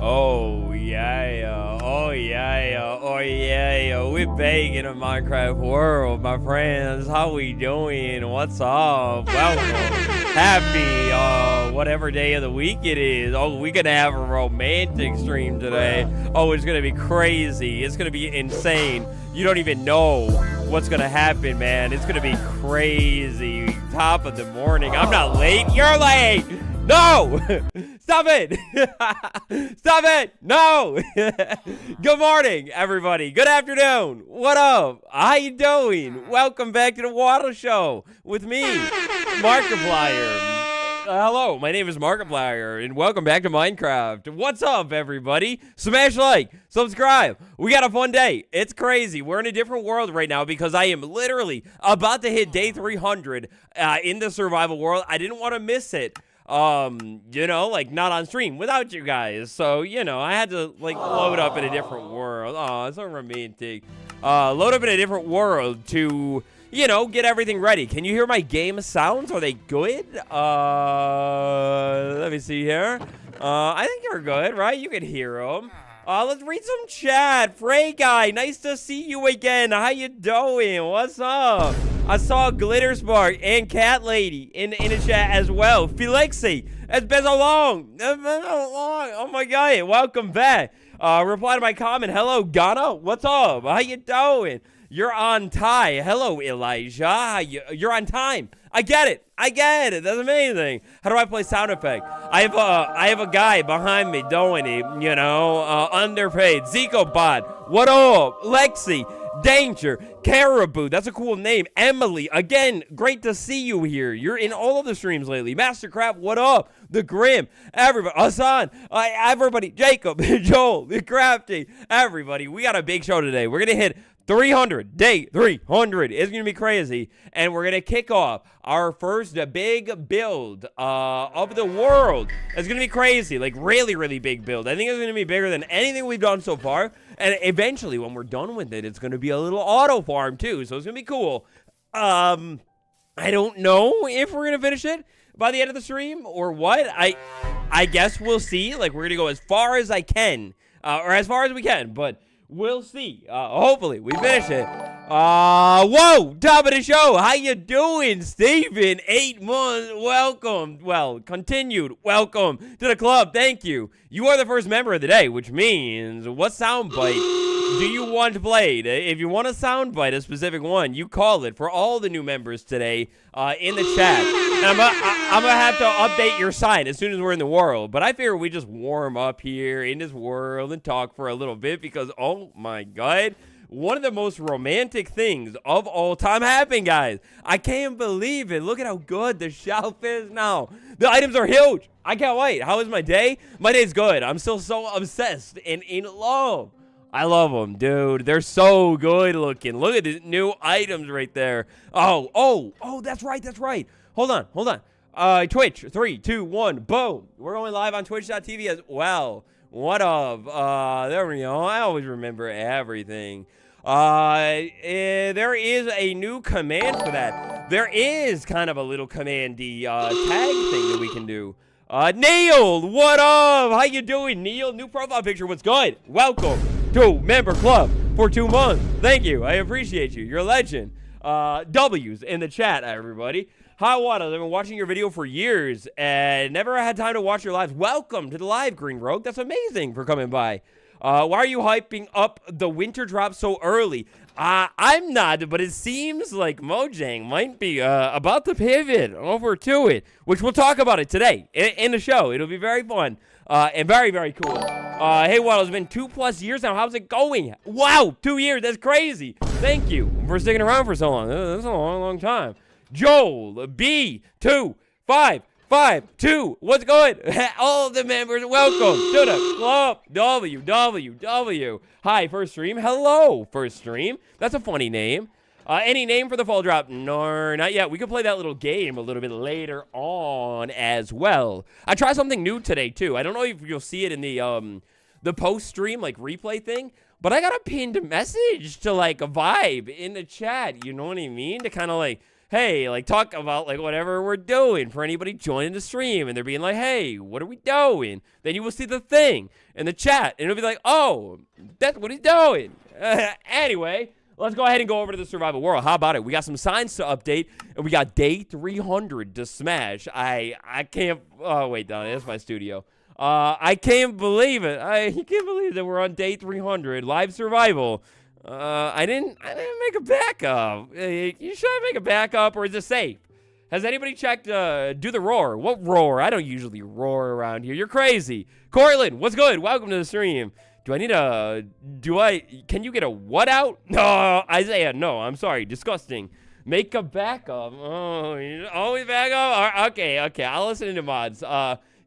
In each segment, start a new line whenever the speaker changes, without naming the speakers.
Oh yeah, oh yeah, oh yeah. We're back in a Minecraft world, my friends. How we doing? What's up? Welcome. Happy whatever day of the week it is. Oh, we're gonna have a romantic stream today. Oh, it's gonna be crazy. It's gonna be insane. You don't even know what's gonna happen, man. It's gonna be crazy. Top of the morning. I'm not late. You're late. No! Stop it! Stop it! No! Good morning, everybody. Good afternoon. What up? How you doing? Welcome back to the Waddle Show with me, Markiplier. Hello, my name is Markiplier, and welcome back to Minecraft. What's up, everybody? Smash like, subscribe. We got a fun day. It's crazy. We're in a different world right now because I am literally about to hit day 300 in the survival world. I didn't want to miss it. You know, like not on stream without you guys. So, you know, I had to like load up in a different world. Oh, it's so romantic. Load up in a different world to, you know, get everything ready. Can you hear my game sounds? Are they good? Let me see here. I think you're good, right? You can hear them. Let's read some chat. Frey guy, nice to see you again. How you doing? What's up? I saw Glitter Spark and Cat Lady in the chat as well. Felixi, it's been so long. It's been so long. Oh my god, welcome back. Reply to my comment. Hello, Ghana. What's up? How you doing? You're on time. Hello, Elijah. You're on time. I get it. I get it. That's amazing. How do I play sound effect? I have a guy behind me doing it, you know, underpaid. ZekoBot. What up? Lexi. Danger. Caribou. That's a cool name. Emily. Again, great to see you here. You're in all of the streams lately. Mastercraft. What up? The Grim. Everybody. Hassan. Everybody. Jacob. Joel. The Crafty. Everybody. We got a big show today. We're going to hit 300, day 300. It's going to be crazy. And we're going to kick off our first big build of the world. It's going to be crazy. Like, really, really big build. I think it's going to be bigger than anything we've done so far. And eventually, when we're done with it, it's going to be a little auto farm, too. So it's going to be cool. I don't know if we're going to finish it by the end of the stream or what. I guess we'll see. Like, we're going to go as far as I can. Or as far as we can. But we'll see. Hopefully, we finish it. Whoa! Top of the show. How you doing, Steven? 8 months. Welcome. Well, continued. Welcome to the club. Thank you. You are the first member of the day, which means what soundbite do you want played? If you want a soundbite, a specific one, you call it for all the new members today in the chat. And I'm gonna have to update your sign as soon as we're in the world. But I figure we just warm up here in this world and talk for a little bit because, oh my god, one of the most romantic things of all time happened, guys. I can't believe it. Look at how good the shelf is now. The items are huge. I can't wait. How is my day? My day's good. I'm still so obsessed and in love. I love them, dude. They're so good looking. Look at the new items right there. Oh, that's right. That's right. Hold on. Twitch, 3, 2, 1, boom. We're going live on twitch.tv as well. What up? There we go. I always remember everything. There is a new command for that. There is kind of a little commandy tag thing that we can do. Neil, what up? How you doing, Neil? New profile picture. What's good? Welcome to Member Club for 2 months. Thank you. I appreciate you. You're a legend. W's in the chat, everybody. Hi, Waddle. I've been watching your video for years and never had time to watch your lives. Welcome to the live, Green Rogue. That's amazing for coming by. Why are you hyping up the winter drop so early? I'm not, but it seems like Mojang might be about to pivot over to it, which we'll talk about it today in the show. It'll be very fun and very, very cool. Hey, Waddle, it's been 2+ years now. How's it going? Wow, 2 years. That's crazy. Thank you for sticking around for so long. That's a long, long time. Joel B25552, what's good? All the members, welcome to the club. WWW. Hi, first stream. Hello, first stream. That's a funny name. Any name for the fall drop? No, not yet. We could play that little game a little bit later on as well. I tried something new today too. I don't know if you'll see it in the post stream like replay thing, but I got a pinned message to like a vibe in the chat. You know what I mean? To kind of like, hey, like, talk about, like, whatever we're doing for anybody joining the stream. And they're being like, hey, what are we doing? Then you will see the thing in the chat. And it'll be like, oh, that's what he's doing. Anyway, let's go ahead and go over to the survival world. How about it? We got some signs to update. And we got day 300 to smash. I can't. Oh, wait, Donnie, that's my studio. I can't believe it. I can't believe that we're on day 300, live survival. I didn't make a backup. Should I make a backup, or is it safe? Has anybody checked, do the roar? What roar? I don't usually roar around here. You're crazy. Cortland, what's good? Welcome to the stream. Can you get a what out? No, Isaiah, no, I'm sorry. Disgusting. Make a backup. Oh, you always back up? Okay, I'll listen to mods.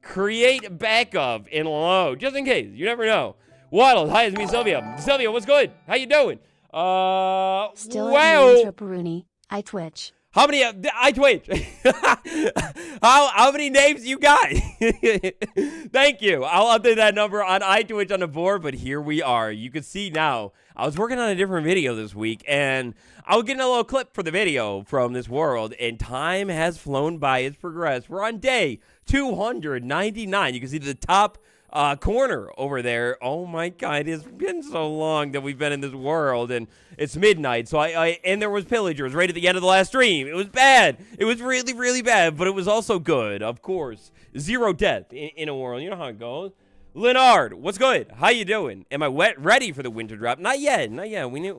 Create backup in low, just in case. You never know. Waddle, hi, it's me, Sylvia. Sylvia, what's good? How you doing?
Still
wow.
Peruni. I Twitch.
How many? I Twitch. how many names you got? Thank you. I'll update that number on iTwitch on the board, but here we are. You can see now. I was working on a different video this week, and I was getting a little clip for the video from this world, and time has flown by. It's progressed. We're on day 299. You can see the top corner over there. Oh my God, it's been so long that we've been in this world, and it's midnight. So and there was pillagers right at the end of the last stream. It was bad. It was really, really bad, but it was also good. Of course, 0 death in a world. You know how it goes. Leonard, what's good? How you doing? Am I ready for the winter drop? Not yet. We need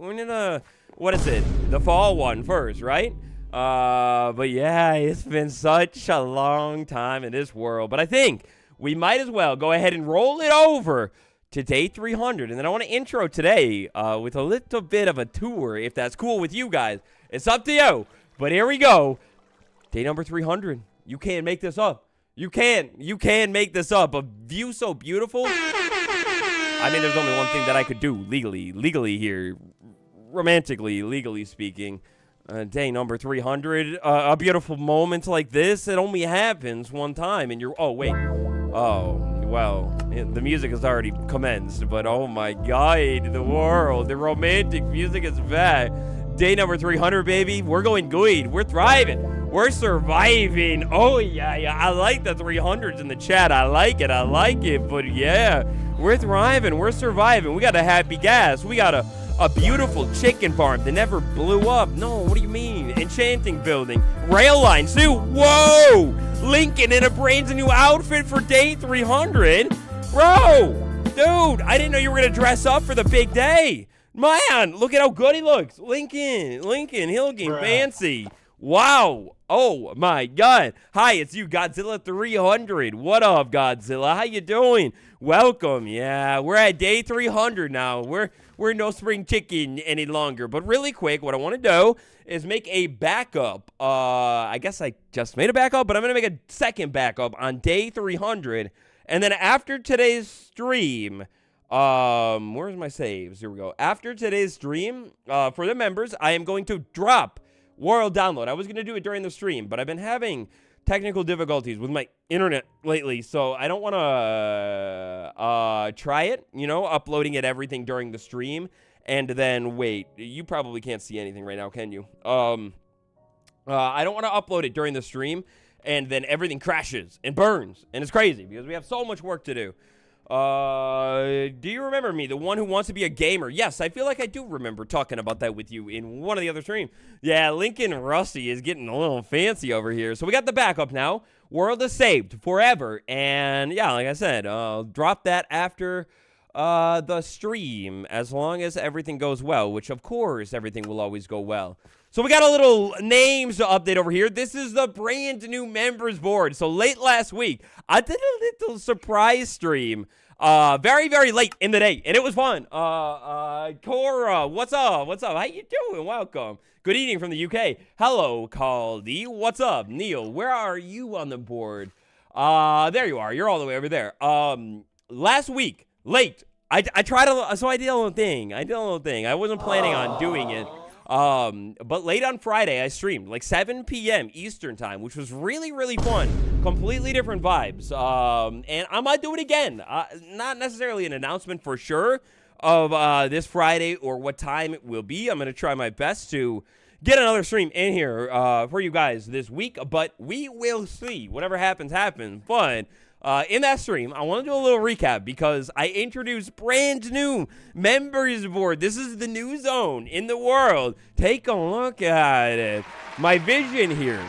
what is it? The fall one first, right? But yeah, it's been such a long time in this world. But I think we might as well go ahead and roll it over to day 300. And then I want to intro today with a little bit of a tour, if that's cool with you guys. It's up to you. But here we go. Day number 300. You can't make this up. You can make this up. A view so beautiful. I mean, there's only one thing that I could do legally here. Romantically, legally speaking. Day number 300. A beautiful moment like this, it only happens one time. And you're, oh, wait. Oh, well, the music has already commenced, but oh my God, the world, the romantic music is back. Day number 300, baby. We're going good. We're thriving. We're surviving. Oh, yeah. I like the 300s in the chat. I like it. But yeah, we're thriving. We're surviving. We got a happy gas. We got a beautiful chicken farm that never blew up. No, what do you mean? Enchanting building. Rail lines, too. Whoa! Lincoln in a brand new outfit for day 300. Bro, dude, I didn't know you were going to dress up for the big day. Man, look at how good he looks. Lincoln, he looking fancy. Wow. Oh, my God. Hi, it's you, Godzilla 300. What up, Godzilla? How you doing? Welcome. Yeah, we're at day 300 now. We're no spring chicken any longer. But really quick, what I want to do is make a backup. I guess I just made a backup, but I'm going to make a second backup on day 300. And then after today's stream, where's my saves? Here we go. After today's stream, for the members, I am going to drop World Download. I was going to do it during the stream, but I've been having technical difficulties with my internet lately, so I don't want to try it, uploading it everything during the stream. And then, wait, you probably can't see anything right now, can you? I don't want to upload it during the stream, and then everything crashes and burns, and it's crazy because we have so much work to do. Do you remember me, the one who wants to be a gamer? Yes, I feel like I do remember talking about that with you in one of the other streams. Yeah, Lincoln Rusty is getting a little fancy over here. So we got the backup now. World is saved forever. And yeah, like I said, I'll drop that after the stream as long as everything goes well, which of course everything will always go well. So we got a little names to update over here. This is the brand new members board. So late last week, I did a little surprise stream. Very, very late in the day, and it was fun. Cora, what's up? How you doing? Welcome. Good evening from the UK. Hello, Caldy. What's up? Neil, where are you on the board? There you are. You're all the way over there. Last week, late, I tried so I did a little thing. I wasn't planning on doing it. But late on Friday, I streamed like 7 p.m. Eastern time, which was really, really fun. Completely different vibes. And I might do it again. Not necessarily an announcement for sure of this Friday or what time it will be. I'm going to try my best to get another stream in here for you guys this week, but we will see. Whatever happens, happens. But in that stream, I want to do a little recap because I introduced brand new members board. This is the new zone in the world. Take a look at it. My vision here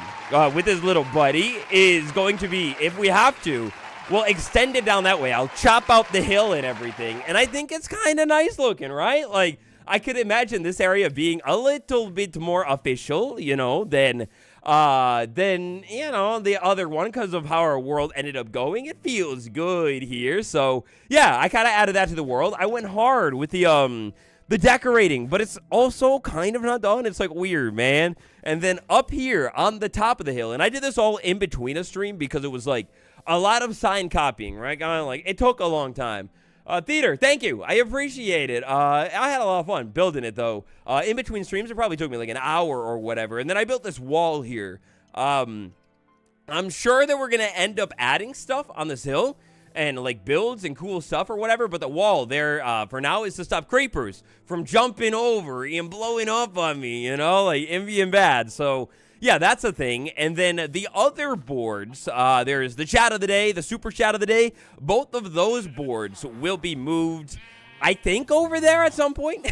with this little buddy is going to be, if we have to, we'll extend it down that way. I'll chop out the hill and everything. And I think it's kind of nice looking, right? Like, I could imagine this area being a little bit more official, you know, than you know, the other one because of how our world ended up going. It feels good here. So, yeah, I kind of added that to the world. I went hard with the decorating, but it's also kind of not done. It's like weird, man. And then up here on the top of the hill, and I did this all in between a stream because it was like a lot of sign copying, right? Kind of like it took a long time. Theater, thank you. I appreciate it. I had a lot of fun building it, though. In between streams, it probably took me like an hour or whatever. And then I built this wall here. I'm sure that we're going to end up adding stuff on this hill and like builds and cool stuff or whatever. But the wall there for now is to stop creepers from jumping over and blowing up on me, you know, like envy and bad. So yeah, that's a thing. And then the other boards, there's the chat of the day, the super chat of the day. Both of those boards will be moved, I think, over there at some point.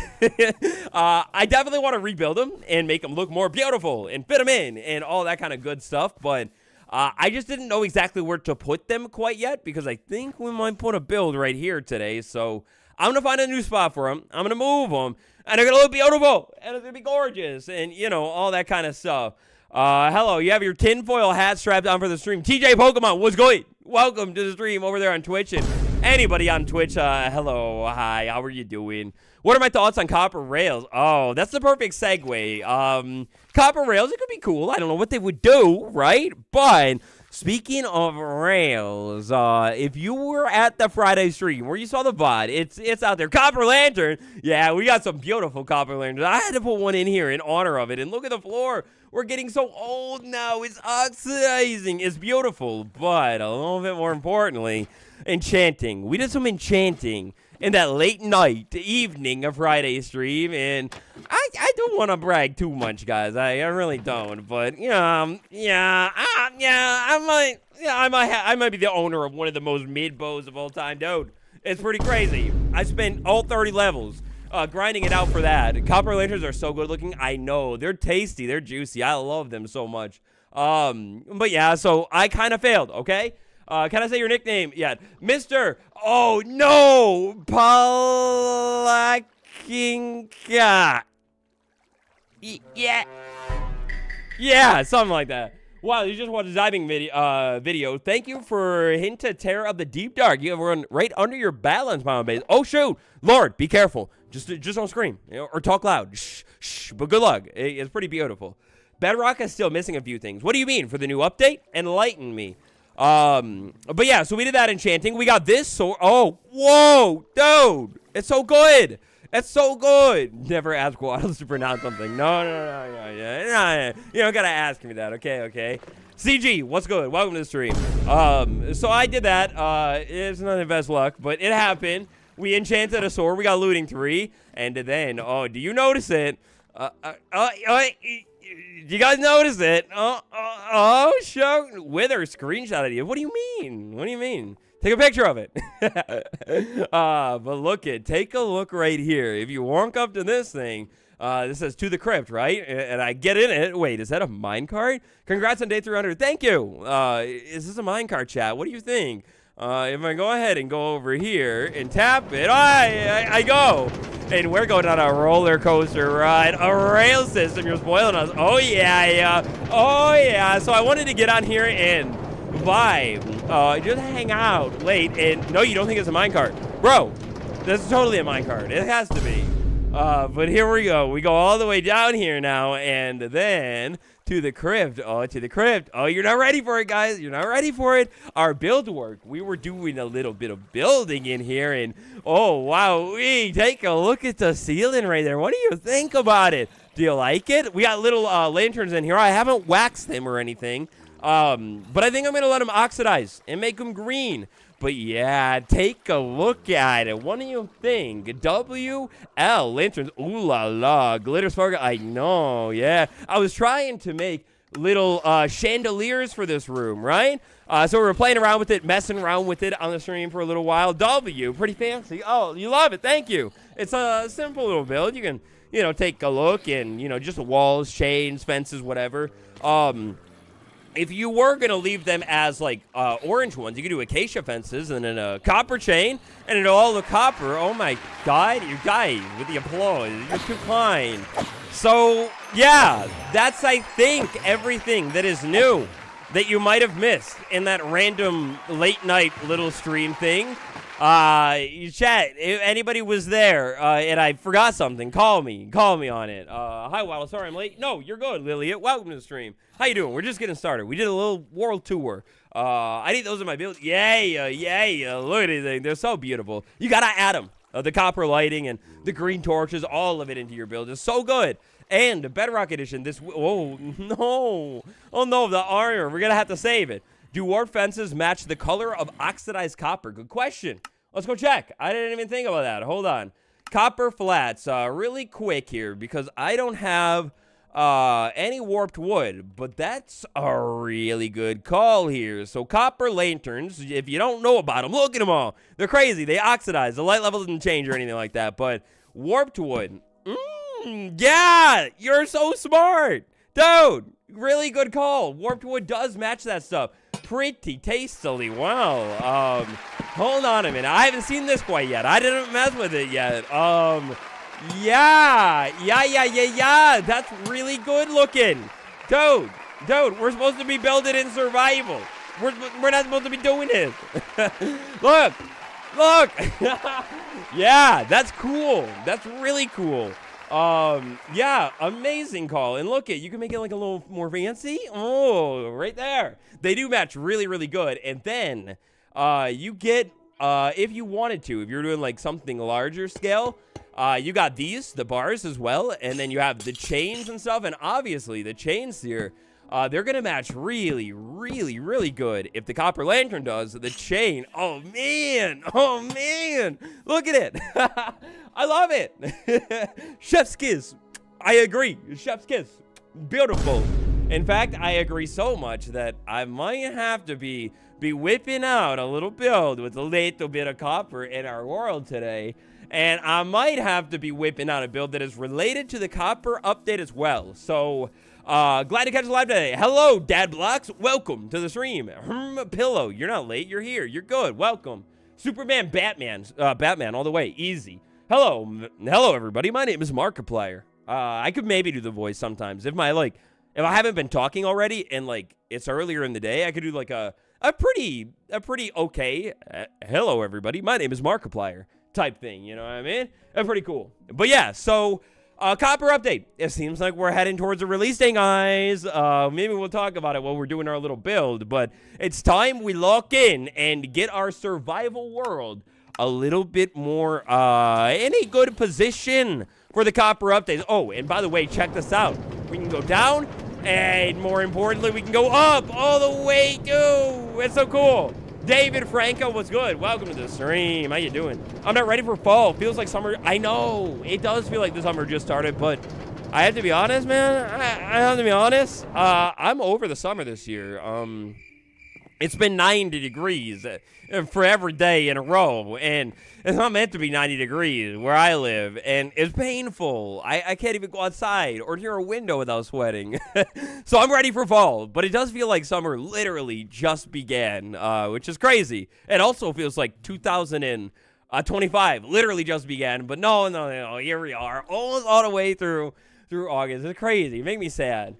I definitely want to rebuild them and make them look more beautiful and fit them in and all that kind of good stuff. But I just didn't know exactly where to put them quite yet because I think we might put a build right here today. So I'm going to find a new spot for them. I'm going to move them and they're going to look beautiful and it's going to be gorgeous and, you know, all that kind of stuff. Hello, you have your tinfoil hat strapped on for the stream. TJ Pokemon, what's going? Welcome to the stream over there on Twitch. And anybody on Twitch, hello, hi, how are you doing? What are my thoughts on copper rails? Oh, that's the perfect segue. Copper rails, it could be cool. I don't know what they would do, right? But speaking of rails, if you were at the Friday stream where you saw the VOD, it's out there. Copper lantern. Yeah, we got some beautiful copper lanterns. I had to put one in here in honor of it. And look at the floor. We're getting so old now. It's oxidizing. It's beautiful. But a little bit more importantly, enchanting. We did some enchanting in that late night, evening of Friday stream. And I don't want to brag too much, guys. I really don't. But, I might be the owner of one of the most mid bows of all time, dude. It's pretty crazy. I spent all 30 levels grinding it out for that. Copper lanterns are so good looking. I know. They're tasty. They're juicy. I love them so much. But yeah, so I kind of failed, okay? Can I say your nickname yet? Mr. Oh, no. Palakinka. Yeah. Yeah, something like that. Wow, you just watched a diving video. Thank you for hint to terror of the deep dark. You have run right under your balance, Mama Base. Oh, shoot. Lord, be careful. Just don't scream, you know, or talk loud. Shh. But good luck. It's pretty beautiful. Bedrock is still missing a few things. What do you mean? For the new update? Enlighten me. But yeah, so we did that enchanting. We got this sword. Oh, whoa, dude. It's so good. It's so good. Never ask Waddles to pronounce something. No. You don't gotta ask me that. Okay. CG, what's good? Welcome to the stream. So I did that. It's not the best luck, but it happened. We enchanted a sword. We got looting 3. And then, oh, do you notice it? Do you guys notice it? Show Wither screenshot it. What do you mean? Take a picture of it. But take a look right here. If you walk up to this thing, this says to the crypt, right? And I get in it. Wait, is that a minecart? Congrats on day 300. Thank you. Is this a minecart, chat? What do you think? If I go ahead and go over here and tap it, I go. And we're going on a roller coaster ride, a rail system. You're spoiling us. Oh, yeah. So I wanted to get on here and vibe, just hang out, wait, and no, you don't think it's a minecart, bro? This is totally a minecart. It has to be. But here we go. We go all the way down here now, and then to the crypt. Oh, you're not ready for it, guys. You're not ready for it. Our build work. We were doing a little bit of building in here, and oh wow, we take a look at the ceiling right there. What do you think about it? Do you like it? We got little lanterns in here. I haven't waxed them or anything. But I think I'm going to let them oxidize and make them green. But yeah, take a look at it. What do you think? WL lanterns. Ooh la la. Glitter sparkle. I know. Yeah. I was trying to make little chandeliers for this room, right? So we were playing around with it, messing around with it on the stream for a little while. W. Pretty fancy. Oh, you love it. Thank you. It's a simple little build. You can, take a look and, just walls, chains, fences, whatever. If you were going to leave them as, orange ones, you could do acacia fences and then a copper chain and then all the copper. Oh, my God. You guys, with the applause. You're too kind. So, yeah, that's, I think, everything that is new that you might have missed in that random late-night little stream thing. Chat, if anybody was there and I forgot something, call me on it. Hi, Waddle, sorry I'm late. No, you're good, Lillian. Welcome to the stream. How you doing? We're just getting started. We did a little world tour. I need those in my build. Yay, look at these. They're so beautiful. You gotta add them. The copper lighting and the green torches, all of it into your build is so good. And Bedrock Edition, oh no, the armor, we're gonna have to save it. Do warp fences match the color of oxidized copper? Good question. Let's go check. I didn't even think about that. Hold on. Copper flats, really quick here because I don't have any warped wood, but that's a really good call here. So copper lanterns, if you don't know about them, look at them all. They're crazy. They oxidize. The light level doesn't change or anything like that, but warped wood. Yeah, you're so smart. Dude, really good call. Warped wood does match that stuff pretty tastily. Wow. Hold on a minute. I haven't seen this quite yet. I didn't mess with it yet. Yeah. That's really good looking. Dude, we're supposed to be building in survival. We're not supposed to be doing this. Look. Yeah, that's cool. That's really cool. Yeah, amazing call. And look you can make it like a little more fancy. Oh, right there. They do match really, really good. And then, you get, if you wanted to, if you're doing like something larger scale, you got the bars as well. And then you have the chains and stuff. And obviously the chains here, they're going to match really, really, really good. If the copper lantern does, the chain, oh man, look at it. I love it. Chef's kiss. I agree. Chef's kiss. Beautiful. In fact, I agree so much that I might have to be whipping out a little build with a little bit of copper in our world today. And I might have to be whipping out a build that is related to the copper update as well. So, glad to catch you live today. Hello, Dad Blocks. Welcome to the stream. Pillow, you're not late. You're here. You're good. Welcome. Superman, Batman all the way. Easy. Hello, everybody. My name is Markiplier. I could maybe do the voice sometimes. If I haven't been talking already and it's earlier in the day, I could do like a pretty okay. Hello, everybody. My name is Markiplier type thing. You know what I mean? Pretty cool. But yeah, so copper update. It seems like we're heading towards a release day, guys. Maybe we'll talk about it while we're doing our little build. But it's time we lock in and get our survival world a little bit more in a good position for the copper updates. Oh, and by the way, check this out. We can go down, and more importantly, we can go up all the way too. It's so cool. David Franco, what's good? Welcome to the stream. How you doing? I'm not ready for fall. Feels like summer. I know. It does feel like the summer just started, but I have to be honest, man. I have to be honest. I'm over the summer this year. It's been 90 degrees for every day in a row, and it's not meant to be 90 degrees where I live, and it's painful. I can't even go outside or near a window without sweating. So I'm ready for fall, but it does feel like summer literally just began, which is crazy. It also feels like 2025 literally just began, but no, here we are, almost all the way through August. It's crazy. It makes me sad.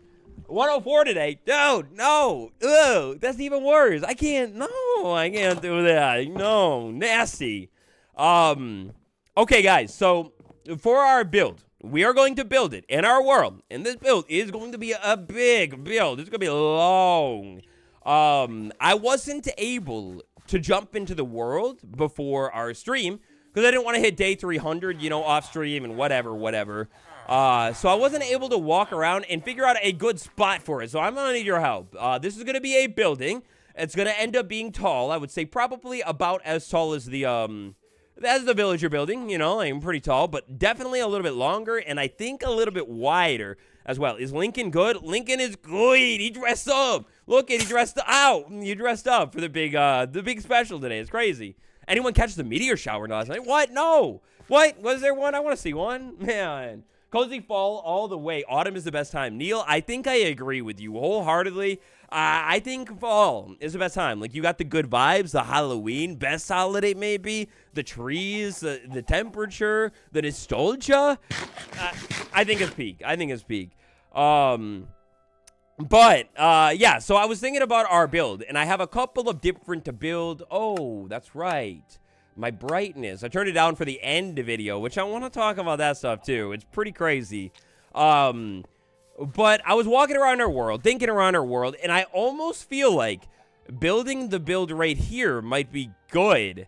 104 today. Dude, no. Ugh, that's even worse. I can't do that. No, nasty. Okay, guys, so for our build, we are going to build it in our world, and this build is going to be a big build. It's going to be long. I wasn't able to jump into the world before our stream because I didn't want to hit day 300, off stream and whatever. So I wasn't able to walk around and figure out a good spot for it. So I'm gonna need your help. This is gonna be a building. It's gonna end up being tall. I would say probably about as tall as the villager building. You know, I'm pretty tall, but definitely a little bit longer, and I think a little bit wider as well. Is Lincoln good? Lincoln is good. He dressed up. Look at, he dressed out. You dressed up for the big special today. It's crazy. Anyone catch the meteor shower last night? What? No. What? Was there one? I want to see one. Man. Cozy fall all the way. Autumn is the best time. Neil, I think I agree with you wholeheartedly. I think fall is the best time. Like, you got the good vibes, the Halloween, best holiday maybe, the trees, the temperature, the nostalgia. I think it's peak. Yeah, so I was thinking about our build, and I have a couple of different to build. Oh, that's right. My brightness. I turned it down for the end video, which I want to talk about that stuff too. It's pretty crazy. But I was walking around our world, thinking around our world, and I almost feel like building the build right here might be good.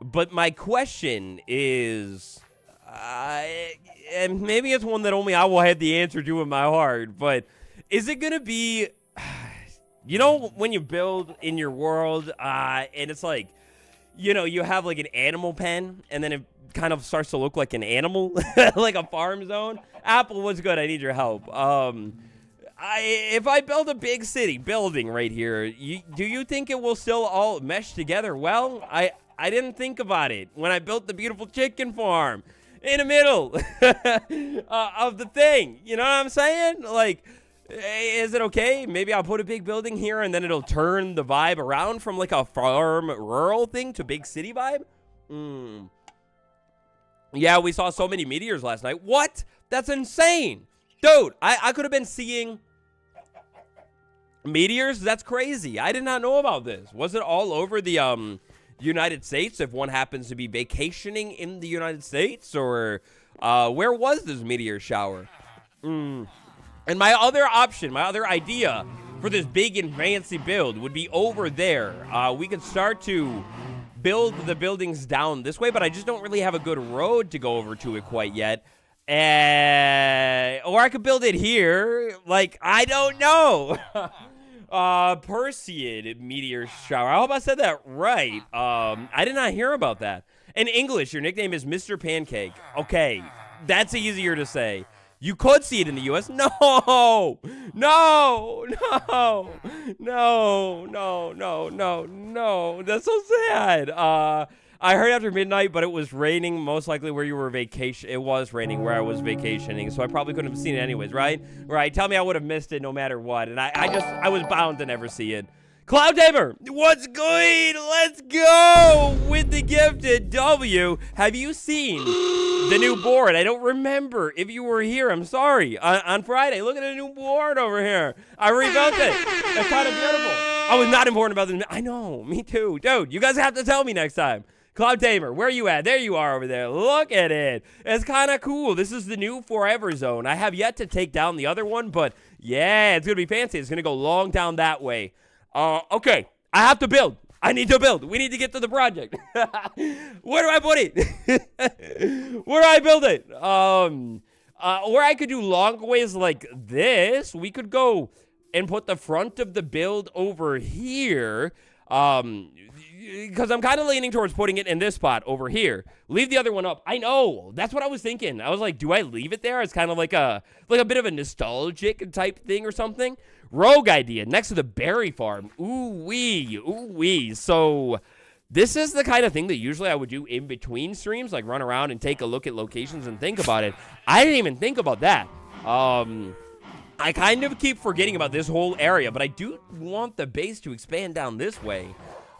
But my question is, and maybe it's one that only I will have the answer to in my heart, but is it going to be, you know, when you build in your world, and it's like, you know, you have like an animal pen, and then it kind of starts to look like an animal, like a farm zone. Apple, what's good? I need your help. If I build a big city building right here, do you think it will still all mesh together? Well, I didn't think about it when I built the beautiful chicken farm in the middle of the thing. You know what I'm saying? Like, is it okay? Maybe I'll put a big building here and then it'll turn the vibe around from like a farm rural thing to big city vibe? Yeah, we saw so many meteors last night. What? That's insane. Dude, I could have been seeing meteors? That's crazy. I did not know about this. Was it all over the United States if one happens to be vacationing in the United States? Or where was this meteor shower? And my other option, my other idea for this big and fancy build would be over there. We could start to build the buildings down this way, but I just don't really have a good road to go over to it quite yet. Or I could build it here. Like, I don't know. Perseid meteor shower. I hope I said that right. I did not hear about that. In English, your nickname is Mr. Pancake. Okay, that's easier to say. You could see it in the U.S. No. That's so sad. I heard after midnight, but it was raining most likely where you were vacation. It was raining where I was vacationing, so I probably couldn't have seen it anyways, right? Right. Tell me I would have missed it no matter what, and I was bound to never see it. Cloud Tamer, what's good? Let's go with the gifted W. Have you seen the new board? I don't remember if you were here. I'm sorry. On Friday, look at the new board over here. I rebuilt it. It's kind of beautiful. I was not important about this. I know. Me too. Dude, you guys have to tell me next time. Cloud Tamer, where are you at? There you are over there. Look at it. It's kind of cool. This is the new Forever Zone. I have yet to take down the other one, but yeah, it's going to be fancy. It's going to go long down that way. Okay, I have to build. I need to build. We need to get to the project. Where do I put it? Where do I build it? Or I could do long ways like this. We could go and put the front of the build over here. Because I'm kind of leaning towards putting it in this spot over here. Leave the other one up. I know. That's what I was thinking. I was like, do I leave it there? It's kind of like a bit of a nostalgic type thing or something. Rogue idea next to the berry farm. Ooh-wee. So this is the kind of thing that usually I would do in between streams, like run around and take a look at locations and think about it. I didn't even think about that. I kind of keep forgetting about this whole area, but I do want the base to expand down this way.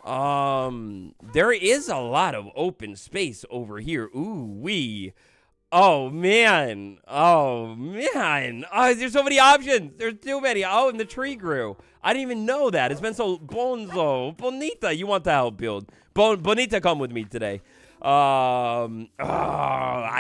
There is a lot of open space over here. Ooh-wee. Oh, man. There's so many options. There's too many. Oh, and the tree grew. I didn't even know that. It's been so Bonita, you want to help build. Bonita, come with me today. I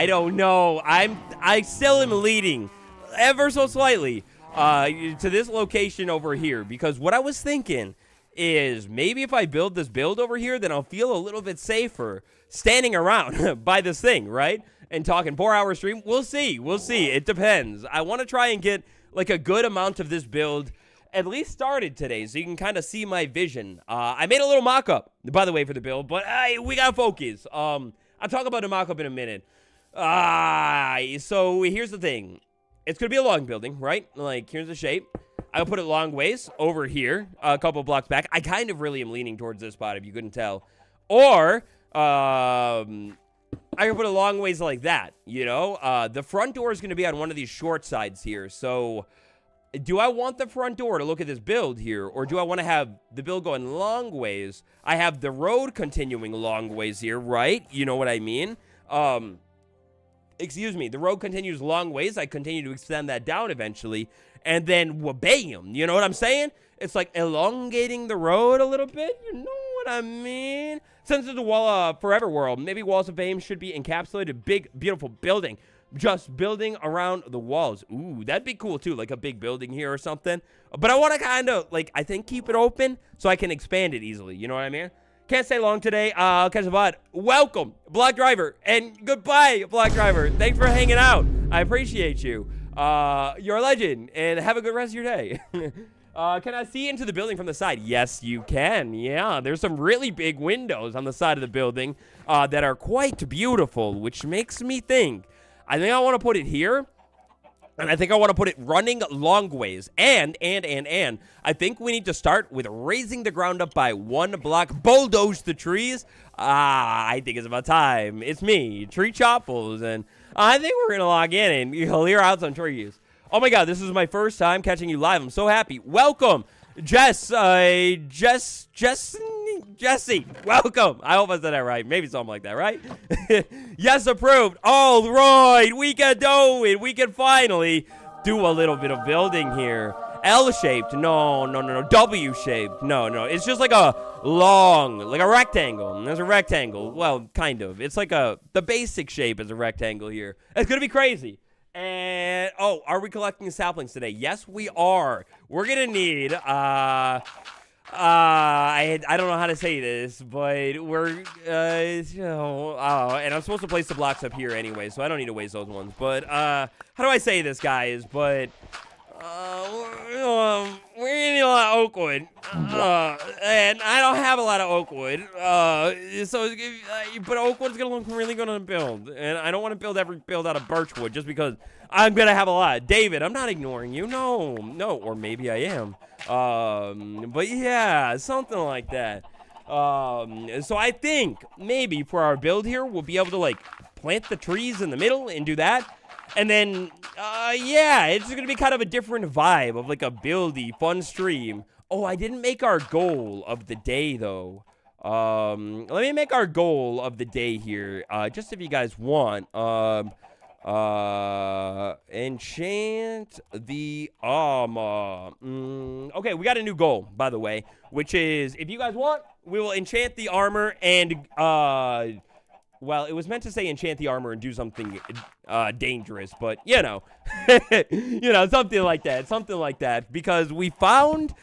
don't know. I still am leading ever so slightly to this location over here, because what I was thinking is maybe if I build this build over here, then I'll feel a little bit safer standing around by this thing, right? and talking 4-hour stream. We'll see. We'll see. It depends. I want to try and get like a good amount of this build at least started today, so you can kind of see my vision. I made a little mock-up, by the way, for the build, but we got to focus. I'll talk about the mock-up in a minute. So here's the thing. It's going to be a long building, right? Like, here's the shape. I'll put it long ways over here, a couple blocks back. I kind of really am leaning towards this spot, if you couldn't tell. Or, I can put it long ways like that, you know? The front door is going to be on one of these short sides here, so do I want the front door to look at this build here, or do I want to have the build going long ways? I have the road continuing long ways here, right? You know what I mean? Excuse me, the road continues long ways. I continue to extend that down eventually, and then bam, you know what I'm saying? It's like elongating the road a little bit, you know what I mean? Since it's a wall, forever world, maybe walls of fame should be encapsulated, big, beautiful building, just building around the walls. Ooh, that'd be cool too, like a big building here or something. But I want to kind of, like, I think keep it open so I can expand it easily, you know what I mean? Can't stay long today. Catch a bot. Welcome, Block Driver, and goodbye, Block Driver. Thanks for hanging out. I appreciate you. You're a legend, and have a good rest of your day. Can I see into the building from the side? Yes, you can. Yeah, there's some really big windows on the side of the building that are quite beautiful, which makes me think. I think I want to put it here. And I think I want to put it running long ways. And I think we need to start with raising the ground up by 1 block. Bulldoze the trees. I think it's about time. It's me, Tree Chopples. And I think we're going to log in and clear out some trees. Oh my God, this is my first time catching you live. I'm so happy. Welcome, Jesse. Welcome. I hope I said that right. Maybe something like that, right? Yes, approved. All right, we can do it. We can finally do a little bit of building here. L-shaped. No. W-shaped. No. It's just like a long, like a rectangle. There's a rectangle. Well, kind of. It's like the basic shape is a rectangle here. It's going to be crazy. And, oh, are we collecting saplings today? Yes, we are. We're going to need, I don't know how to say this, but we're, and I'm supposed to place the blocks up here anyway, so I don't need to waste those ones. But, how do I say this, guys? But, we're gonna need a lot of oak wood, and I don't have a lot of oak wood, but oak wood's gonna look really good on a build, and I don't want to build every build out of birch wood just because I'm gonna have a lot. David, I'm not ignoring you, no, or maybe I am, but yeah, something like that. So I think maybe for our build here, we'll be able to like plant the trees in the middle and do that. And then, yeah, it's going to be kind of a different vibe of like a buildy, fun stream. Oh, I didn't make our goal of the day, though. Let me make our goal of the day here, just if you guys want. Enchant the armor. Okay, we got a new goal, by the way, which is, if you guys want, we will enchant the armor and, well, it was meant to say enchant the armor and do something dangerous, but, you know, something like that, because we found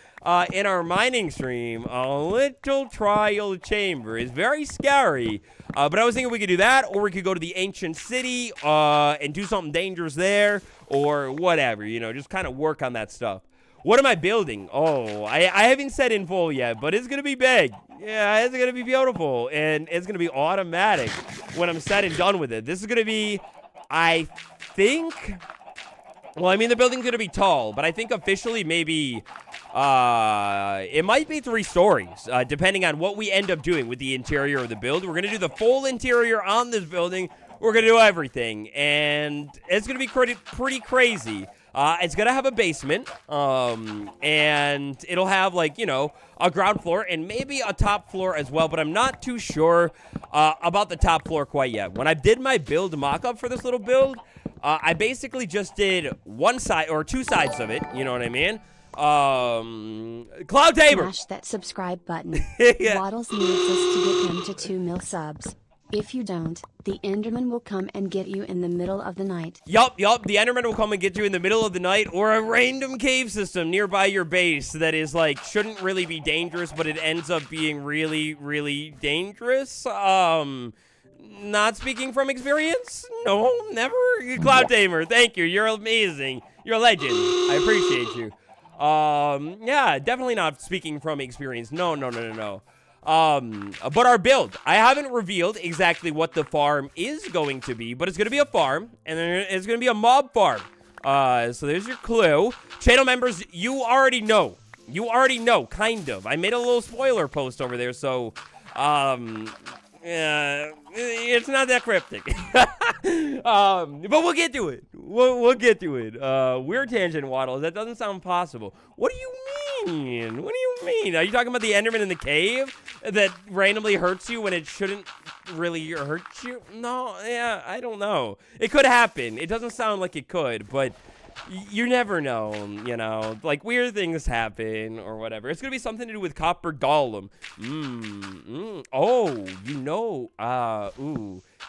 in our mining stream a little trial chamber. It's very scary, but I was thinking we could do that, or we could go to the ancient city and do something dangerous there, or whatever, just kind of work on that stuff. What am I building? Oh, I haven't said in full yet, but it's going to be big. Yeah, it's going to be beautiful, and it's going to be automatic when I'm said and done with it. This is going to be, I think, well, I mean, the building's going to be tall, but I think officially maybe it might be 3 stories, depending on what we end up doing with the interior of the build. We're going to do the full interior on this building. We're going to do everything, and it's going to be pretty crazy. It's going to have a basement, and it'll have, like, a ground floor and maybe a top floor as well, but I'm not too sure about the top floor quite yet. When I did my build mock-up for this little build, I basically just did 1 side or 2 sides of it, you know what I mean? Cloud Tabor!
Smash that subscribe button.
Yeah.
Waddles needs us to get him to 2 mil subs. If you don't, the Enderman will come and get you in the middle of the night.
Yup, the Enderman will come and get you in the middle of the night, or a random cave system nearby your base that is, like, shouldn't really be dangerous, but it ends up being really, really dangerous. Not speaking from experience? No, never. Cloud Tamer, thank you. You're amazing. You're a legend. I appreciate you. Yeah, definitely not speaking from experience. No. But our build, I haven't revealed exactly what the farm is going to be, but it's going to be a farm, and then it's going to be a mob farm. So there's your clue. Channel members, you already know. Kind of. I made a little spoiler post over there, so, it's not that cryptic. But we'll get to it. We'll get to it. Weird tangent waddles. That doesn't sound possible. What do you mean? Are you talking about the Enderman in the cave that randomly hurts you when it shouldn't really hurt you? No, yeah, I don't know. It could happen. It doesn't sound like it could, but you never know, you know, like weird things happen or whatever. It's gonna be something to do with copper golem. Oh, you know,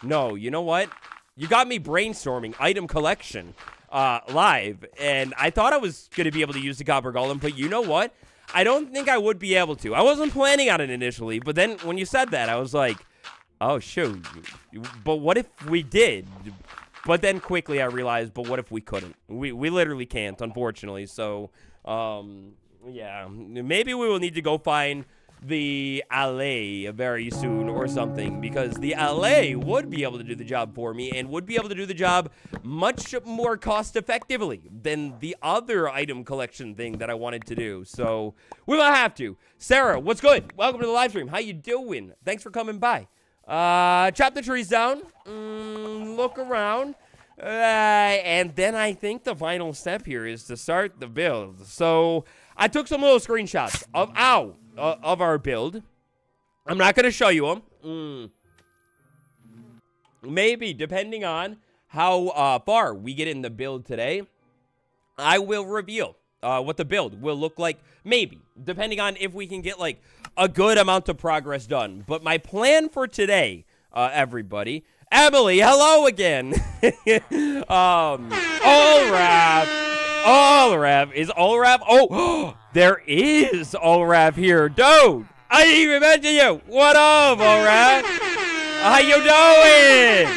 no, you know what? You got me brainstorming item collection live, and I thought I was gonna be able to use the copper golem, but you know what? I don't think I would be able to. I wasn't planning on it initially, but then when you said that, I was like, oh shoot, but what if we did? But then quickly I realized, but what if we couldn't? We literally can't, unfortunately. So, yeah. Maybe we will need to go find the alley very soon or something, because the alley would be able to do the job for me and would be able to do the job much more cost effectively than the other item collection thing that I wanted to do. So, we might have to. Sarah, what's good? Welcome to the live stream. How you doing? Thanks for coming by. Chop the trees down, look around, and then I think the final step here is to start the build. So I took some little screenshots of our build. I'm not going to show you them. Maybe, depending on how far we get in the build today, I will reveal what the build will look like, maybe, depending on if we can get, like, a good amount of progress done. But my plan for today, everybody, Emily, hello again. All wrap. Is all wrap? Oh, there is all wrap here. Dude, I didn't even mention you. What up, all wrap? How you doing?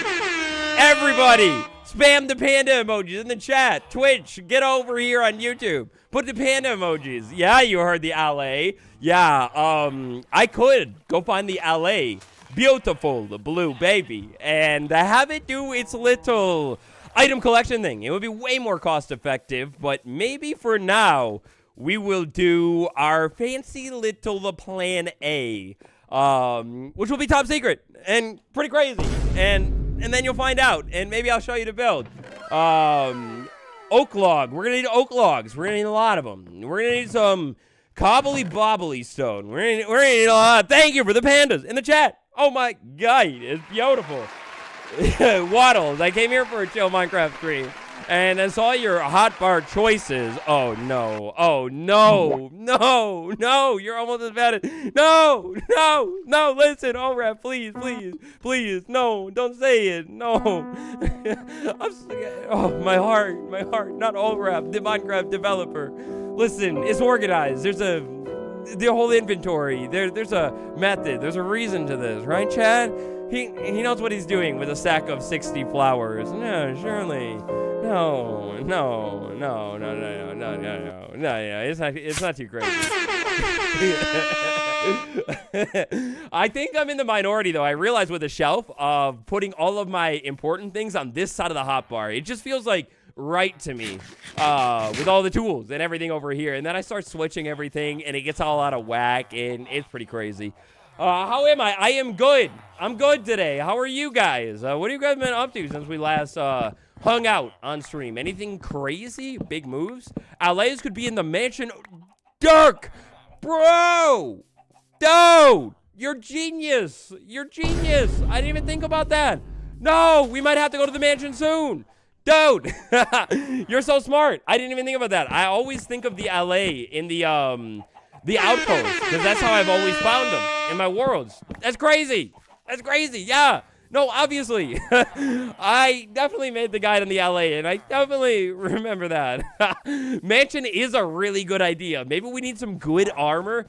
Everybody, spam the panda emojis in the chat. Twitch, get over here on YouTube. Put the panda emojis. Yeah, you heard the LA. Yeah, I could go find the LA. Beautiful, the blue baby. And have it do its little item collection thing. It would be way more cost effective, but maybe for now, we will do our fancy little plan A. Which will be top secret and pretty crazy. And then you'll find out, and maybe I'll show you the build. Oak log. We're gonna need oak logs. We're gonna need a lot of them. We're gonna need some cobbly bobbly stone. We're gonna need a lot. Thank you for the pandas in the chat. Oh my god, it's beautiful. Waddles, I came here for a chill Minecraft stream, and I saw your Hotbar choices. Oh no, no, you're almost as bad as, no, listen, Rap, please, no, don't say it, no. My heart, not Rap, the Minecraft developer. Listen, it's organized, there's the whole inventory, there's a method, there's a reason to this, right, Chad? He knows what he's doing with a stack of 60 flowers. No, surely. No. It's not too crazy. I think I'm in the minority, though. I realize with a shelf of putting all of my important things on this side of the hotbar, it just feels like right to me, with all the tools and everything over here. And then I start switching everything, and it gets all out of whack, and it's pretty crazy. How am I? I am good. I'm good today. How are you guys? What have you guys been up to since we last hung out on stream? Anything crazy? Big moves? LAs could be in the mansion. Dirk! Bro! Dude! You're genius! I didn't even think about that. No! We might have to go to the mansion soon. Dude! You're so smart. I didn't even think about that. I always think of the LA in the outpost, because that's how I've always found them in my worlds. That's crazy, yeah. No, obviously. I definitely made the guide in the LA, and I definitely remember that. Mansion is a really good idea. Maybe we need some good armor.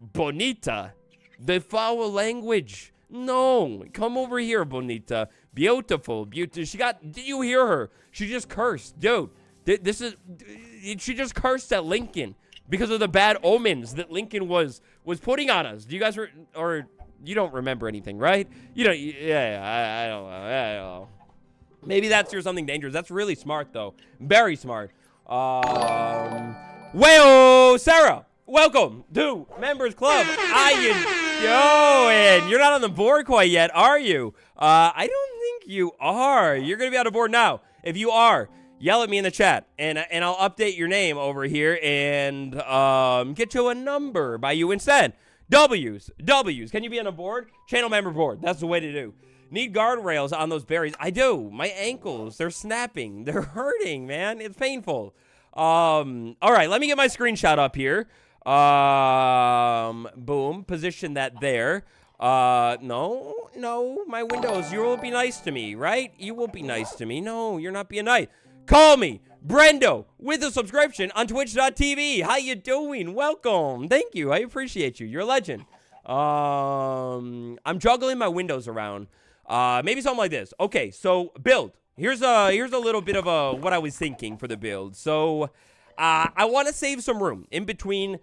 Bonita. The foul language. No, come over here, Bonita. Beautiful. Did you hear her? She just cursed. Dude, she just cursed at Lincoln because of the bad omens that Lincoln was putting on us. Do you guys, or you don't remember anything, right? You know, yeah, I don't know. Maybe that's your something dangerous. That's really smart, though. Very smart. Well, Sarah, welcome to Members Club. How you doing? You're not on the board quite yet, are you? I don't think you are. You're going to be on the board now. If you are, yell at me in the chat, and I'll update your name over here and get you a number by you instead. W's. Can you be on the board? Channel member board. That's the way to do. Need guardrails on those berries. I do. My ankles, they're snapping. They're hurting, man. It's painful. All right, let me get my screenshot up here. Boom. Position that there. No, my windows. You will be nice to me, right? You will be nice to me. No, you're not being nice. Call me, Brendo, with a subscription on twitch.tv. How you doing? Welcome. Thank you. I appreciate you. You're a legend. I'm juggling my windows around. Maybe something like this. Okay, so build. Here's a little bit of what I was thinking for the build. So, I want to save some room in between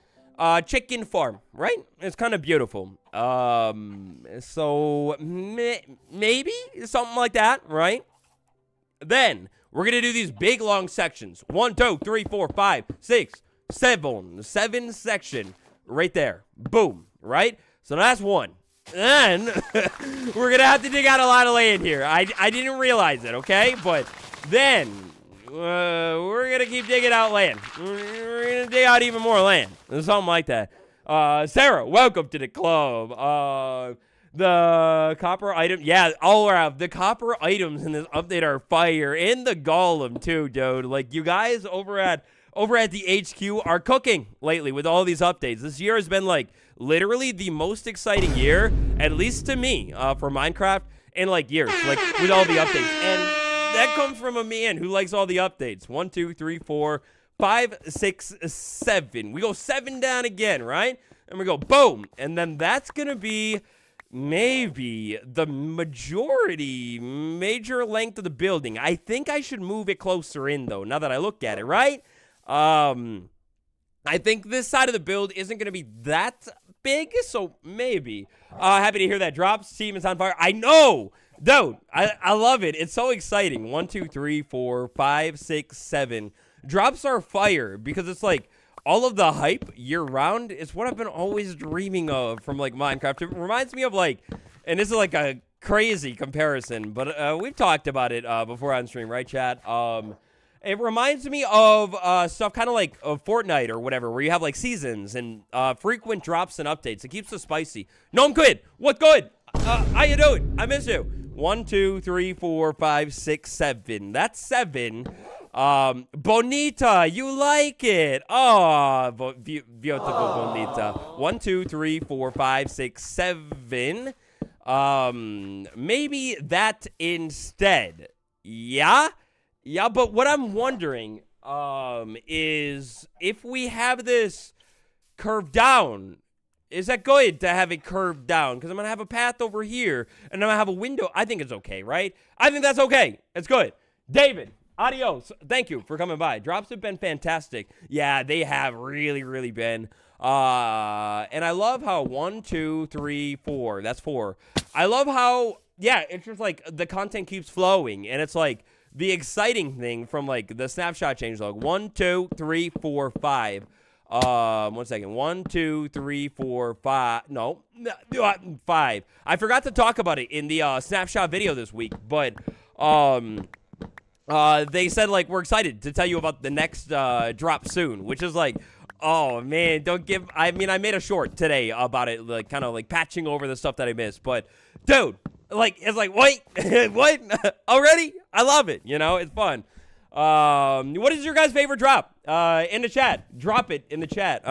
chicken farm, right? It's kind of beautiful. So maybe something like that, right? Then we're gonna do these big long sections. 1, 2, 3, 4, 5, 6, 7. 7 section right there. Boom. Right? So that's one. Then we're gonna have to dig out a lot of land here. I didn't realize it, okay? But then we're gonna keep digging out land. We're gonna dig out even more land. Something like that. Sarah, welcome to the club. The copper item, yeah, all around. The copper items in this update are fire, and the golem too, dude. Like, you guys over at the HQ are cooking lately with all these updates. This year has been like literally the most exciting year, at least to me, for Minecraft in like years, like with all the updates. And that comes from a man who likes all the updates. 1, 2, 3, 4, 5, 6, 7. We go 7 down again, right? And we go boom. And then that's gonna be maybe the major length of the building. I think I should move it closer in, though, now that I look at it, right? I think this side of the build isn't going to be that big, so maybe. Happy to hear that. Drops, team is on fire. I know! Dude, I love it. It's so exciting. 1, 2, 3, 4, 5, 6, 7. Drops are fire because it's like all of the hype year-round is what I've been always dreaming of from, like, Minecraft. It reminds me of, like, and this is, like, a crazy comparison, but we've talked about it before on stream, right, chat? It reminds me of stuff kind of like Fortnite or whatever, where you have, like, seasons and frequent drops and updates. It keeps it spicy. No, I'm good. What good? How you doing? I miss you. 1, 2, 3, 4, 5, 6, 7. That's 7. Bonita, you like it. Oh, beautiful Bonita. 1, 2, 3, 4, 5, 6, 7. Maybe that instead. Yeah, but what I'm wondering, is if we have this curved down, is that good to have it curved down? Because I'm going to have a path over here, and I'm going to have a window. I think it's okay, right? I think that's okay. It's good. David, adios. Thank you for coming by. Drops have been fantastic. Yeah, they have really, really been. And I love how 1, 2, 3, 4. That's 4. I love how, yeah, it's just like the content keeps flowing, and it's like the exciting thing from like the snapshot changelog. 1, 2, 3, 4, 5. 1 second. 1, 2, 3, 4, 5. No, 5. I forgot to talk about it in the snapshot video this week, but they said, like, we're excited to tell you about the next drop soon, which is like, oh man, I made a short today about it, like kind of like patching over the stuff that I missed, but dude, like, it's like, wait, what? Already? I love it, you know, it's fun. What is your guys' favorite drop? In the chat. Drop it in the chat.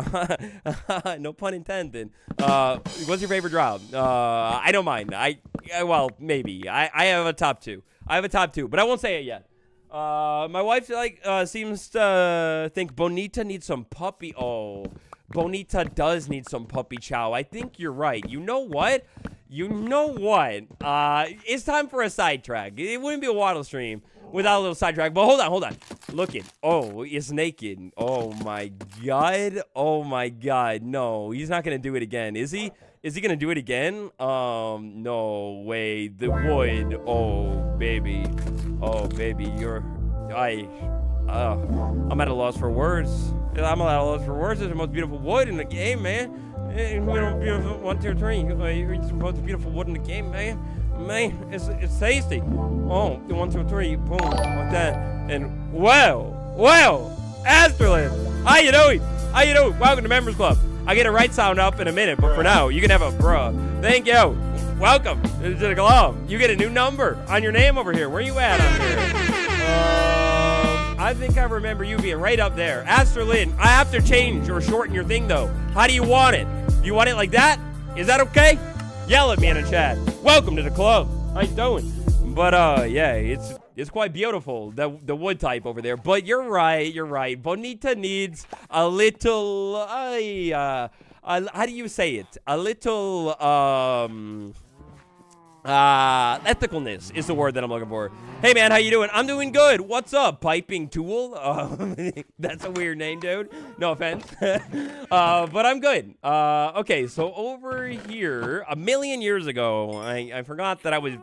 No pun intended. What's your favorite drop? I don't mind. Well, maybe. I have a top 2. But I won't say it yet. My wife, like, seems to think Bonita needs some puppy. Oh, Bonita does need some puppy chow. I think you're right. You know what? You know what? It's time for a sidetrack. It wouldn't be a waddle stream without a little sidetrack. But hold on. Look it. Oh, it's naked. Oh my god. Oh my god. No, he's not gonna do it again, is he? Is he gonna do it again? No way. The wood. Oh baby. Oh baby. I'm at a loss for words. I'm at a loss for words. It's the most beautiful wood in the game, man. Beautiful 1, 2, 3. It's the most beautiful wood in the game, man. Man, it's tasty. Oh, 1, 2, 3. Boom, like that. And well, Asterlin, how you doing? Welcome to Members Club. I get a right sound up in a minute, but for now, you can have a bruh. Thank you. Welcome to the club. You get a new number on your name over here. Where you at on here? I think I remember you being right up there. Asterlin, I have to change or shorten your thing, though. How do you want it? Do you want it like that? Is that okay? Yell at me in the chat. Welcome to the club. How you doing? But, yeah, it's quite beautiful, the wood type over there. But you're right. Bonita needs a little, how do you say it? A little, ethicalness is the word that I'm looking for. Hey, man, how you doing? I'm doing good. What's up, piping tool? That's a weird name, dude. No offense. But I'm good. Okay, so over here, a million years ago, I forgot that I was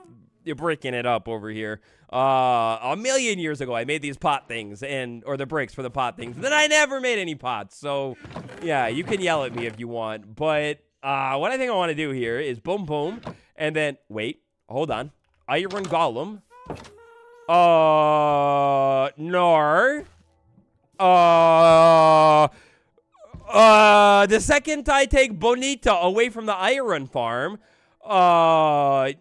bricking it up over here. A million years ago, I made these pot things, or the bricks for the pot things. Then I never made any pots. So, yeah, you can yell at me if you want. But what I think I want to do here is boom, boom. And then, wait, hold on. Iron Golem. Nor. The second I take Bonita away from the iron farm. No!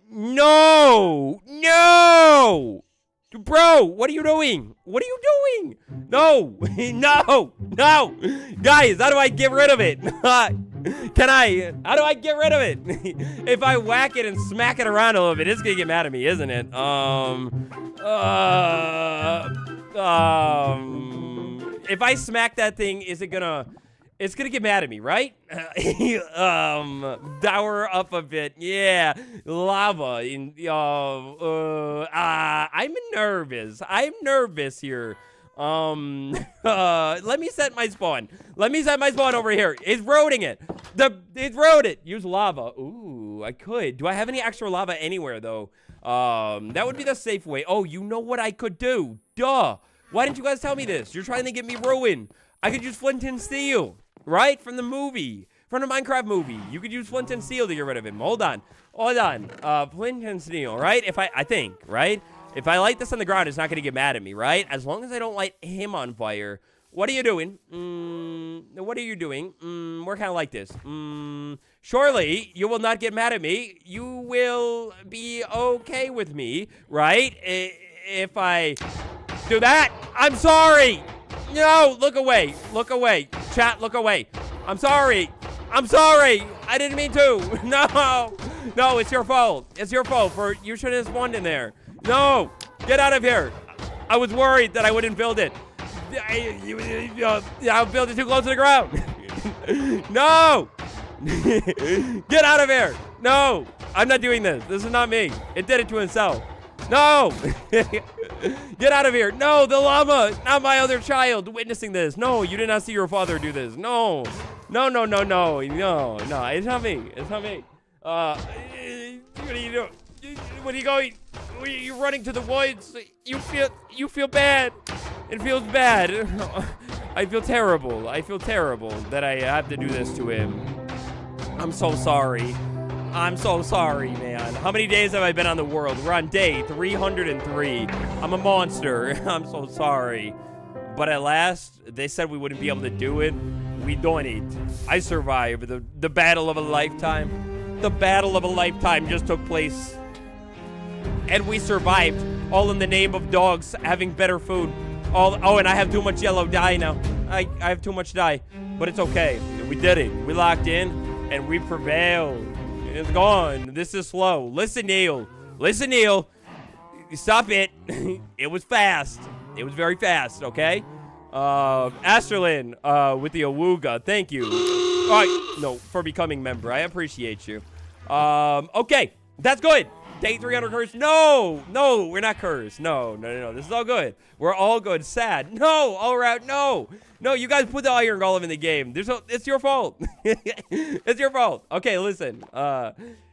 Bro, what are you doing? No! No! Guys, how do I get rid of it? How do I get rid of it? If I whack it and smack it around a little bit, it's gonna get mad at me, isn't it? If I smack that thing, it's gonna get mad at me, right? Dour up a bit. Yeah. Lava. I'm nervous. here. Let me set my spawn. Over here. It's roading it. It's roaded. Use lava. Ooh, I could. Do I have any extra lava anywhere, though? That would be the safe way. Oh, you know what I could do? Duh. Why didn't you guys tell me this? You're trying to get me ruined. I could use flint and steel. Right? From the Minecraft movie. You could use flint and steel to get rid of him. Hold on. Flint and steel, right? I think, right? If I light this on the ground, it's not going to get mad at me, right? As long as I don't light him on fire. What are you doing? We're kind of like this. Surely, you will not get mad at me. You will be okay with me, right? If I do that, I'm sorry. No, look away. Chat, look away. I'm sorry. I didn't mean to. No, it's your fault. You should have spawned in there. No, get out of here. I was worried that I wouldn't build it. I'll build it too close to the ground. No. Get out of here. No, I'm not doing this. This is not me. It did it to itself. No. Get out of here. No, the llama. Not my other child witnessing this. No, you did not see your father do this. No. It's not me. What are you doing? What are you going? You're running to the woods. You feel bad. It feels bad. I feel terrible that I have to do this to him. I'm so sorry. Man. How many days have I been on the world? We're on day 303. I'm a monster. I'm so sorry. But at last, they said we wouldn't be able to do it. We done it. I survived the battle of a lifetime. The battle of a lifetime just took place. And we survived, all in the name of dogs having better food. And I have too much yellow dye now. I have too much dye. But it's okay. We did it. We locked in, and we prevailed. It's gone. This is slow. Listen, Neil. Stop it. It was fast. It was very fast, okay? Asterlin, with the Awooga. Thank you. No, for becoming member. I appreciate you. Okay, that's good. Day 300 cursed. No, we're not cursed. No. This is all good. We're all good. Sad. No, all right. No, you guys put the iron golem in the game. It's your fault. It's your fault. Okay, listen.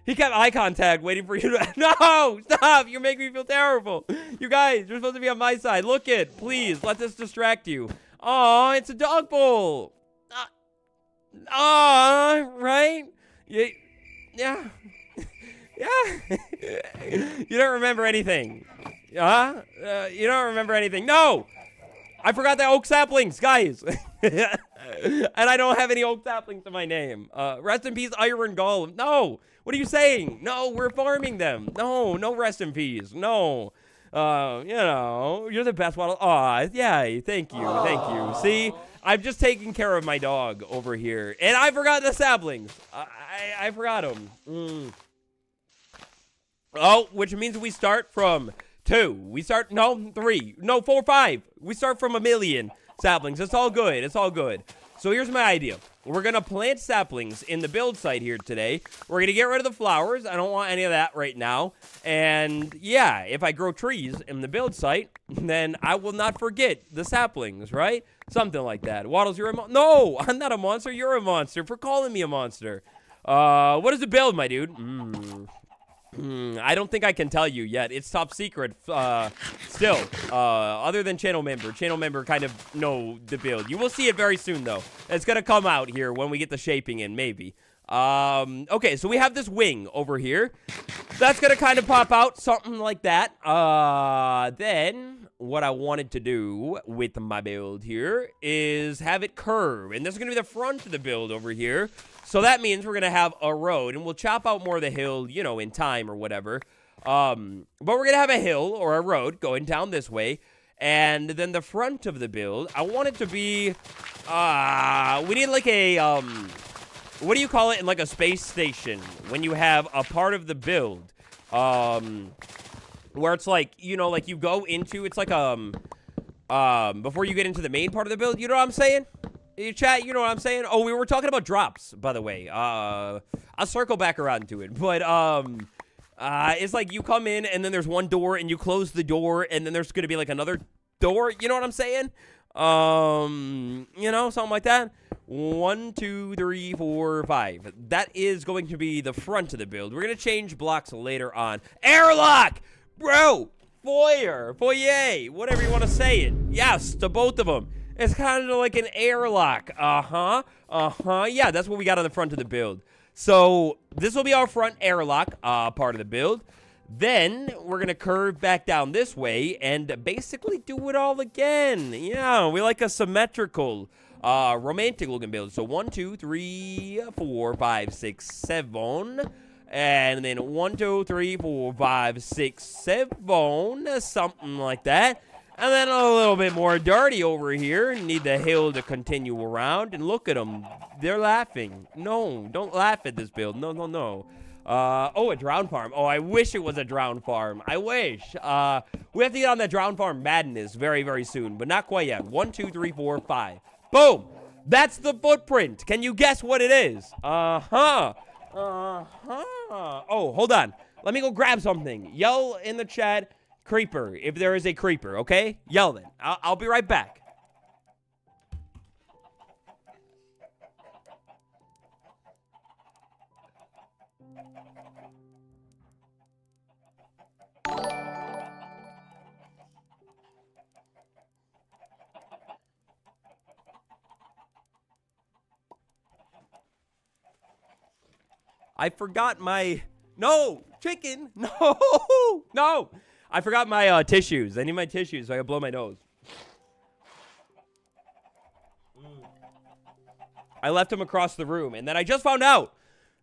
He kept eye contact waiting for you to... No, stop. You're making me feel terrible. You guys, you're supposed to be on my side. Look it. Please, let this distract you. Oh, it's a dog bowl. Right? Yeah. Yeah. You don't remember anything. You don't remember anything. No! I forgot the oak saplings, guys. And I don't have any oak saplings in my name. Rest in peace, Iron Golem. No! What are you saying? No, we're farming them. No rest in peace. No. You're the best waddle. Aw, yeah, thank you. See? I'm just taking care of my dog over here. And I forgot the saplings. I forgot them. Oh, which means we start from 2. 3. No, 4, 5. We start from 1,000,000 saplings. It's all good. So here's my idea. We're going to plant saplings in the build site here today. We're going to get rid of the flowers. I don't want any of that right now. And yeah, if I grow trees in the build site, then I will not forget the saplings, right? Something like that. Waddles, you're a monster. No, I'm not a monster. You're a monster for calling me a monster. What is the build, my dude? I don't think I can tell you yet. It's top secret, still, other than channel member. Channel member kind of know the build. You will see it very soon, though. It's gonna come out here when we get the shaping in, maybe. Okay, so we have this wing over here. That's gonna kind of pop out, something like that. Then, what I wanted to do with my build here is have it curve. And this is gonna be the front of the build over here. So that means we're going to have a road, and we'll chop out more of the hill, in time or whatever. But we're going to have a hill or a road going down this way. And then the front of the build, I want it to be, we need like a, what do you call it in like a space station when you have a part of the build, where it's like, like you go into, it's like, before you get into the main part of the build, you know what I'm saying? Chat, you know what I'm saying? Oh, we were talking about drops, by the way. I'll circle back around to it. But, it's like you come in, and then there's one door, and you close the door, and then there's going to be, like, another door. You know what I'm saying? Something like that. 1, 2, 3, 4, 5. That is going to be the front of the build. We're going to change blocks later on. Airlock! Bro! Foyer! Whatever you want to say it. Yes, to both of them. It's kind of like an airlock. Yeah, that's what we got on the front of the build. So this will be our front airlock part of the build. Then we're going to curve back down this way and basically do it all again. Yeah, we like a symmetrical, romantic looking build. So 1, 2, 3, 4, 5, 6, 7. And then 1, 2, 3, 4, 5, 6, 7. Something like that. And then a little bit more dirty over here. Need the hill to continue around. And look at them. They're laughing. No, don't laugh at this build. No. Oh, a drown farm. Oh, I wish it was a drown farm. I wish. We have to get on that drown farm madness very, very soon. But not quite yet. 1, 2, 3, 4, 5. Boom. That's the footprint. Can you guess what it is? Oh, hold on. Let me go grab something. Yell in the chat. Creeper, if there is a creeper, okay? Yell it. I'll be right back. I forgot my... No! Chicken! No! I forgot my tissues. I need my tissues so I can blow my nose. I left them across the room, and then I just found out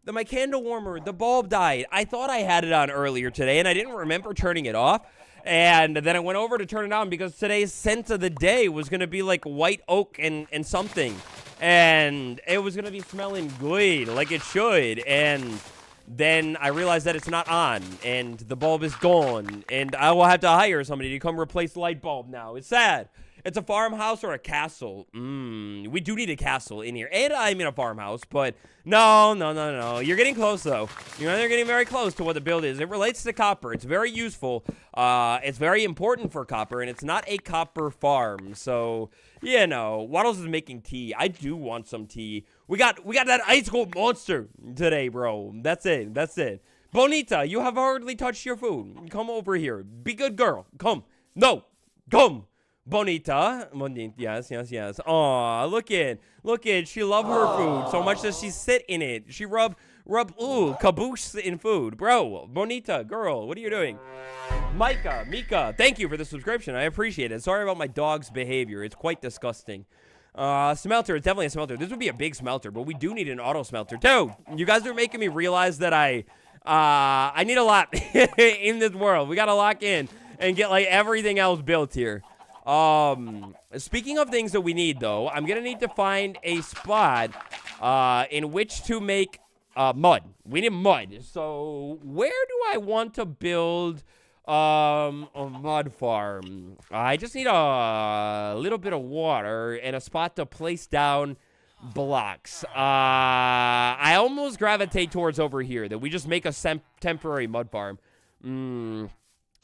that my candle warmer, the bulb died. I thought I had it on earlier today, and I didn't remember turning it off. And then I went over to turn it on because today's scent of the day was going to be like white oak and something. And it was going to be smelling good, like it should. And... then I realized that it's not on, and the bulb is gone, and I will have to hire somebody to come replace the light bulb now. It's sad. It's a farmhouse or a castle. We do need a castle in here. And I'm in a farmhouse, but no. You're getting close, though. You're getting very close to what the build is. It relates to copper. It's very useful. It's very important for copper, and it's not a copper farm. So, Waddles is making tea. I do want some tea. We got that ice cold monster today, bro. That's it. Bonita, you have hardly touched your food. Come over here. Be good girl. Come. No. Come. Bonita. Yes. Aw, look it. She love her food so much that she sit in it. She rub, caboose in food. Bro, Bonita, girl, what are you doing? Mika, thank you for the subscription. I appreciate it. Sorry about my dog's behavior. It's quite disgusting. Smelter, it's definitely a smelter. This would be a big smelter, but we do need an auto smelter too. You guys are making me realize that I need a lot in this world. We gotta lock in and get like everything else built here. Speaking of things that we need, though, I'm gonna need to find a spot in which to make mud. We need mud. So where do I want to build a mud farm? I just need a little bit of water and a spot to place down blocks. I almost gravitate towards over here, that we just make a temporary mud farm.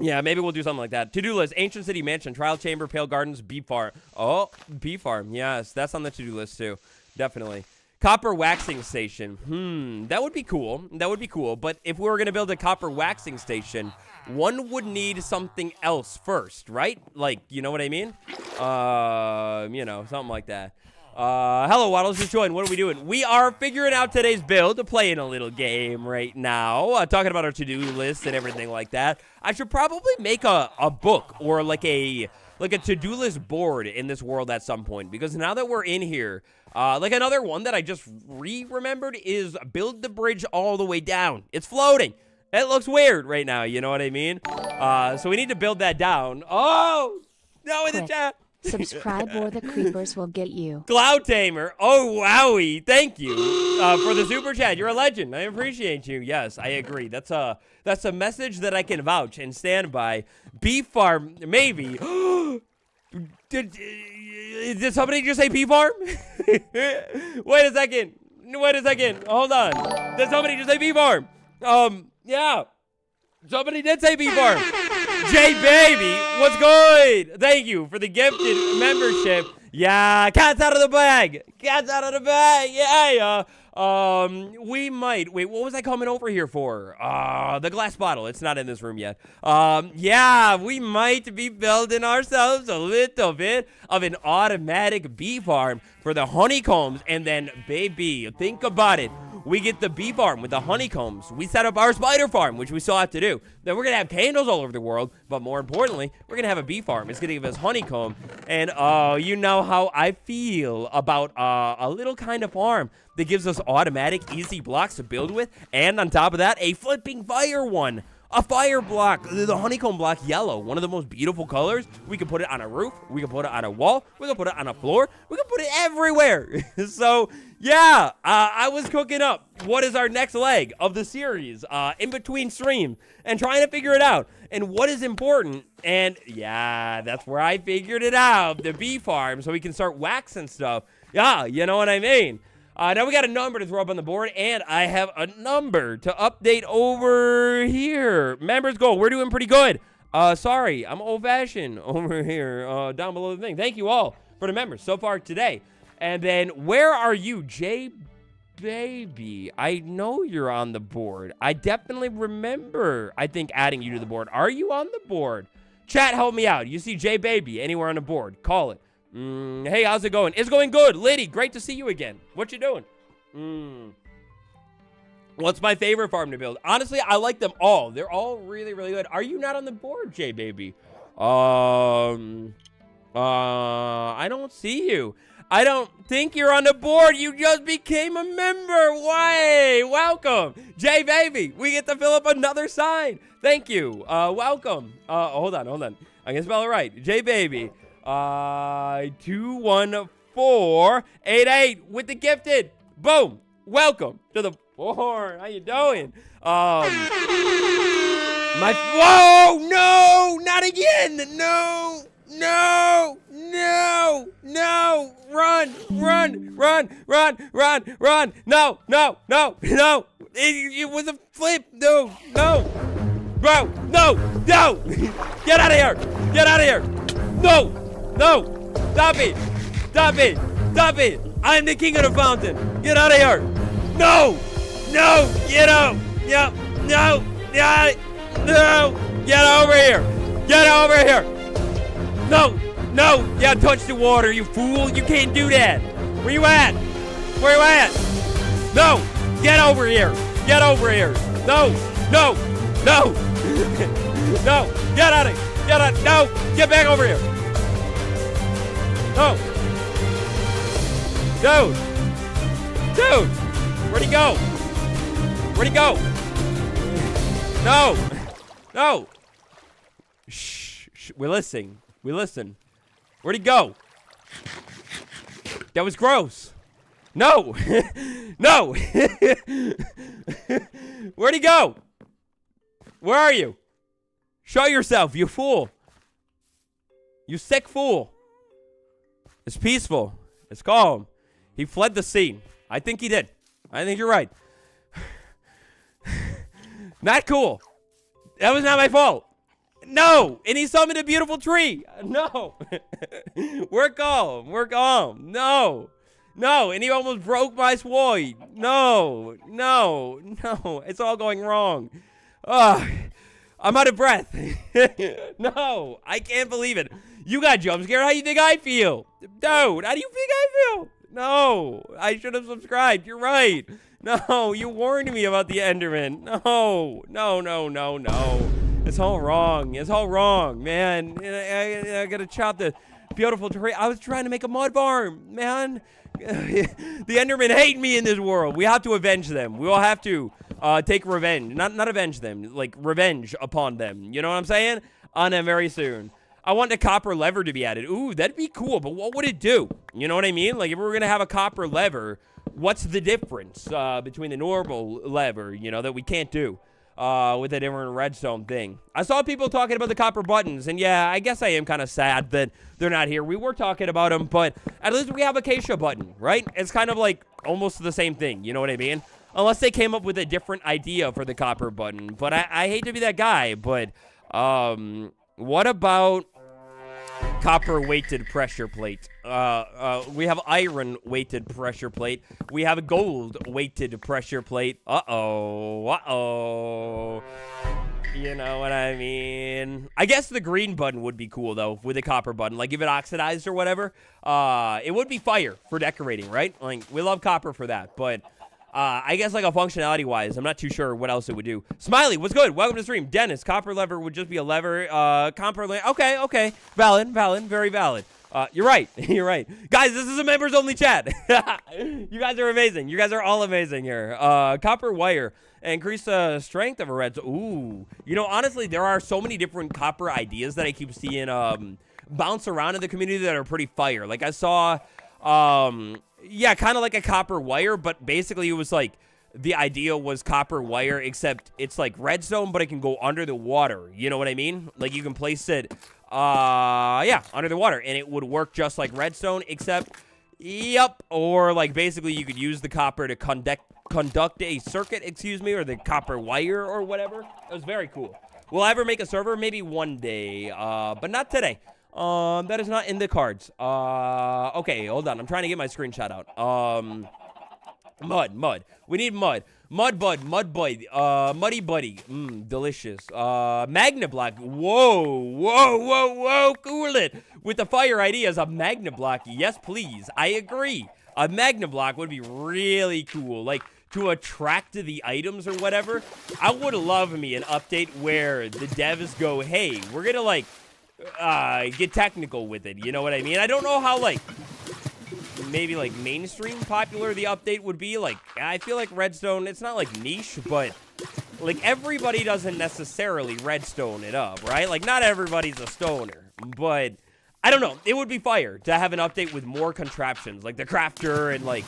Yeah, maybe we'll do something like that. To-do list: Ancient City Mansion, Trial Chamber, Pale Gardens, Bee Farm. Oh, Bee Farm. Yes, that's on the to-do list too. Definitely. Copper waxing station. That would be cool. But if we were going to build a copper waxing station, one would need something else first, right? Like, you know what I mean? Something like that. Hello, Waddles, just joined. What are we doing? We are figuring out today's build, playing a little game right now, talking about our to-do list and everything like that. I should probably make a book or like a to-do list board in this world at some point, because now that we're in here, like another one that I just remembered is build the bridge all the way down. It's floating. It looks weird right now, you know what I mean? So we need to build that down. Oh, no, in the chat.
Subscribe or the creepers will get you.
Cloud Tamer. Oh, wowie. Thank you for the super chat. You're a legend. I appreciate you. Yes, I agree. That's a message that I can vouch and stand by. Beef farm, maybe. Did somebody just say beef farm? Wait a second. Hold on. Did somebody just say beef farm? Yeah. Somebody did say beef farm. J Baby, what's good? Thank you for the gifted membership. Yeah, cat's out of the bag. Yeah. We might. Wait, what was I coming over here for? The glass bottle. It's not in this room yet. Yeah, we might be building ourselves a little bit of an automatic bee farm for the honeycombs. And then, baby, think about it. We get the bee farm with the honeycombs. We set up our spider farm, which we still have to do. Then we're going to have candles all over the world. But more importantly, we're going to have a bee farm. It's going to give us honeycomb. And you know how I feel about a little kind of farm that gives us automatic, easy blocks to build with. And on top of that, a flipping fire one. A fire block, the honeycomb block yellow, one of the most beautiful colors. We can put it on a roof. We can put it on a wall. We can put it on a floor. We can put it everywhere. So, yeah, I was cooking up what is our next leg of the series in between streams and trying to figure it out and what is important. And, yeah, that's where I figured it out, the bee farm, so we can start waxing stuff. Yeah, you know what I mean? Now we got a number to throw up on the board, and I have a number to update over here. Members goal, we're doing pretty good. Sorry, I'm old-fashioned over here down below the thing. Thank you all for the members so far today. And then, where are you, J Baby? I know you're on the board. I definitely remember, I think, adding you to the board. Are you on the board? Chat, help me out. You see J Baby anywhere on the board? Call it. Hey, how's it going? It's going good. Liddy, great to see you again. What you doing? What's my favorite farm to build? Honestly, I like them all. They're all really, really good. Are you not on the board, J Baby? I don't see you. I don't think you're on the board. You just became a member. Why? Welcome. J Baby, we get to fill up another sign. Thank you. Welcome. Hold on. I'm gonna spell it right. J Baby. 21488 with the gifted. Boom. Welcome to the board. How you doing? Whoa, no, not again. No. No! No! Run! Run! Run! Run! Run! Run! No! No! No! No! It was a flip! No! No! Bro! No! No! Get out of here! Get out of here! No! No! Stop it! Stop it! Stop it! I am the king of the fountain! Get out of here! No! No! Get out! No! No! No! Get over here! Get over here! No! No! Yeah, touch the water, you fool! You can't do that! Where you at? Where you at? No! Get over here! Get over here! No! No! No! No! Get out of here! Get out! No! Get back over here! No! Dude! Dude! Where'd he go? Where'd he go? No! No! Shh! Shh. We listen. We listen. Where'd he go? That was gross. No! No! Where'd he go? Where are you? Show yourself, you fool. You sick fool. It's peaceful. It's calm. He fled the scene. I think he did. I think you're right. Not cool. That was not my fault. No. And he summoned a beautiful tree. No. We're calm. We're calm. No. No. And he almost broke my sword. No. No. No. It's all going wrong. I'm out of breath. No. I can't believe it. You got jump scared. How do you think I feel? Dude, how do you think I feel? No. I should have subscribed. You're right. No. You warned me about the Enderman. No. No, no, no, no. It's all wrong. It's all wrong, man. I gotta chop the beautiful tree. I was trying to make a mud farm, man. The Endermen hate me in this world. We have to avenge them. We will have to take revenge. Not avenge them, like revenge upon them. You know what I'm saying? On them very soon. I want the copper lever to be added. Ooh, that'd be cool, but what would it do? You know what I mean? Like, if we were gonna have a copper lever, what's the difference between the normal lever, you know, that we can't do with a different redstone thing? I saw people talking about the copper buttons, and yeah, I guess I am kind of sad that they're not here. We were talking about them, but at least we have a acacia button, right? It's kind of like almost the same thing, you know what I mean? Unless they came up with a different idea for the copper button. But I hate to be that guy, but what about copper weighted pressure plate? We have iron weighted pressure plate. We have a gold weighted pressure plate. Uh-oh. You know what I mean? I guess the green button would be cool, though, with a copper button. Like, if it oxidized or whatever, it would be fire for decorating, right? Like, we love copper for that, but I guess, like, a functionality-wise, I'm not too sure what else it would do. Smiley, what's good? Welcome to the stream. Dennis, copper lever would just be a lever. Okay. Valid, very valid. You're right. You're right. Guys, this is a members-only chat. You guys are amazing. You guys are all amazing here. Copper wire. Increase the strength of a red. Ooh. You know, honestly, there are so many different copper ideas that I keep seeing bounce around in the community that are pretty fire. Like, I saw... yeah, kind of like a copper wire, but basically it was like the idea was copper wire, except it's like redstone, but it can go under the water. You know what I mean? Like, you can place it, yeah, under the water, and it would work just like redstone, except, yep, or like basically you could use the copper to conduct a circuit, excuse me, or the copper wire or whatever. It was very cool. Will I ever make a server? Maybe one day, but not today. That is not in the cards. Okay, hold on. I'm trying to get my screenshot out. Mud. We need mud. Muddy buddy. Delicious. Magna block. Whoa. Cool it. With the fire ideas, a magna block. Yes, please. I agree. A magna block would be really cool. Like, to attract the items or whatever. I would love me an update where the devs go, hey, we're gonna, like, get technical with it, you know what I mean? I don't know how, like, maybe, like, mainstream popular the update would be. Like, I feel like redstone, it's not, like, niche, but, like, everybody doesn't necessarily redstone it up, right? Like, not everybody's a stoner, but I don't know. It would be fire to have an update with more contraptions, like the crafter and, like,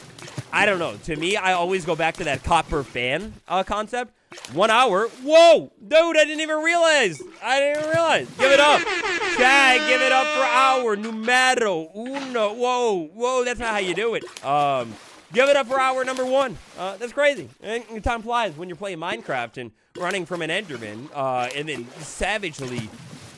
I don't know. To me, I always go back to that copper fan concept. 1 hour. Whoa! Dude, I didn't even realize. Give it up. Chat, give it up for our numero uno. Whoa, that's not how you do it. Give it up for hour number 1. That's crazy. And time flies when you're playing Minecraft and running from an Enderman, and then savagely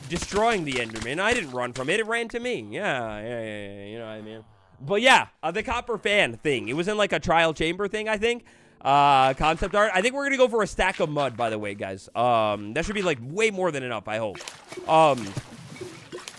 destroying the Enderman. I didn't run from it. It ran to me. Yeah, you know what I mean? But yeah, the copper fan thing. It was in like a trial chamber thing, I think. Concept art. I think we're going to go for a stack of mud, by the way, guys. That should be like way more than enough, I hope.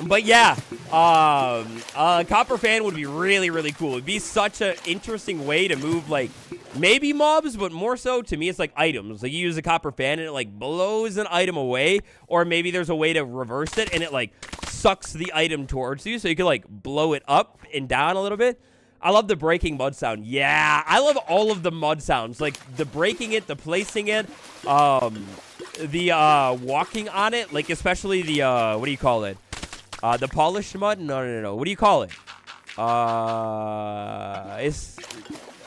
But yeah, copper fan would be really, really cool. It'd be such an interesting way to move, like, maybe mobs, but more so, to me, it's like items. Like, you use a copper fan and it, like, blows an item away, or maybe there's a way to reverse it and it, like, sucks the item towards you, so you can, like, blow it up and down a little bit. I love the breaking mud sound. Yeah, I love all of the mud sounds. Like, the breaking it, the placing it, the walking on it, like, especially the, what do you call it? The polished mud? No. What do you call it? It's,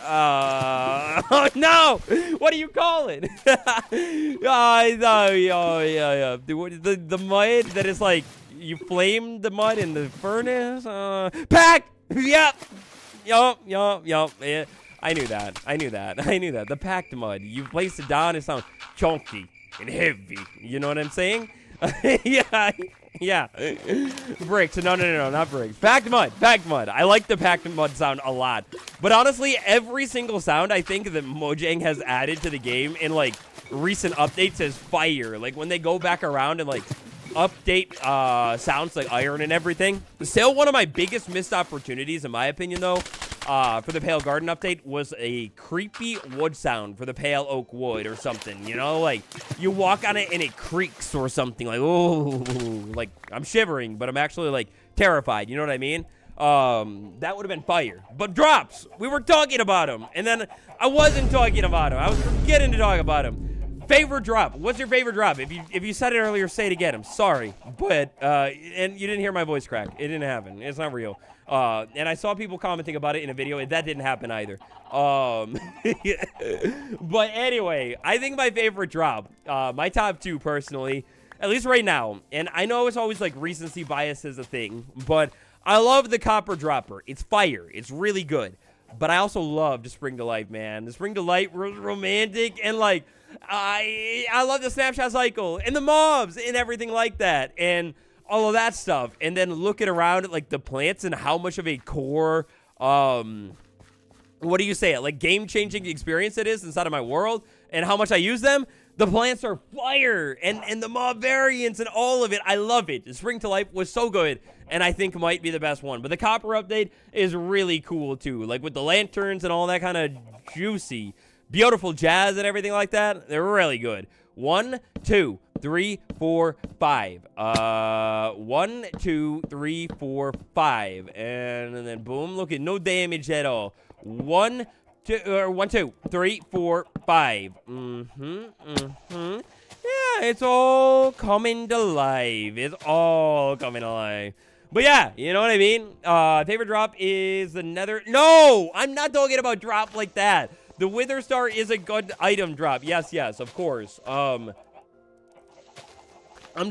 oh, no! What do you call it? Yeah. The mud that is like, you flame the mud in the furnace? Pack! Yep! Yup. Yeah, I knew that. The packed mud. You place it down, it sounds chunky and heavy. You know what I'm saying? Yeah. Bricks. No, not bricks. Packed mud. I like the packed mud sound a lot. But honestly, every single sound I think that Mojang has added to the game in, like, recent updates is fire. Like, when they go back around and, like, update sounds like iron and everything. Still, one of my biggest missed opportunities, in my opinion, though, for the Pale Garden update was a creepy wood sound for the Pale Oak Wood or something, you know? Like, you walk on it and it creaks or something, like, oh, like, I'm shivering, but I'm actually, like, terrified, you know what I mean? That would have been fire. But drops! We were talking about them, and then I wasn't talking about them. I was forgetting to talk about them. Favorite drop. What's your favorite drop? If you said it earlier, say it again. I'm sorry. But, and you didn't hear my voice crack. It didn't happen. It's not real. And I saw people commenting about it in a video, and that didn't happen either. But anyway, I think my favorite drop, my top 2 personally, at least right now, and I know it's always like recency bias is a thing, but I love the copper dropper. It's fire. It's really good. But I also love the Spring to Life, man. The Spring to Life was romantic, and like, I love the snapshot cycle and the mobs and everything like that and all of that stuff. And then looking around at like the plants and how much of a core, what do you say it? Like game-changing experience it is inside of my world and how much I use them. The plants are fire and the mob variants and all of it. I love it. The Spring to Life was so good and I think might be the best one. But the copper update is really cool too. Like with the lanterns and all that kind of juicy beautiful jazz and everything like that. They're really good. 1, 2, 3, 4, 5. 1, 2, 3, 4, 5. And then boom, look at no damage at all. 1, 2, 3, 4, 5. Yeah, it's all coming to life. But yeah, you know what I mean? Favorite drop is the nether. No, I'm not talking about drop like that. The Wither Star is a good item drop. Yes, of course. I'm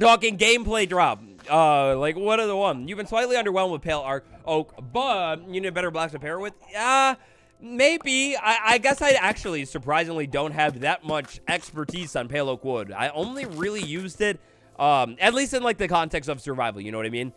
talking gameplay drop. Like, what are the one? You've been slightly underwhelmed with Pale Oak, but you need a better blocks to pair with? Maybe. I guess I actually, surprisingly, don't have that much expertise on Pale Oak Wood. I only really used it, at least in, like, the context of survival, you know what I mean?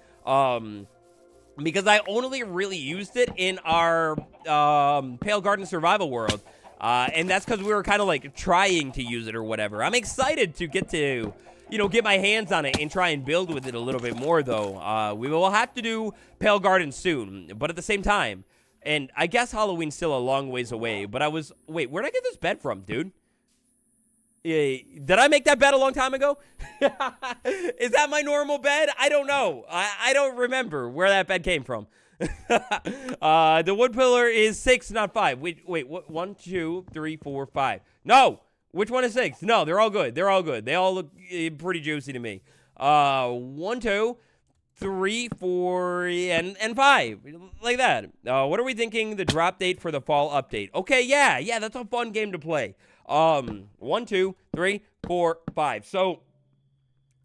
Because I only really used it in our Pale Garden survival world. And that's because we were kind of like trying to use it or whatever. I'm excited to get to, you know, get my hands on it and try and build with it a little bit more, though. We will have to do Pale Garden soon, but at the same time, and I guess Halloween's still a long ways away, but wait, where'd I get this bed from, dude? Did I make that bed a long time ago? Is that my normal bed? I don't know. I don't remember where that bed came from. The wood pillar is 6, not 5. Wait, what? 1, 2, 3, 4, 5. No! Which one is 6? No, they're all good. They all look pretty juicy to me. 1, 2, 3, 4, and 5. Like that. What are we thinking the drop date for the fall update? Okay, yeah, that's a fun game to play. 1, 2, 3, 4, 5. So,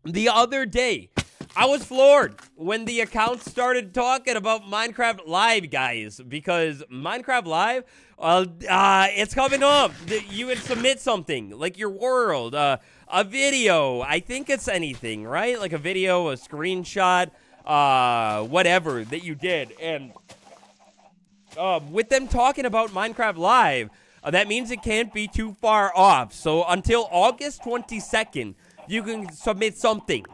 the other day, I was floored when the account started talking about Minecraft Live, guys, because Minecraft Live, it's coming up. You can submit something, like your world, a video. I think it's anything, right? Like a video, a screenshot, whatever that you did. And with them talking about Minecraft Live, that means it can't be too far off. So until August 22nd, you can submit something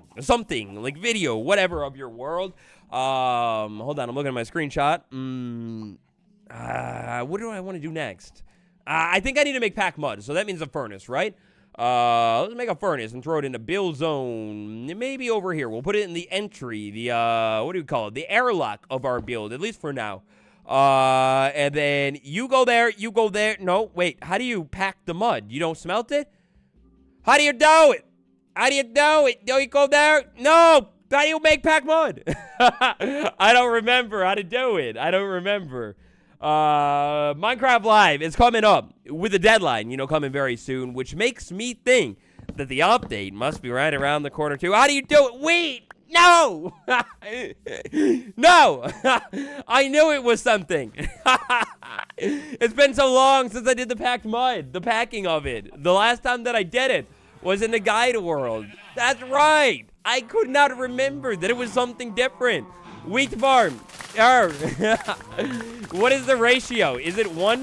like video, whatever, of your world. Hold on, I'm looking at my screenshot. What do I want to do next? I think I need to make pack mud, so that means a furnace, right? Let's make a furnace and throw it in the build zone. Maybe over here. We'll put it in the entry, the, what do we call it? The airlock of our build, at least for now. And then you go there, you go there. No, wait, how do you pack the mud? You don't smelt it? How do you do it? How do you do it? Do you go there? No! How do you make pack mud? I don't remember how to do it. I don't remember. Minecraft Live is coming up with a deadline, coming very soon, which makes me think that the update must be right around the corner too. How do you do it? Wait! No! No! I knew it was something. It's been so long since I did the packed mud, the packing of it. The last time that I did it was in the guide world. That's right. I could not remember that it was something different. Wheat farm. What is the ratio? Is it one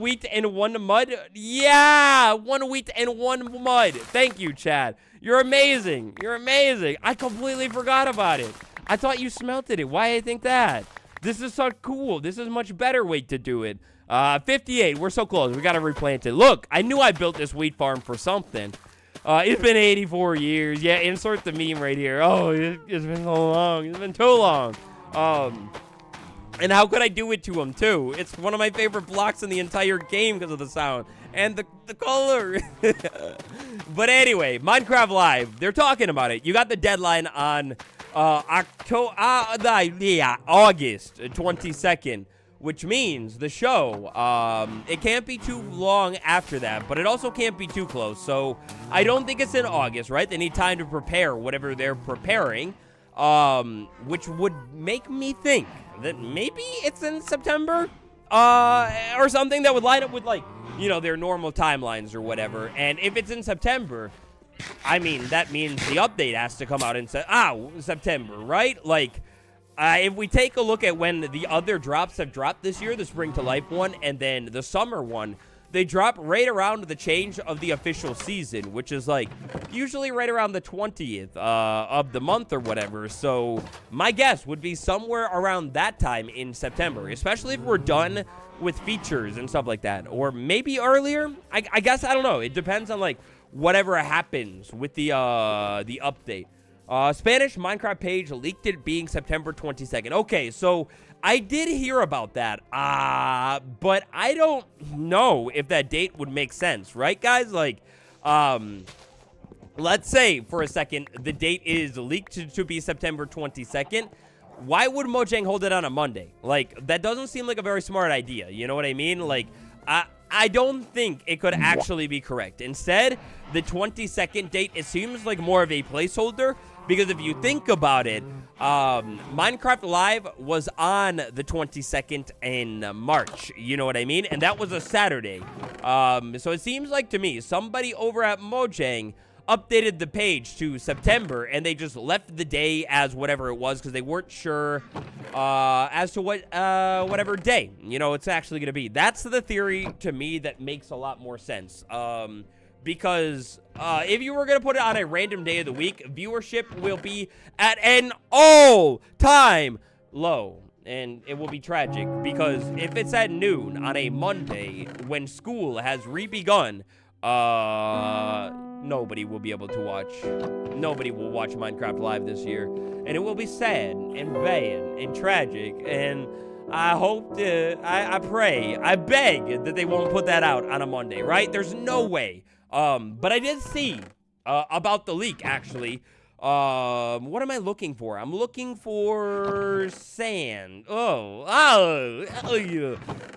wheat and one mud? Yeah, 1 wheat and 1 mud. Thank you, Chad. You're amazing. You're amazing. I completely forgot about it. I thought you smelted it. Why I think that? This is so cool. This is a much better way to do it. 58. We're so close. We got to replant it. Look, I knew I built this wheat farm for something. It's been 84 years. Yeah, insert the meme right here. Oh, it's been so long. It's been too long. And how could I do it to him, too? It's one of my favorite blocks in the entire game because of the sound. And the color. But anyway, Minecraft Live. They're talking about it. You got the deadline on August 22nd. Which means the show, it can't be too long after that, but it also can't be too close. So I don't think it's in August, right? They need time to prepare whatever they're preparing, which would make me think that maybe it's in September, or something that would line up with, like, their normal timelines or whatever. And if it's in September, I mean, that means the update has to come out in September, right? Like, if we take a look at when the other drops have dropped this year, the Spring to Life one and then the summer one, they drop right around the change of the official season, which is like usually right around the 20th of the month or whatever. So my guess would be somewhere around that time in September, especially if we're done with features and stuff like that, or maybe earlier. I guess, I don't know. It depends on like whatever happens with the update. Spanish Minecraft page leaked it being September 22nd. Okay, so I did hear about that, but I don't know if that date would make sense, right, guys? Like, let's say for a second the date is leaked to be September 22nd. Why would Mojang hold it on a Monday? Like, that doesn't seem like a very smart idea. You know what I mean? Like, I don't think it could actually be correct. Instead, the 22nd date, it seems like more of a placeholder. Because if you think about it, Minecraft Live was on the 22nd in March. You know what I mean? And that was a Saturday. So it seems like to me, somebody over at Mojang updated the page to September, and they just left the day as whatever it was because they weren't sure as to whatever day, it's actually going to be. That's the theory to me that makes a lot more sense. Because if you were going to put it on a random day of the week, viewership will be at an all-time low. And it will be tragic because if it's at noon on a Monday when school has re-begun, nobody will be able to watch. Nobody will watch Minecraft Live this year. And it will be sad and bad and tragic. And I hope I pray, I beg that they won't put that out on a Monday, right? There's no way. But I did see about the leak, actually. What am I looking for? I'm looking for sand. Oh,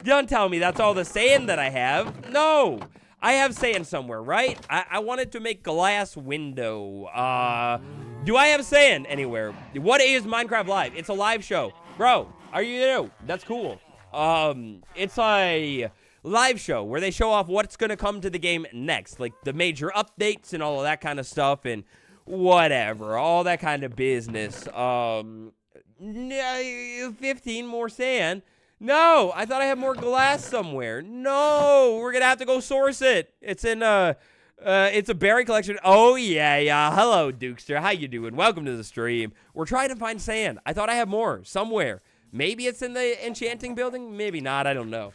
don't tell me that's all the sand that I have. No, I have sand somewhere, right? I wanted to make glass window. Do I have sand anywhere? What is Minecraft Live? It's a live show. Bro, are you new? That's cool. It's a live show where they show off what's going to come to the game next. Like the major updates and all of that kind of stuff and whatever. All that kind of business. 15 more sand. No, I thought I had more glass somewhere. No, we're going to have to go source it. It's in, it's a berry collection. Oh, yeah. Hello, Dukester. How you doing? Welcome to the stream. We're trying to find sand. I thought I had more somewhere. Maybe it's in the enchanting building. Maybe not. I don't know.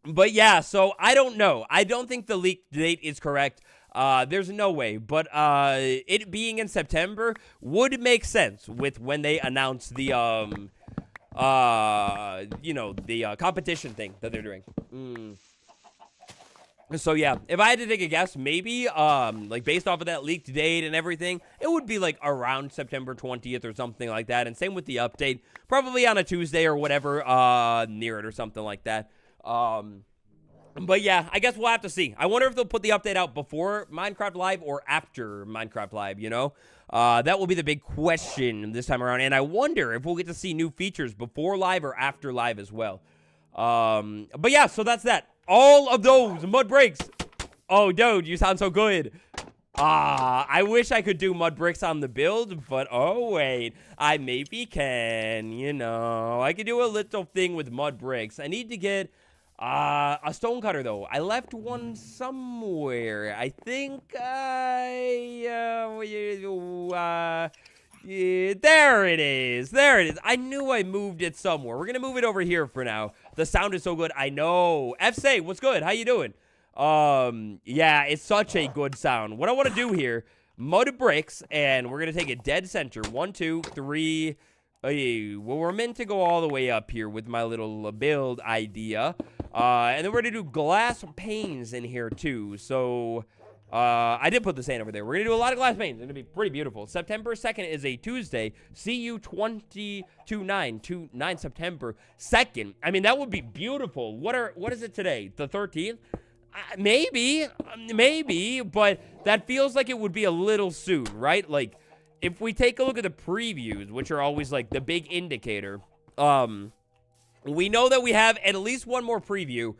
But yeah, so I don't know. I don't think the leak date is correct. There's no way. But it being in September would make sense with when they announce the, you know, the competition thing that they're doing. So yeah, if I had to take a guess, maybe like based off of that leaked date and everything, it would be like around September 20th or something like that. And same with the update, probably on a Tuesday or whatever near it or something like that. But yeah, I guess we'll have to see. I wonder if they'll put the update out before Minecraft Live or after Minecraft Live, you know? That will be the big question this time around. And I wonder if we'll get to see new features before Live or after Live as well. But yeah, so that's that. All of those mud bricks. Oh, dude, you sound so good. I wish I could do mud bricks on the build, but oh, wait. I maybe can, you know. I could do a little thing with mud bricks. I need to get a stone cutter, though. I left one somewhere. I think yeah, there it is. There it is. I knew I moved it somewhere. We're going to move it over here for now. The sound is so good. I know. F-Say, what's good? How you doing? Yeah, it's such a good sound. What I want to do here, mud bricks, and we're going to take it dead center. 1, 2, 3. Well, we're meant to go all the way up here with my little build idea. And then we're going to do glass panes in here, too. So I did put the sand over there. We're going to do a lot of glass panes. It's going to be pretty beautiful. September 2nd is a Tuesday. See you 9 September 2nd. I mean, that would be beautiful. What is it today? The 13th? Maybe, but that feels like it would be a little soon, right? Like, if we take a look at the previews, which are always, like, the big indicator, we know that we have at least one more preview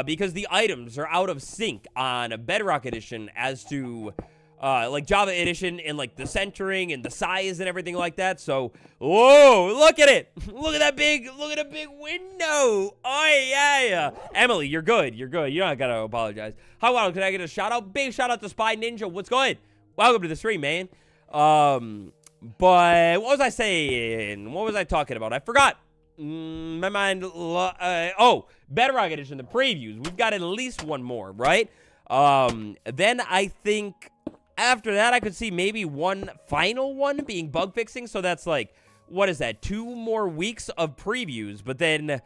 because the items are out of sync on Bedrock Edition as to, like, Java Edition and, like, the centering and the size and everything like that. So, whoa, look at it. Look at that big window. Oh, yeah. Emily, you're good. You don't got to apologize. How about, can I get a shout-out? Big shout-out to Spy Ninja. What's good? Welcome to the stream, man. But what was I saying? What was I talking about? I forgot. My mind. Oh, Bedrock Edition, the previews. We've got at least one more, right? Then I think after that, I could see maybe one final one being bug fixing. So that's like, what is that? 2 more weeks of previews. But then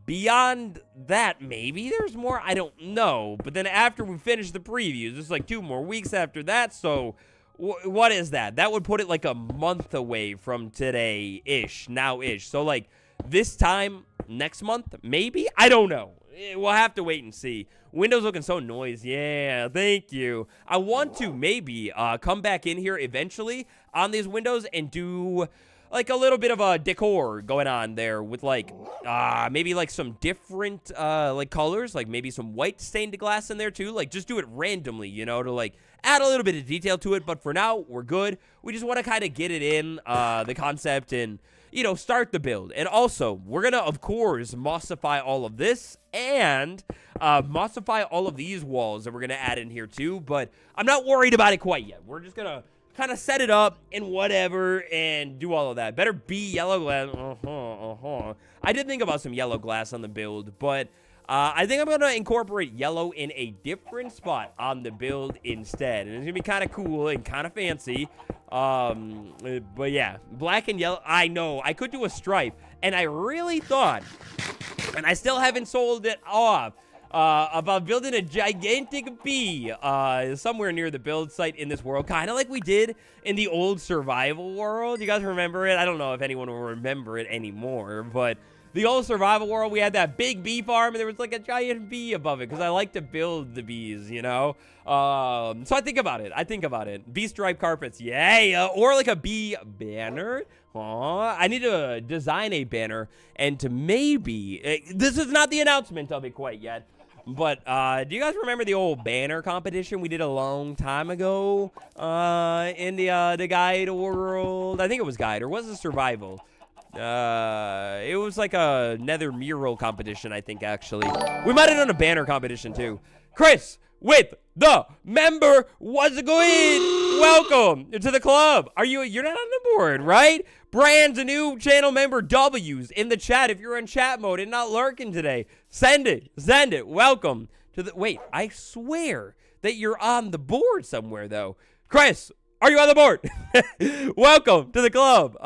beyond that, maybe there's more. I don't know. But then after we finish the previews, it's like 2 more weeks after that. So what is that? That would put it like a month away from today-ish, now-ish. So, like, this time next month, maybe? I don't know. We'll have to wait and see. Windows looking so noisy. Yeah, thank you. I want to maybe come back in here eventually on these windows and do, like, a little bit of a decor going on there with, like, maybe, like, some different, like, colors. Like, maybe some white stained glass in there, too. Like, just do it randomly, you know, to, like, add a little bit of detail to it. But for now, we're good. We just want to kind of get it in, the concept, and, you know, start the build. And also, we're going to, of course, mossify all of this and mossify all of these walls that we're going to add in here, too. But I'm not worried about it quite yet. We're just going to kind of set it up and whatever and do all of that. Better be yellow glass. I did think about some yellow glass on the build, but I think I'm going to incorporate yellow in a different spot on the build instead. And it's going to be kind of cool and kind of fancy. But yeah, black and yellow. I know, I could do a stripe. And I really thought, and I still haven't sold it off, about building a gigantic bee somewhere near the build site in this world, kind of like we did in the old survival world. You guys remember it? I don't know if anyone will remember it anymore, but the old survival world, we had that big bee farm, and there was like a giant bee above it because I like to build the bees, you know? So I think about it. Bee stripe carpets, yay! Or like a bee banner. I need to design a banner, and to maybe, this is not the announcement of it quite yet, but do you guys remember the old banner competition we did a long time ago in the guide world? I think it was guide, or was it survival? It was like a nether mural competition, I think, actually. We might have done a banner competition, too. Chris, with the member, what's going? Welcome to the club. You're not on the board, right? Brand's a new channel member, W's, in the chat if you're in chat mode and not lurking today. Send it. Welcome to the, wait, I swear that you're on the board somewhere, though. Chris, are you on the board? Welcome to the club.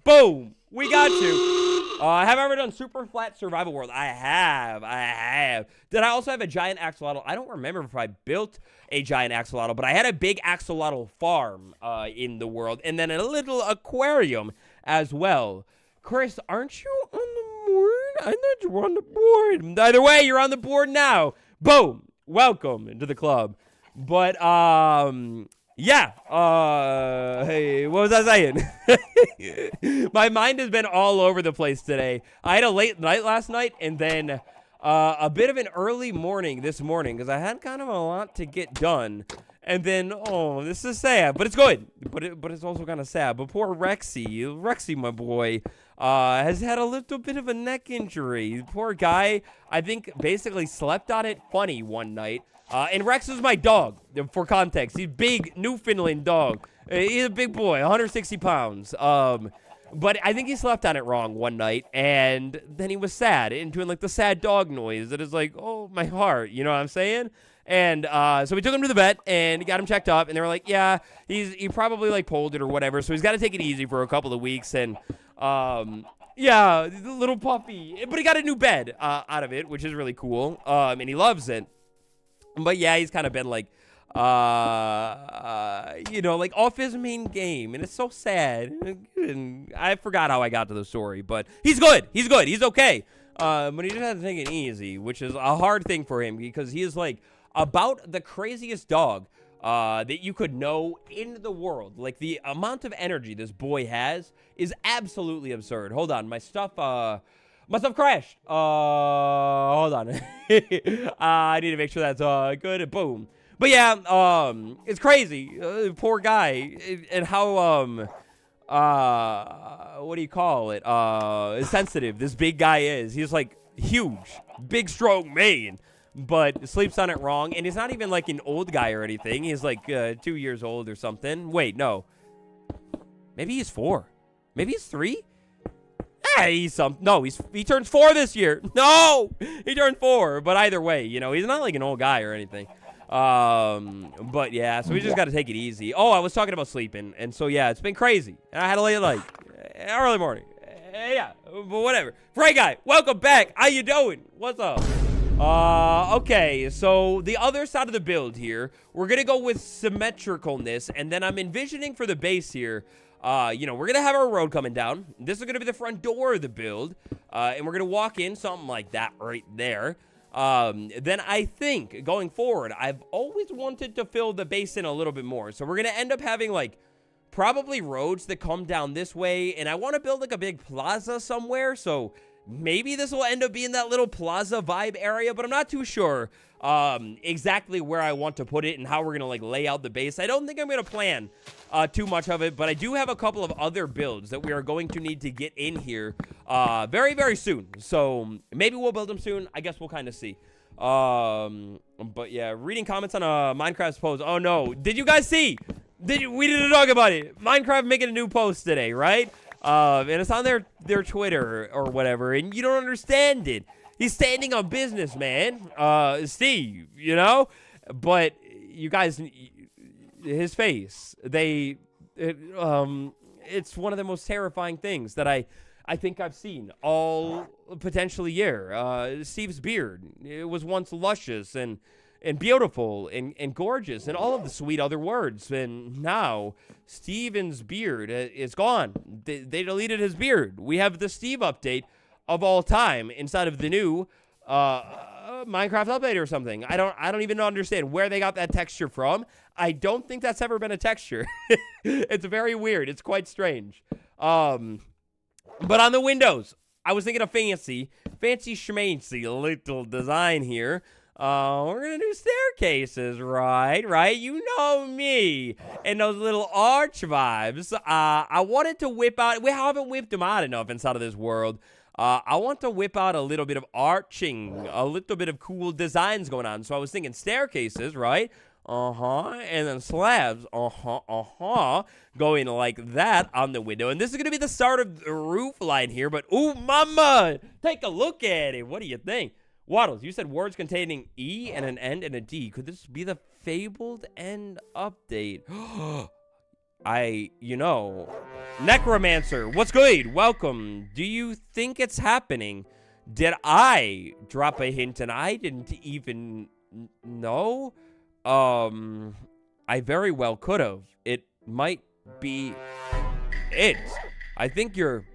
Boom. We got you. Have I ever done super flat survival world? I have. Did I also have a giant axolotl? I don't remember if I built a giant axolotl, but I had a big axolotl farm in the world, and then a little aquarium as well. Chris, aren't you on the board? I thought you were on the board. Either way, you're on the board now. Boom. Welcome to the club. But, yeah, hey, what was I saying? My mind has been all over the place today. I had a late night last night, and then a bit of an early morning this morning, because I had kind of a lot to get done. And then, oh, this is sad, but it's good. But it's also kind of sad. But poor Rexy, my boy, has had a little bit of a neck injury. Poor guy, I think, basically slept on it funny one night. And Rex is my dog, for context. He's a big Newfoundland dog. He's a big boy, 160 pounds. But I think he slept on it wrong one night, and then he was sad, and doing, like, the sad dog noise that is like, oh, my heart, you know what I'm saying? And so we took him to the vet, and got him checked up, and they were like, yeah, he probably, like, pulled it or whatever, so he's got to take it easy for a couple of weeks, and, yeah, the little puppy. But he got a new bed out of it, which is really cool, and he loves it. But yeah, he's kind of been like, you know, like off his main game. And it's so sad. And I forgot how I got to the story, but he's good. He's okay. But he just had to take it easy, which is a hard thing for him because he is like about the craziest dog that you could know in the world. Like the amount of energy this boy has is absolutely absurd. Hold on. My stuff crashed. Hold on. I need to make sure that's good. Boom. But yeah, it's crazy. Poor guy, and how what do you call it? Sensitive this big guy is. He's like huge, big, strong man, but sleeps on it wrong. And he's not even like an old guy or anything. He's like 2 years old or something. Wait, no. Maybe he's 4. Maybe he's 3. He turns 4 this year. No, he turned 4. But either way, you know, he's not like an old guy or anything. But yeah, so we just got to take it easy. Oh, I was talking about sleeping, and so yeah, it's been crazy. And I had a late night, early morning. Yeah, but whatever. Frey guy, welcome back. How you doing? What's up? Okay, so the other side of the build here, we're gonna go with symmetricalness, and then I'm envisioning for the base here. You know, we're going to have our road coming down. This is going to be the front door of the build. And we're going to walk in something like that right there. Then I think, going forward, I've always wanted to fill the base in a little bit more. So we're going to end up having, like, probably roads that come down this way. And I want to build, like, a big plaza somewhere. So maybe this will end up being that little plaza vibe area. But I'm not too sure exactly where I want to put it and how we're going to, like, lay out the base. I don't think I'm going to plan too much of it, but I do have a couple of other builds that we are going to need to get in here very, very soon. So maybe we'll build them soon. I guess we'll kind of see. But yeah, reading comments on Minecraft's post. Oh no, did you guys see? We didn't talk about it. Minecraft making a new post today, right? And it's on their Twitter or whatever, and you don't understand it. He's standing on business, man. Steve, you know? But you guys, his face, it's one of the most terrifying things that I think I've seen all potentially year. Steve's beard, it was once luscious and beautiful and gorgeous and all of the sweet other words. And now Steven's beard is gone. They deleted his beard. We have the Steve update of all time inside of the new Minecraft update or something. I don't even understand where they got that texture from. I don't think that's ever been a texture. It's very weird. It's quite strange. But on the windows, I was thinking of fancy schmancy little design here. We're gonna do staircases, right? You know me and those little arch vibes. I wanted to whip out. We haven't whipped them out enough inside of this world. I want to whip out a little bit of arching, a little bit of cool designs going on. So I was thinking staircases, right? And then slabs, going like that on the window. And this is going to be the start of the roof line here. But, ooh, mama, take a look at it. What do you think? Waddles, you said words containing E and an N and a D. Could this be the fabled end update? Necromancer, what's good? Welcome. Do you think it's happening? Did I drop a hint and I didn't even know? I very well could have. It might be it. I think you're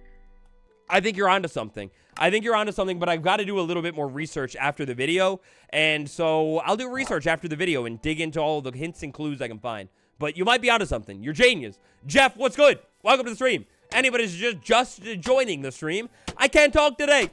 onto something. But I've got to do a little bit more research after the video. And so I'll do research after the video and dig into all the hints and clues I can find. But you might be onto something. You're genius. Jeff, what's good? Welcome to the stream. Anybody's just joining the stream, I can't talk today.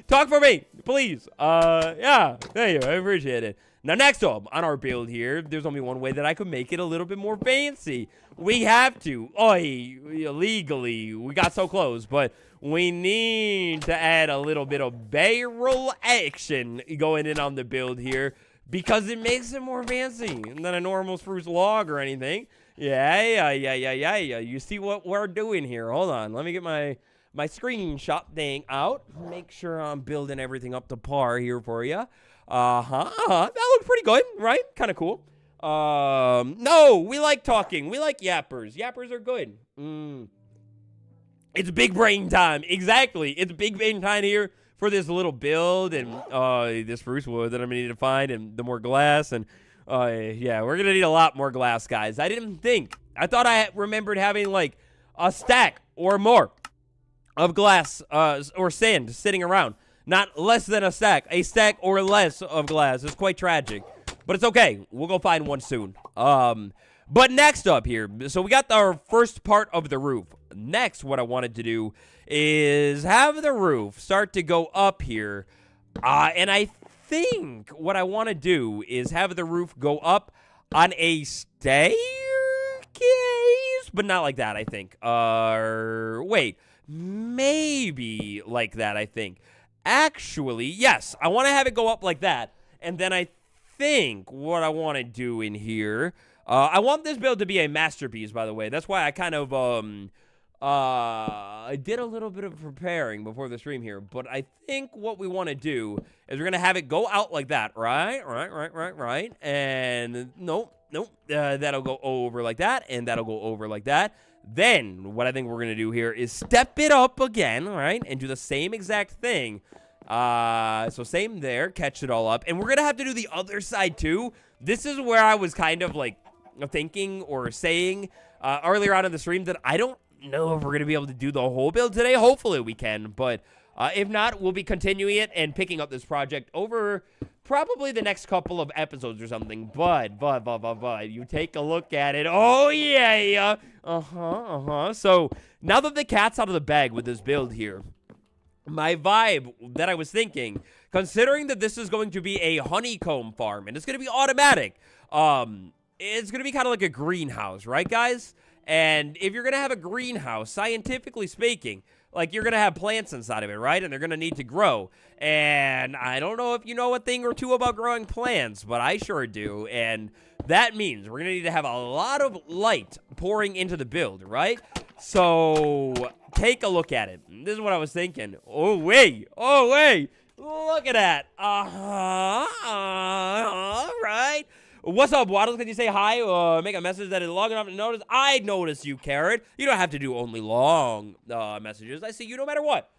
Talk for me, please. Yeah, thank you. I appreciate it. Now, next up on our build here, there's only one way that I could make it a little bit more fancy. We have to. Legally, we got so close, but we need to add a little bit of barrel action going in on the build here because it makes it more fancy than a normal spruce log or anything. Yeah. You see what we're doing here? Hold on. Let me get my screenshot thing out. Make sure I'm building everything up to par here for you. That looks pretty good, right? Kind of cool. No, we like talking. We like yappers. Yappers are good. It's big brain time. Exactly. It's big brain time here for this little build and this spruce wood that I'm gonna need to find and the more glass and yeah, we're gonna need a lot more glass, guys. I thought I remembered having like a stack or more of glass or sand sitting around. Not less than a stack or less of glass. It's quite tragic, but it's okay. We'll go find one soon. But next up here, so we got our first part of the roof. Next, what I wanted to do is have the roof start to go up here. And I think what I want to do is have the roof go up on a staircase, but not like that, I think. Wait, maybe like that, I think. Actually, yes, I want to have it go up like that. And then I think what I want to do in here, I want this build to be a masterpiece, by the way. That's why I kind of, I did a little bit of preparing before the stream here. But I think what we want to do is we're going to have it go out like that, right? And nope. That'll go over like that, and that'll go over like that. Then, what I think we're going to do here is step it up again, right? And do the same exact thing. So same there, catch it all up. And we're going to have to do the other side too. This is where I was kind of like thinking or saying earlier on in the stream that I don't know if we're going to be able to do the whole build today. Hopefully we can, but if not, we'll be continuing it and picking up this project over probably the next couple of episodes or something. But, you take a look at it. Oh, yeah. So, now that the cat's out of the bag with this build here, my vibe that I was thinking, considering that this is going to be a honeycomb farm, and it's going to be automatic, it's going to be kind of like a greenhouse, right, guys? And if you're going to have a greenhouse, scientifically speaking, like, you're going to have plants inside of it, right? And they're going to need to grow. And I don't know if you know a thing or two about growing plants, but I sure do. And that means we're going to need to have a lot of light pouring into the build, right? So take a look at it. This is what I was thinking. Oh, wait. Look at that. Right. What's up, Waddles? Can you say hi? Make a message that is long enough to notice. I notice you, Carrot. You don't have to do only long messages. I see you no matter what.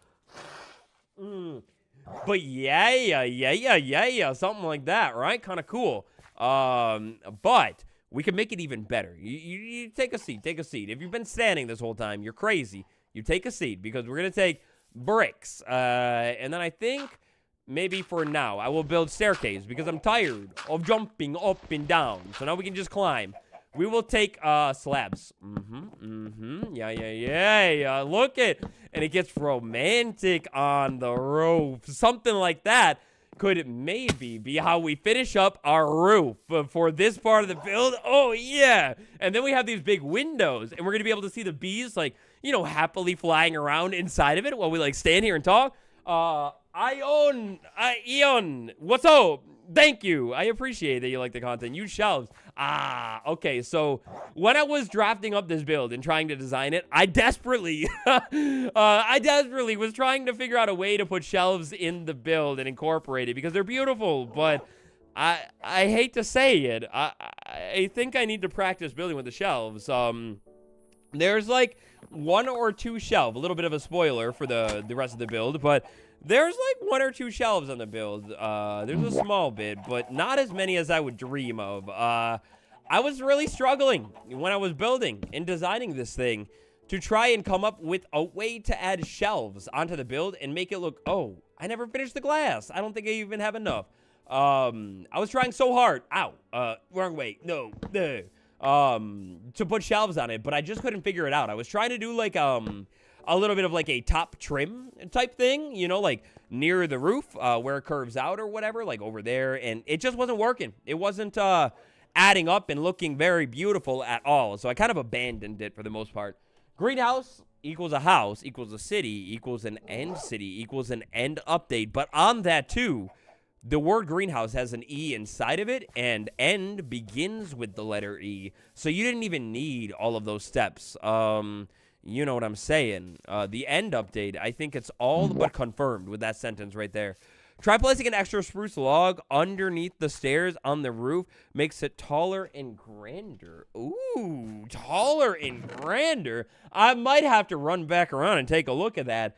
But yeah. Something like that, right? Kind of cool. But we can make it even better. You take a seat. If you've been standing this whole time, you're crazy. You take a seat because we're going to take bricks. And then I think maybe for now I will build staircase because I'm tired of jumping up and down. So now we can just climb. We will take slabs. Yeah. Look it. And it gets romantic on the roof. Something like that could maybe be how we finish up our roof for this part of the build. Oh, yeah. And then we have these big windows. And we're going to be able to see the bees, like, you know, happily flying around inside of it while we, like, stand here and talk. Ion, what's up? Thank you. I appreciate that you like the content. Use shelves. Okay. So when I was drafting up this build and trying to design it, I desperately was trying to figure out a way to put shelves in the build and incorporate it because they're beautiful. But I hate to say it. I think I need to practice building with the shelves. There's like 1 or 2 shelves, a little bit of a spoiler for the rest of the build, but there's like 1 or 2 shelves on the build. There's a small bit, but not as many as I would dream of. I was really struggling when I was building and designing this thing to try and come up with a way to add shelves onto the build and make it look, oh, I never finished the glass. I don't think I even have enough. I was trying so hard. Ow. Wrong way. No. To put shelves on it, but I just couldn't figure it out. I was trying to do like, a little bit of like a top trim type thing, you know, like near the roof, where it curves out or whatever, like over there. And it just wasn't working. It wasn't, adding up and looking very beautiful at all. So I kind of abandoned it for the most part. Greenhouse equals a house, equals a city, equals an end city, equals an end update. But on that too, the word greenhouse has an E inside of it, and end begins with the letter E. So you didn't even need all of those steps. You know what I'm saying. The end update, I think it's all but confirmed with that sentence right there. Try placing an extra spruce log underneath the stairs on the roof. Makes it taller and grander. Ooh, taller and grander. I might have to run back around and take a look at that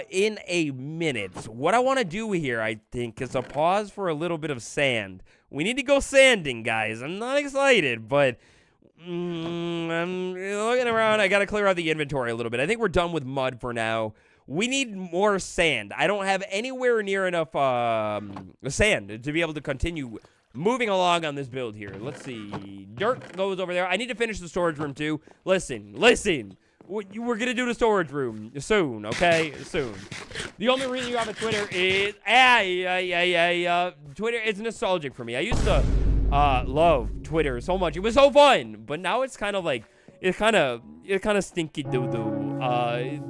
in a minute. What I want to do here, I think, is a pause for a little bit of sand. We need to go sanding, guys. I'm not excited, but I'm looking around. I got to clear out the inventory a little bit. I think we're done with mud for now. We need more sand. I don't have anywhere near enough sand to be able to continue moving along on this build here. Let's see. Dirt goes over there. I need to finish the storage room too. Listen. We're going to do the storage room soon, okay? Soon. The only reason you have a Twitter is... Twitter is nostalgic for me. I used to love Twitter so much. It was so fun. But now it's kind of like... It's kind of stinky doo-doo.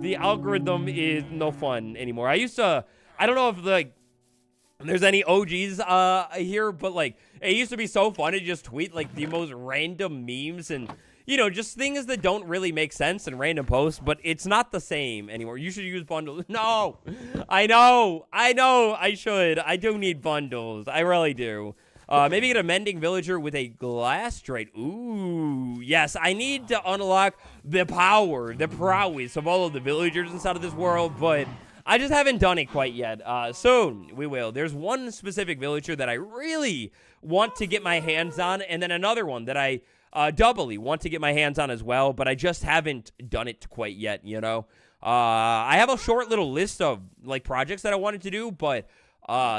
The algorithm is no fun anymore. I don't know if, like, there's any OGs here, but, like, it used to be so fun to just tweet, like, the most random memes and... You know, just things that don't really make sense in random posts, but it's not the same anymore. You should use bundles. No, I know, I should. I do need bundles. I really do. Maybe get a mending villager with a glass straight. Ooh, yes, I need to unlock the power, the prowess of all of the villagers inside of this world, but I just haven't done it quite yet. Soon, we will. There's one specific villager that I really want to get my hands on, and then another one that I... doubly want to get my hands on as well, but I just haven't done it quite yet, you know? I have a short little list of, like, projects that I wanted to do, but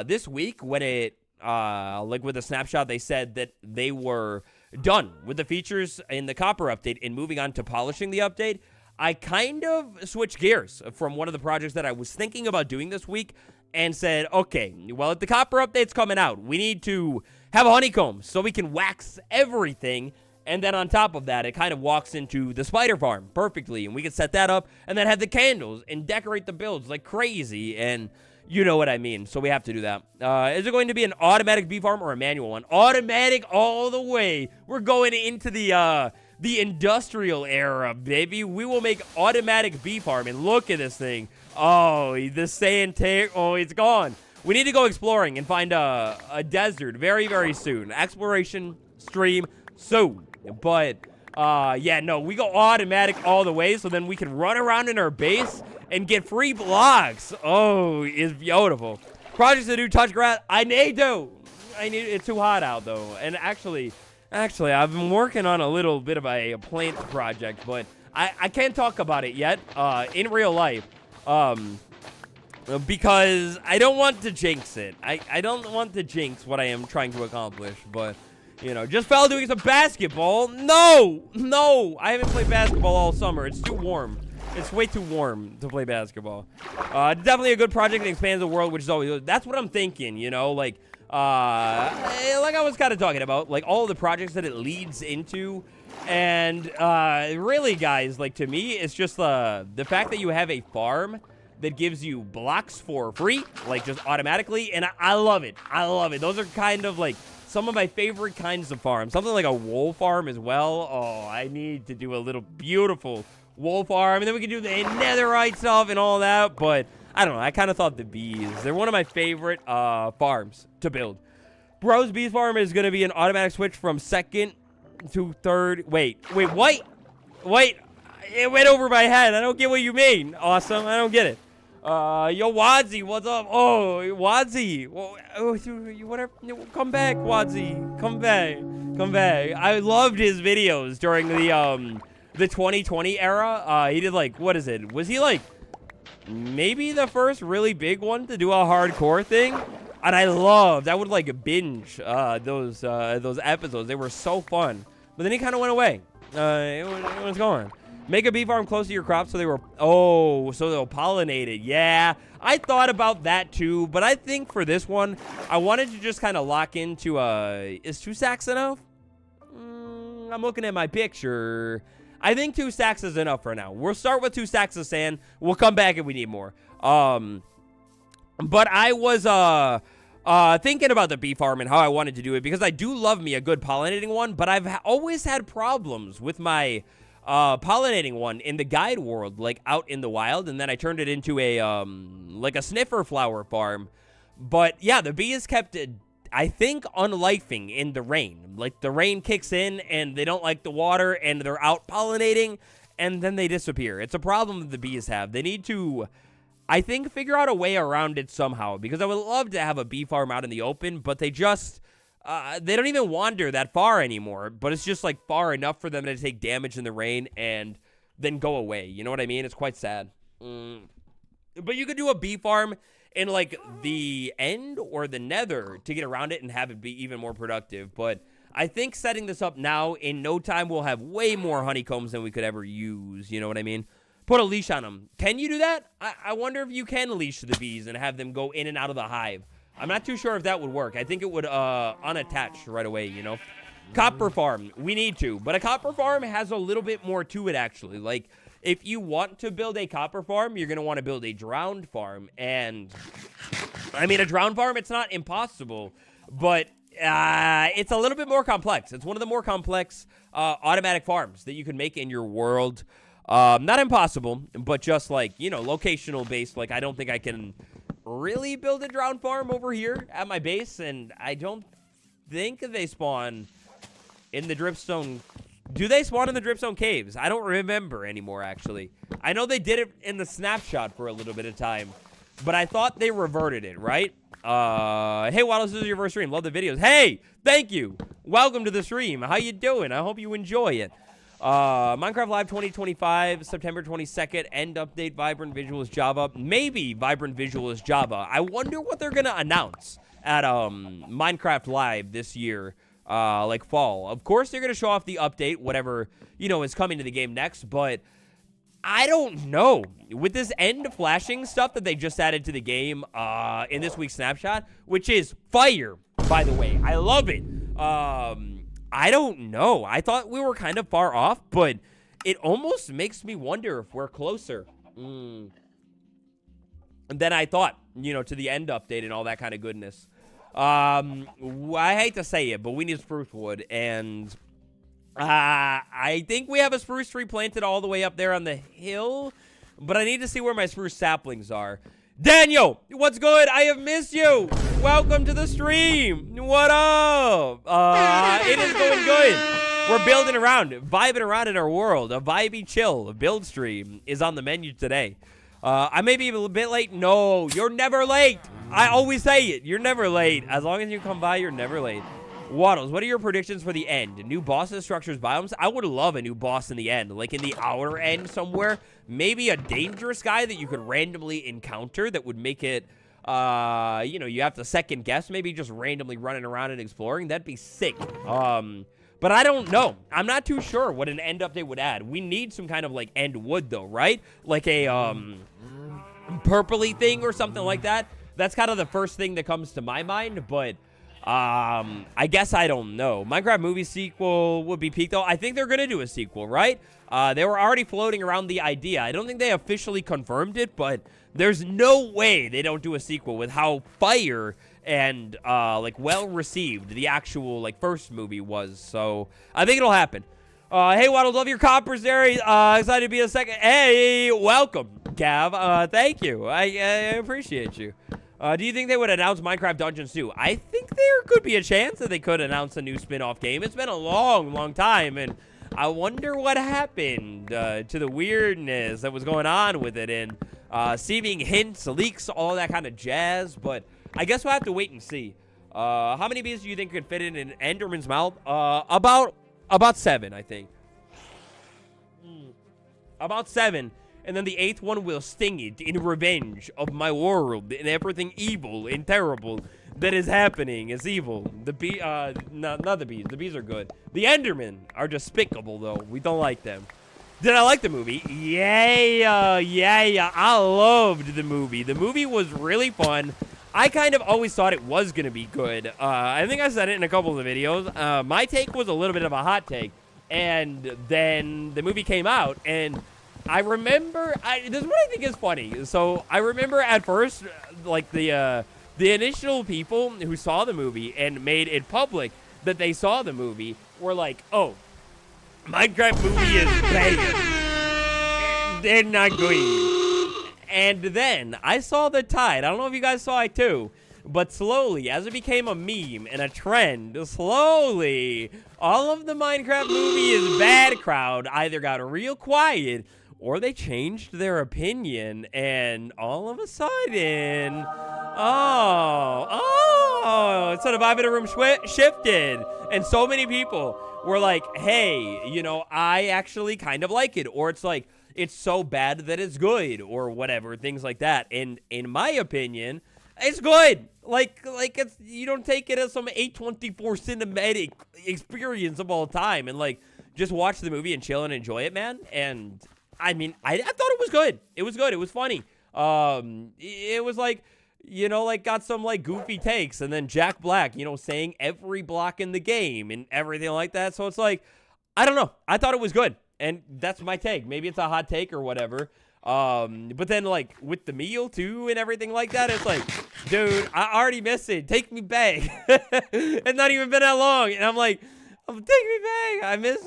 this week, when it, like, with a snapshot, they said that they were done with the features in the copper update and moving on to polishing the update, I kind of switched gears from one of the projects that I was thinking about doing this week and said, okay, well, if the copper update's coming out, we need to have a honeycomb so we can wax everything. And then on top of that, it kind of walks into the spider farm perfectly. And we can set that up and then have the candles and decorate the builds like crazy. And you know what I mean. So we have to do that. Is it going to be an automatic bee farm or a manual one? Automatic all the way. We're going into the industrial era, baby. We will make automatic bee farm. And look at this thing. Oh, the sand tank. Oh, it's gone. We need to go exploring and find a desert very, very soon. Exploration stream soon. But, yeah, no, we go automatic all the way, so then we can run around in our base and get free blocks. Oh, it's beautiful. Projects to do touch grass. I need to. It's too hot out, though. And actually, I've been working on a little bit of a plant project, but I can't talk about it yet in real life. because I don't want to jinx it. I don't want to jinx what I am trying to accomplish, but, you know, just fell doing some basketball. No, I haven't played basketball all summer. It's too warm. It's way too warm to play basketball. Definitely a good project that expands the world, which is always, that's what I'm thinking, you know, like I was kind of talking about, like, all of the projects that it leads into. And really, guys, like, to me, it's just the fact that you have a farm that gives you blocks for free, like, just automatically, and I love it. I love it. Those are kind of, like, some of my favorite kinds of farms. Something like a wool farm as well. Oh, I need to do a little beautiful wool farm, and then we can do the netherite stuff and all that, but I don't know. I kind of thought the bees, they're one of my favorite farms to build. Bro's Bees Farm is going to be an automatic switch from second to third. Wait, what? Wait, it went over my head. I don't get what you mean. Awesome, I don't get it. Yo, Wadzi, what's up? Oh, Wadzi. Whatever. Come back, Wadzi. Come back. I loved his videos during the 2020 era. He did, like, what is it? Was he, like, maybe the first really big one to do a hardcore thing? And I would, like, binge those episodes. They were so fun. But then he kind of went away. It was gone. Make a bee farm close to your crops so they'll pollinate it. Yeah, I thought about that too, but I think for this one, I wanted to just kind of lock into, is 2 stacks enough? I'm looking at my picture. I think 2 stacks is enough for now. We'll start with 2 stacks of sand. We'll come back if we need more. But I was, thinking about the bee farm and how I wanted to do it because I do love me a good pollinating one, but I've always had problems with my pollinating one in the guide world, like out in the wild, and then I turned it into a like a sniffer flower farm. But yeah, the bees kept it, I think, unlifing in the rain. Like, the rain kicks in and they don't like the water and they're out pollinating and then they disappear. It's a problem that the bees have. They need to, I think, figure out a way around it somehow, because I would love to have a bee farm out in the open, but they just they don't even wander that far anymore, but it's just, like, far enough for them to take damage in the rain and then go away. You know what I mean? It's quite sad. But you could do a bee farm in, like, the end or the nether to get around it and have it be even more productive. But I think setting this up now, in no time, we'll have way more honeycombs than we could ever use. You know what I mean? Put a leash on them. Can you do that? I wonder if you can leash the bees and have them go in and out of the hive. I'm not too sure if that would work. I think it would unattach right away, you know? Copper farm. We need to. But a copper farm has a little bit more to it, actually. Like, if you want to build a copper farm, you're going to want to build a drowned farm. And, I mean, a drowned farm, it's not impossible. But it's a little bit more complex. It's one of the more complex automatic farms that you can make in your world. Not impossible, but just, like, you know, locational based. Like, I don't think I can really build a drowned farm over here at my base, and I don't think they spawn in the dripstone. Do they spawn in the dripstone caves? I don't remember anymore, actually. I know they did it in the snapshot for a little bit of time, but I thought they reverted it, right? Hey, Wallace, this is your first stream. Love the videos. Hey, thank you. Welcome to the stream. How you doing? I hope you enjoy it. Minecraft Live 2025, September 22nd, end update, Vibrant Visual is Java. Maybe Vibrant Visual is Java. I wonder what they're gonna announce at Minecraft Live this year, like fall. Of course, they're gonna show off the update, whatever, you know, is coming to the game next, but I don't know. With this end flashing stuff that they just added to the game in this week's snapshot, which is fire, by the way. I love it. I don't know. I thought we were kind of far off, but it almost makes me wonder if we're closer than I thought, you know, to the end update and all that kind of goodness. I hate to say it, but we need spruce wood, and I think we have a spruce tree planted all the way up there on the hill, but I need to see where my spruce saplings are. Daniel, what's good? I have missed you. Welcome to the stream. What up? It is going good. We're building around, vibing around in our world. A vibey chill build stream is on the menu today. I may be a little bit late. No, you're never late. I always say it. You're never late. As long as you come by, you're never late. Waddles, what are your predictions for the end? New bosses, structures, biomes? I would love a new boss in the end, like in the outer end somewhere. Maybe a dangerous guy that you could randomly encounter that would make it, you know, you have to second guess. Maybe just randomly running around and exploring. That'd be sick. But I don't know. I'm not too sure what an end update would add. We need some kind of, like, end wood, though, right? Like a, purpley thing or something like that. That's kind of the first thing that comes to my mind, but I guess I don't know. Minecraft movie sequel would be peak, though. I think they're going to do a sequel, right? They were already floating around the idea. I don't think they officially confirmed it, but there's no way they don't do a sequel with how fire and, like, well-received the actual, like, first movie was. So I think it'll happen. Hey, Waddle, love your coppers there. Excited to be a second. Hey, welcome, Gav. Thank you. I appreciate you. Do you think they would announce Minecraft Dungeons 2? I think there could be a chance that they could announce a new spin-off game. It's been a long, long time, and I wonder what happened to the weirdness that was going on with it, and seeming hints, leaks, all that kind of jazz, but I guess we'll have to wait and see. How many bees do you think could fit in an Enderman's mouth? About 7, I think. About 7. And then the 8th one will sting it in revenge of my world and everything evil and terrible that is happening is evil. The bee, not the bees. The bees are good. The Endermen are despicable, though. We don't like them. Did I like the movie? Yeah. I loved the movie. The movie was really fun. I kind of always thought it was going to be good. I think I said it in a couple of the videos. My take was a little bit of a hot take. And then the movie came out, and I remember, this is what I think is funny. So I remember at first, like the initial people who saw the movie and made it public that they saw the movie were like, oh, Minecraft movie is bad. They're not good. And then I saw the tide. I don't know if you guys saw it too, but slowly, as it became a meme and a trend, slowly, all of the Minecraft movie is bad crowd either got real quiet or they changed their opinion, and all of a sudden, so the vibe in the room shifted, and so many people were like, hey, you know, I actually kind of like it, or it's like, it's so bad that it's good, or whatever, things like that. And in my opinion, it's good. Like it's, you don't take it as some 824 cinematic experience of all time, and like just watch the movie and chill and enjoy it, man. And I mean, I thought it was good. It was good. It was funny. It was like, you know, like got some like goofy takes, and then Jack Black, you know, saying every block in the game and everything like that. So it's like, I don't know. I thought it was good. And that's my take. Maybe it's a hot take or whatever. But then like with the meal too and everything like that, it's like, dude, I already miss it. Take me back. It's not even been that long. And I'm like, take me back. I miss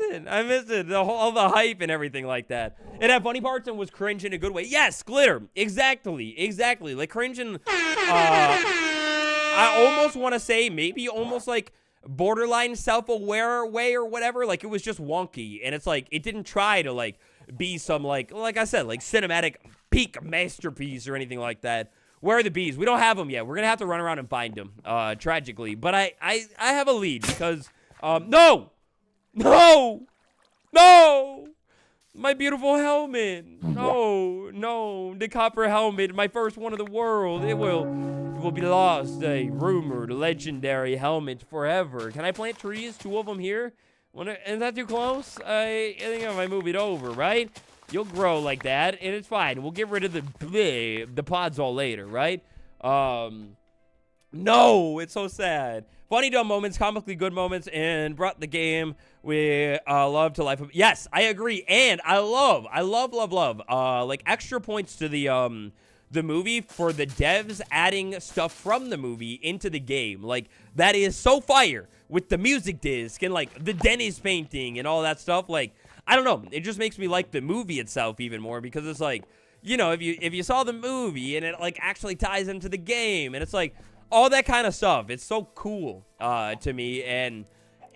it. All the hype and everything like that. It had funny parts and was cringe in a good way. Yes, glitter. Exactly. Like cringe in, I almost want to say maybe almost like borderline self-aware way or whatever. Like it was just wonky, and it's like it didn't try to like be some like I said, like cinematic peak masterpiece or anything like that. Where are the bees? We don't have them yet. We're gonna have to run around and find them, tragically. But I have a lead because no, my beautiful helmet. No, the copper helmet, my first one of the world. It will be lost, a rumored legendary helmet forever. Can I plant trees? 2 of them here. Is that too close? I think if I move it over, right? You'll grow like that, and it's fine. We'll get rid of the pods all later, right? No, it's so sad. Funny dumb moments, comically good moments, and brought the game with love to life. Yes, I agree, and I love, like extra points to the movie for the devs adding stuff from the movie into the game. Like, that is so fire with the music disc and, like, the Dennis painting and all that stuff. Like, I don't know. It just makes me like the movie itself even more because it's like, you know, if you saw the movie and it, like, actually ties into the game and it's, like, all that kind of stuff. It's so cool to me. And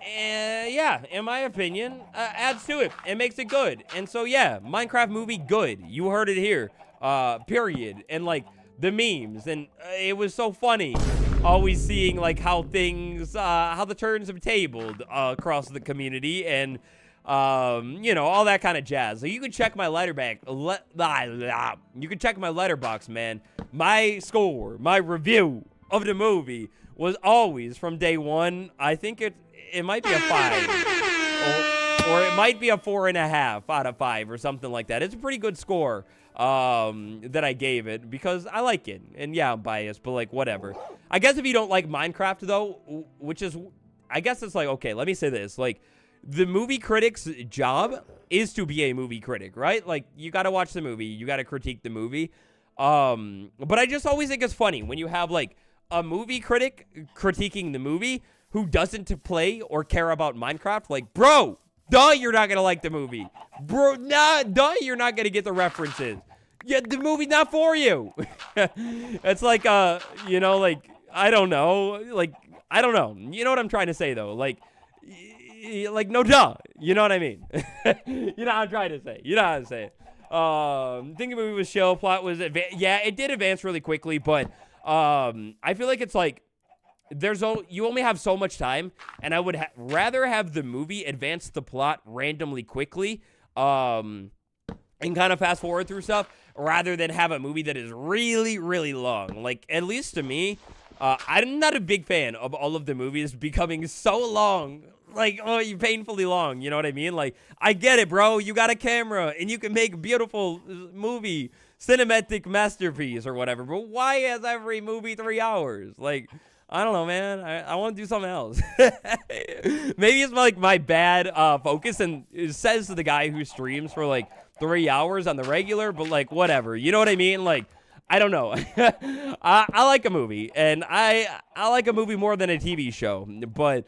yeah, in my opinion, adds to it. It makes it good. And so, yeah, Minecraft movie, good. You heard it here. Period. And like the memes, and it was so funny. always seeing like how the turns have tabled across the community, and you know, all that kind of jazz. So you can check my you can check my letterbox, man. My score, my review of the movie was always from day one. I think it might be a 5, or it might be a 4.5 out of 5 or something like that. It's a pretty good score that I gave it because I like it. And yeah, I'm biased, but like whatever. I guess if you don't like Minecraft though, which is, I guess it's like, okay, let me say this, like, the movie critic's job is to be a movie critic, right? Like, you got to watch the movie. You got to critique the movie. But I just always think it's funny when you have, like, a movie critic critiquing the movie who doesn't play or care about Minecraft. Like, bro, duh, you're not going to like the movie. Bro, nah, duh, you're not going to get the references. Yeah, the movie's not for you. It's like, you know, like, I don't know. Like, I don't know. You know what I'm trying to say, though? Like, no, duh. You know what I mean? You know what I'm trying to say. You know how to say it. Think the movie was chill. Plot was, yeah, it did advance really quickly, but I feel like it's like you only have so much time, and I would rather have the movie advance the plot randomly quickly, and kind of fast forward through stuff, rather than have a movie that is really, really long. Like, at least to me, I'm not a big fan of all of the movies becoming so long. Like, oh, you painfully long, you know what I mean? Like, I get it, bro. You got a camera, and you can make a beautiful movie, cinematic masterpiece or whatever. But why is every movie 3 hours? Like, I don't know, man. I want to do something else. Maybe it's like my bad focus, and it says to the guy who streams for like 3 hours on the regular, but like, whatever. You know what I mean? Like, I don't know. I like a movie, and I like a movie more than a TV show, but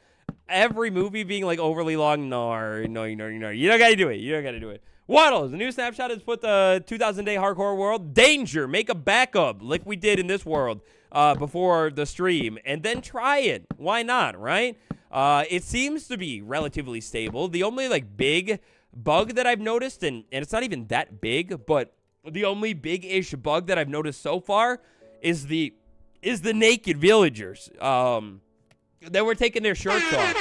every movie being like overly long, no. You don't gotta do it. You don't gotta do it. Waddles, the new snapshot has put the 2,000-day hardcore world danger. Make a backup like we did in this world before the stream, and then try it. Why not, right? It seems to be relatively stable. The only like big bug that I've noticed, and it's not even that big, but the only big-ish bug that I've noticed so far is the naked villagers. They were taking their shirts off.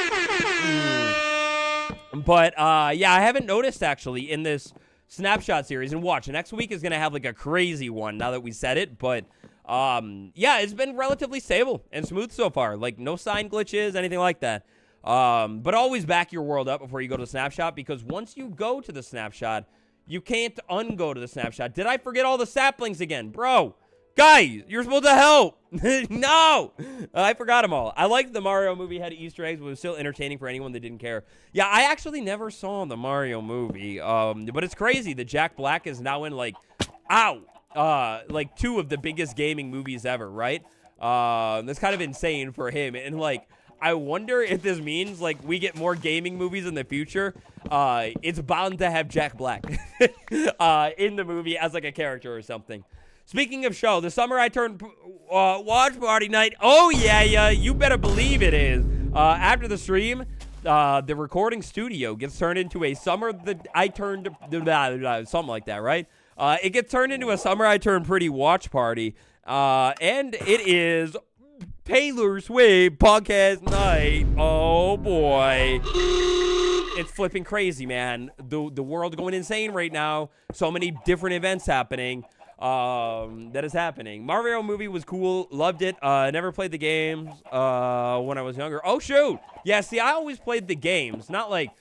But, yeah, I haven't noticed, actually, in this snapshot series. And watch, next week is going to have, like, a crazy one now that we said it. But, yeah, it's been relatively stable and smooth so far. Like, no sign glitches, anything like that. But always back your world up before you go to the snapshot, because once you go to the snapshot, you can't ungo to the snapshot. Did I forget all the saplings again? Bro, guys, you're supposed to help. No, I forgot them all. I liked the Mario movie had Easter eggs, but it was still entertaining for anyone that didn't care. Yeah, I actually never saw the Mario movie, but it's crazy that Jack Black is now in, like, like 2 of the biggest gaming movies ever, right? That's kind of insane for him, and, like, I wonder if this means, like, we get more gaming movies in the future. It's bound to have Jack Black in the movie as, like, a character or something. Speaking of show, the summer I turned watch party night. Oh, yeah, you better believe it is. After the stream, the recording studio gets turned into a summer that I turned, something like that, right? It gets turned into a summer I turned pretty watch party. And it is Taylor Swift podcast night. Oh, boy. It's flipping crazy, man. The world going insane right now. So many different events happening. That is happening. Mario movie was cool. Loved it. Never played the games when I was younger. Oh, shoot. Yeah, see, I always played the games. Not like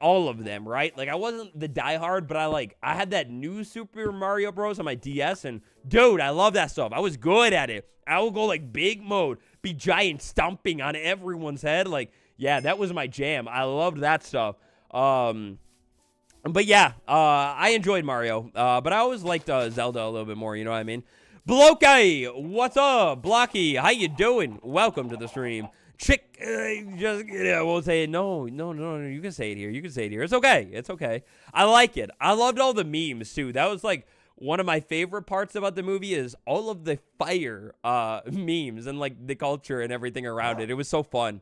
all of them, right? Like, I wasn't the diehard, but I had that new Super Mario Bros. On my DS, and dude, I love that stuff. I was good at it. I would go like big mode, be giant stomping on everyone's head. Like, yeah, that was my jam. I loved that stuff. But yeah, I enjoyed Mario, but I always liked Zelda a little bit more, you know what I mean? Blocky, what's up? Blocky, how you doing? Welcome to the stream. Chick, we'll say it. No, you can say it here. You can say it here. It's okay. It's okay. I like it. I loved all the memes, too. That was, like, one of my favorite parts about the movie is all of the fire memes and, like, the culture and everything around it. It was so fun.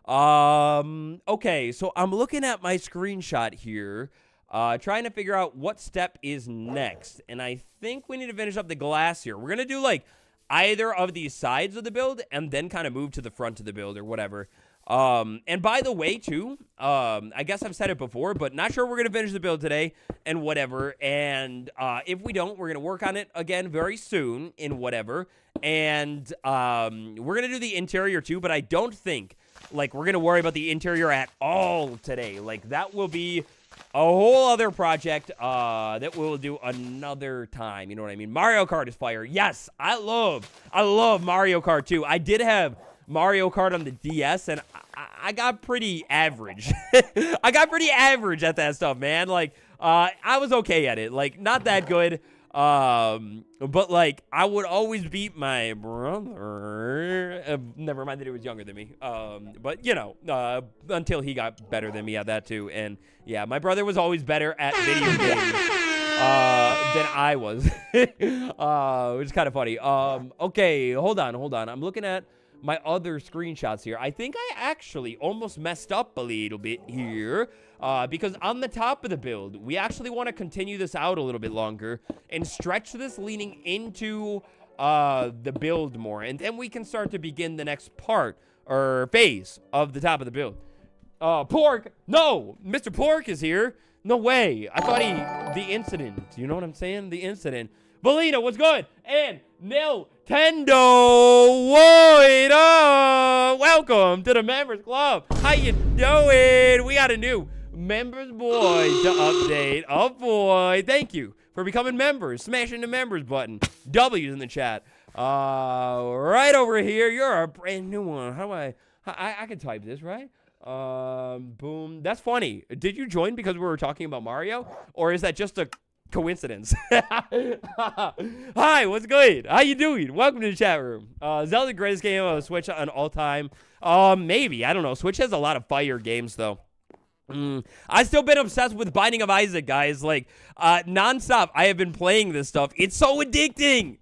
Okay, so I'm looking at my screenshot here, trying to figure out what step is next. And I think we need to finish up the glass here. We're going to do, like, either of these sides of the build and then kind of move to the front of the build or whatever. And by the way, too, I guess I've said it before, but not sure we're going to finish the build today and whatever. And, if we don't, we're going to work on it again very soon in whatever. And, we're going to do the interior too, but I don't think, like, we're going to worry about the interior at all today. Like, that will be a whole other project, that we'll do another time. You know what I mean? Mario Kart is fire. Yes, I love Mario Kart too. I did have Mario Kart on the DS, and I got pretty average. I got pretty average at that stuff, man. Like, I was okay at it. Like, not that good. But, like, I would always beat my brother. Never mind that he was younger than me. But, you know, until he got better than me at that, too. And, yeah, my brother was always better at video games than I was. Which is kind of funny. Okay, hold on. I'm looking at my other screenshots here. I think I actually almost messed up a little bit here, because on the top of the build, we actually want to continue this out a little bit longer and stretch this leaning into the build more, and then we can start to begin the next part or phase of the top of the build. Pork, no, Mr. Pork is here. No way. I thought the incident, you know what I'm saying? The incident. Belina, what's good? And Nintendo, what up? Welcome to the Members Club. How you doing? We got a new Members Boy to update. Oh, boy. Thank you for becoming members. Smashing the members button. W's in the chat. Right over here, you're a brand new one. How do I can type this, right? Boom. That's funny. Did you join because we were talking about Mario? Or is that just a coincidence? Hi, what's good? How you doing? Welcome to the chat room. Zelda greatest game on Switch on all time. Maybe. I don't know. Switch has a lot of fire games, though. I've still been obsessed with Binding of Isaac, guys. Like, nonstop, I have been playing this stuff. It's so addicting.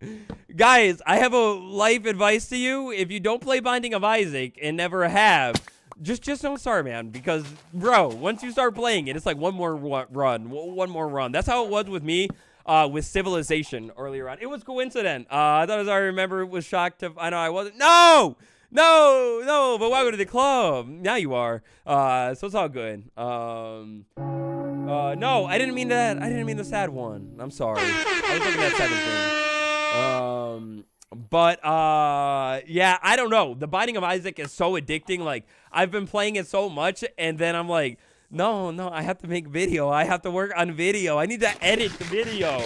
Guys, I have a life advice to you. If you don't play Binding of Isaac and never have, just don't start, man, because, bro, once you start playing it, it's like one more run. That's how it was with me with Civilization earlier on. It was coincident. I thought, as I remember, it was shocked to, I know I wasn't. No, but welcome to the club. Now you are. So it's all good. No, I didn't mean that. I didn't mean the sad one. I'm sorry. I was looking at 7 thing. But, yeah, I don't know. The Binding of Isaac is so addicting. Like, I've been playing it so much, and then I'm like, no, I have to make video. I have to work on video. I need to edit the video.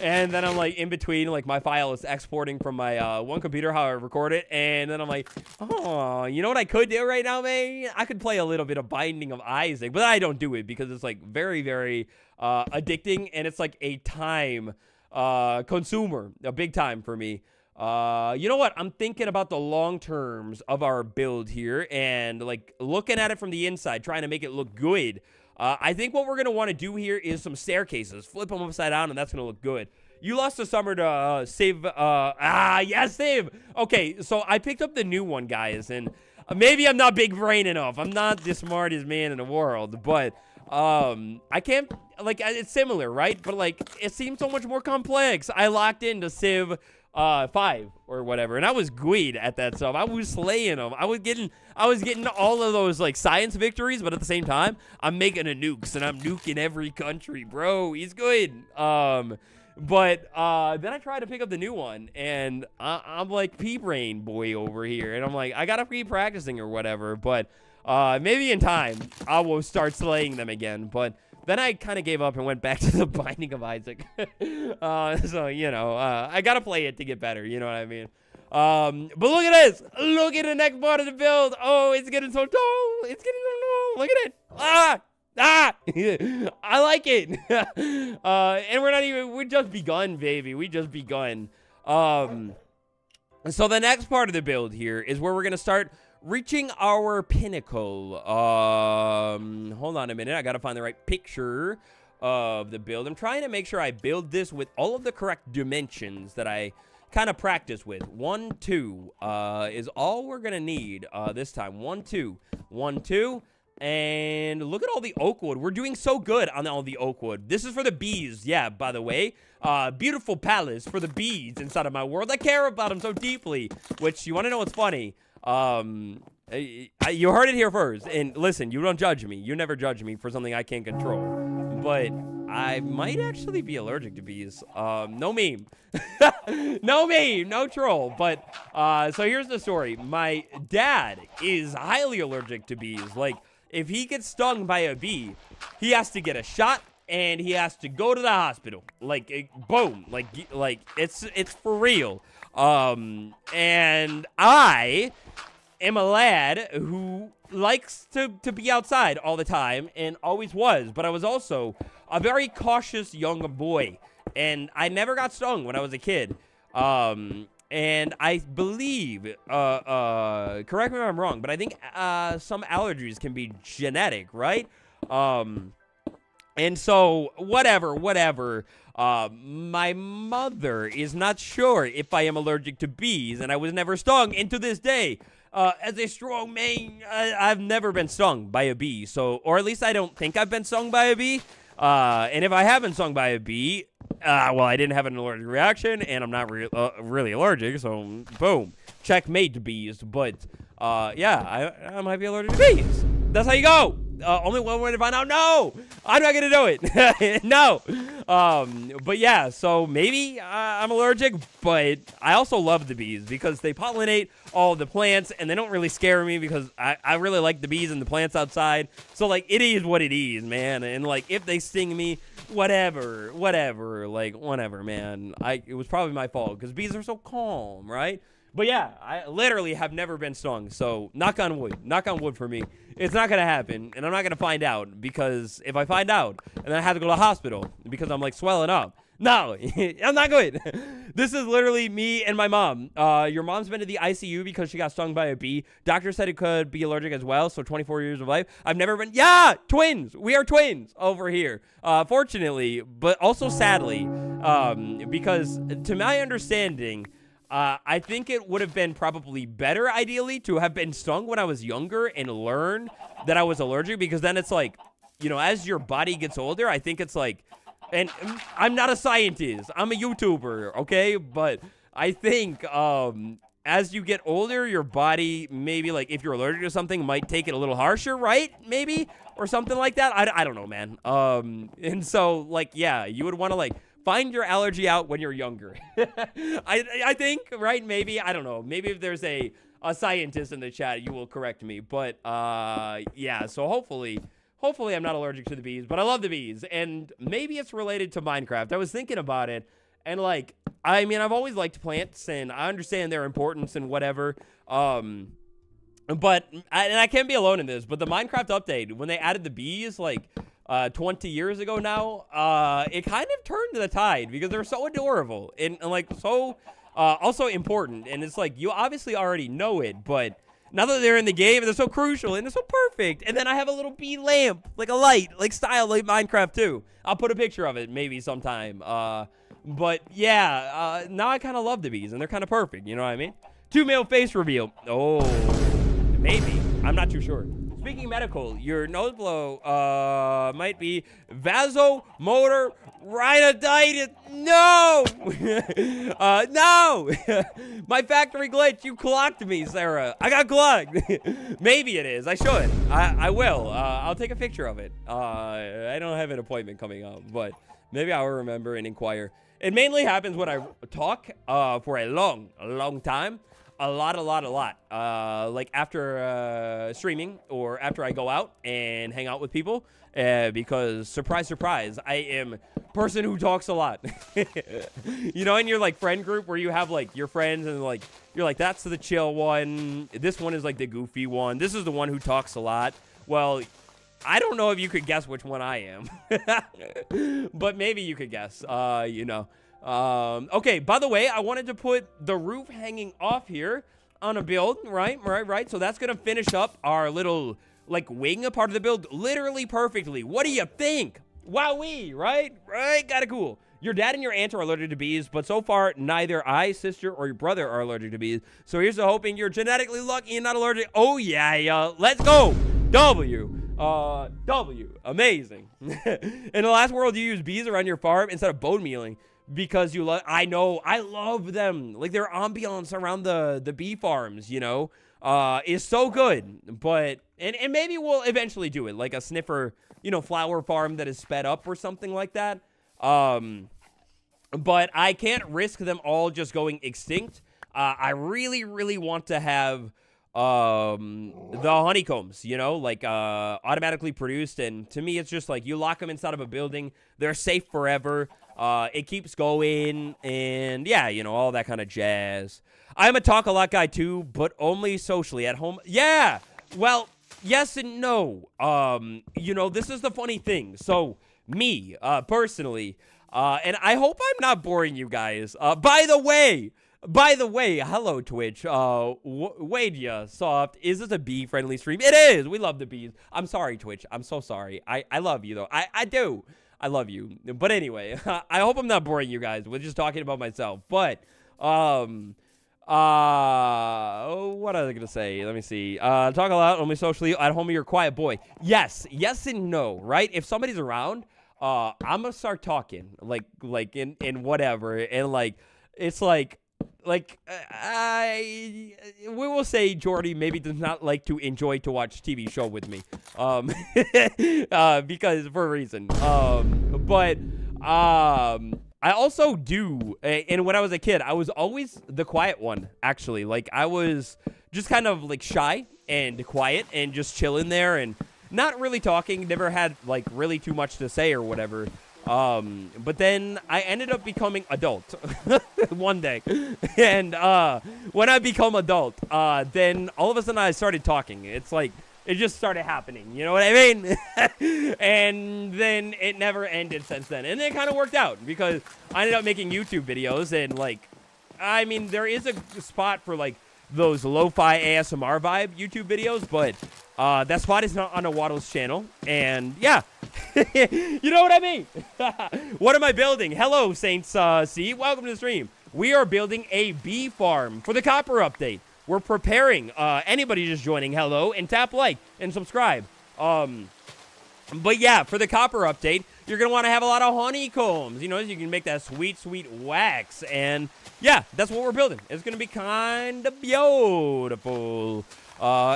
And then I'm like, in between, like, my file is exporting from my one computer, how I record it. And then I'm like, oh, you know what I could do right now, man? I could play a little bit of Binding of Isaac, but I don't do it because it's, like, very, very addicting, and it's, like, a time consumer, a big time for me. You know what? I'm thinking about the long terms of our build here and, like, looking at it from the inside, trying to make it look good. I think what we're going to want to do here is some staircases. Flip them upside down, and that's going to look good. You lost a summer to save. Yes, save. Okay, so I picked up the new one, guys, and maybe I'm not big brain enough. I'm not the smartest man in the world, but I can't, like, it's similar, right? But, like, it seems so much more complex. I locked into Civ 5 or whatever, and I was good at that stuff. I was slaying them. I was getting all of those, like, science victories, but at the same time, I'm making a nukes, and I'm nuking every country, bro. He's good. But then I tried to pick up the new one, and I'm like P-Brain boy over here, and I'm like, I gotta keep practicing or whatever, but maybe in time, I will start slaying them again, but then I kind of gave up and went back to the Binding of Isaac. So, you know, I got to play it to get better. You know what I mean? But look at this. Look at the next part of the build. Oh, it's getting so tall. It's getting so tall. Look at it. I like it. And we just begun, baby. We just begun. So the next part of the build here is where we're going to start reaching our pinnacle. Hold on a minute. I gotta find the right picture of the build. I'm trying to make sure I build this with all of the correct dimensions that I kind of practice with. 1, 2 is all we're gonna need this time. 1, 2. 1, 2. And look at all the oak wood. We're doing so good on all the oak wood. This is for the bees. Yeah, by the way. Beautiful palace for the bees inside of my world. I care about them so deeply. Which, you want to know what's funny? You heard it here first. And listen, you don't judge me. You never judge me for something I can't control. But I might actually be allergic to bees. No meme. No meme. No troll. But, so here's the story. My dad is highly allergic to bees. Like, if he gets stung by a bee, he has to get a shot and he has to go to the hospital. Like, boom. Like, it's for real. And I am a lad who likes to be outside all the time and always was, but I was also a very cautious young boy, and I never got stung when I was a kid. And I believe, correct me if I'm wrong, but I think some allergies can be genetic, right? And so, whatever, my mother is not sure if I am allergic to bees, and I was never stung, and to this day, as a strong man, I've never been stung by a bee, so, or at least I don't think I've been stung by a bee, and if I have been stung by a bee, well, I didn't have an allergic reaction, and I'm not really allergic, so, boom, checkmate to bees, but, yeah, I might be allergic to bees. That's how you go. Only one way to find out. No, I'm not gonna do it. No. But yeah, so maybe I'm allergic, but I also love the bees because they pollinate all the plants, and they don't really scare me because I really like the bees and the plants outside. So like, it is what it is, man. And like, if they sting me, whatever, like whatever, man. It was probably my fault because bees are so calm, right? But yeah, I literally have never been stung, so knock on wood for me. It's not gonna happen, and I'm not gonna find out, because if I find out, and then I have to go to the hospital, because I'm like swelling up, no, I'm not good. This is literally me and my mom. Your mom's been to the ICU because she got stung by a bee. Doctor said it could be allergic as well, so 24 years of life. I've never been, yeah, twins. We are twins over here, fortunately, but also sadly, because to my understanding, I think it would have been probably better, ideally, to have been stung when I was younger and learn that I was allergic, because then it's like, you know, as your body gets older, I think it's like, and I'm not a scientist, I'm a YouTuber, okay? But I think as you get older, your body, maybe, like, if you're allergic to something, might take it a little harsher, right? Maybe? Or something like that? I don't know, man. And so, like, yeah, you would want to, like, find your allergy out when you're younger. I think, right? Maybe. I don't know. Maybe if there's a scientist in the chat, you will correct me. But, yeah, so hopefully I'm not allergic to the bees. But I love the bees. And maybe it's related to Minecraft. I was thinking about it. And, like, I mean, I've always liked plants. And I understand their importance and whatever. But I can't be alone in this. But the Minecraft update, when they added the bees, like, 20 years ago now, it kind of turned the tide because they're so adorable and like so also important, and it's like you obviously already know it, but now that they're in the game, they're so crucial and they're so perfect. And then I have a little bee lamp, like a light, like style like Minecraft too. I'll put a picture of it maybe sometime. But yeah, now I kind of love the bees and they're kind of perfect, you know what I mean? 2 male face reveal. Oh, maybe, I'm not too sure. Speaking medical, your nose blow might be vasomotor rhinitis. No! No! My factory glitch, you clocked me, Sarah. I got clocked. Maybe it is. I should. I will. I'll take a picture of it. I don't have an appointment coming up, but maybe I'll remember and inquire. It mainly happens when I talk for a long time. A lot. Like after streaming or after I go out and hang out with people, because surprise, I am person who talks a lot. You know, in your like friend group where you have like your friends and like you're like, that's the chill one. This one is like the goofy one. This is the one who talks a lot. Well, I don't know if you could guess which one I am, but maybe you could guess. You know. Okay, by the way, I wanted to put the roof hanging off here on a build, right? So that's gonna finish up our little, like, wing part of the build literally perfectly. What do you think? Wowee, right? Kinda cool. Your dad and your aunt are allergic to bees, but so far, neither I, sister, or your brother are allergic to bees. So here's to hoping you're genetically lucky and not allergic. Oh, yeah, let's go. W. Amazing. In the last world, you use bees around your farm instead of bone mealing because you love. I know. I love them. Like their ambiance around the bee farms, you know, is so good. But and maybe we'll eventually do it, like a sniffer, you know, flower farm that is sped up or something like that. But I can't risk them all just going extinct. I really, really want to have the honeycombs, you know, like automatically produced. And to me, it's just like you lock them inside of a building. They're safe forever. It keeps going. And yeah, you know, all that kind of jazz. I'm a talk a lot guy too, but only socially at home. Yeah. Well, yes and no. You know, this is the funny thing. So me, personally, and I hope I'm not boring you guys. By the way, hello Twitch. Wade, ya soft. Is this a bee-friendly stream? It is. We love the bees. I'm sorry, Twitch. I'm so sorry. I love you though. I do. I love you. But anyway, I hope I'm not boring you guys with just talking about myself. But what was I gonna say? Let me see. Talk a lot only socially. At home, you're a quiet boy. Yes and no. Right? If somebody's around, I'm gonna start talking like in whatever, and like it's like we will say Jordy maybe does not like to enjoy to watch TV show with me, because for a reason, but I also do, and when I was a kid, I was always the quiet one, actually. Like I was just kind of like shy and quiet and just chilling there and not really talking, never had like really too much to say or whatever. But then I ended up becoming adult one day. And when I become adult, then all of a sudden I started talking. It's like it just started happening, you know what I mean? And then it never ended since then. And it kind of worked out because I ended up making YouTube videos, and like I mean there is a spot for like those lo-fi ASMR vibe YouTube videos, but that spot is not on a Waddle's channel, and yeah, you know what I mean. What am I building? Hello, Saints C. Welcome to the stream. We are building a bee farm for the copper update. We're preparing. Anybody just joining, hello, and tap like and subscribe. But yeah, for the copper update, you're gonna want to have a lot of honeycombs. You know, you can make that sweet, sweet wax, and yeah, that's what we're building. It's gonna be kind of beautiful.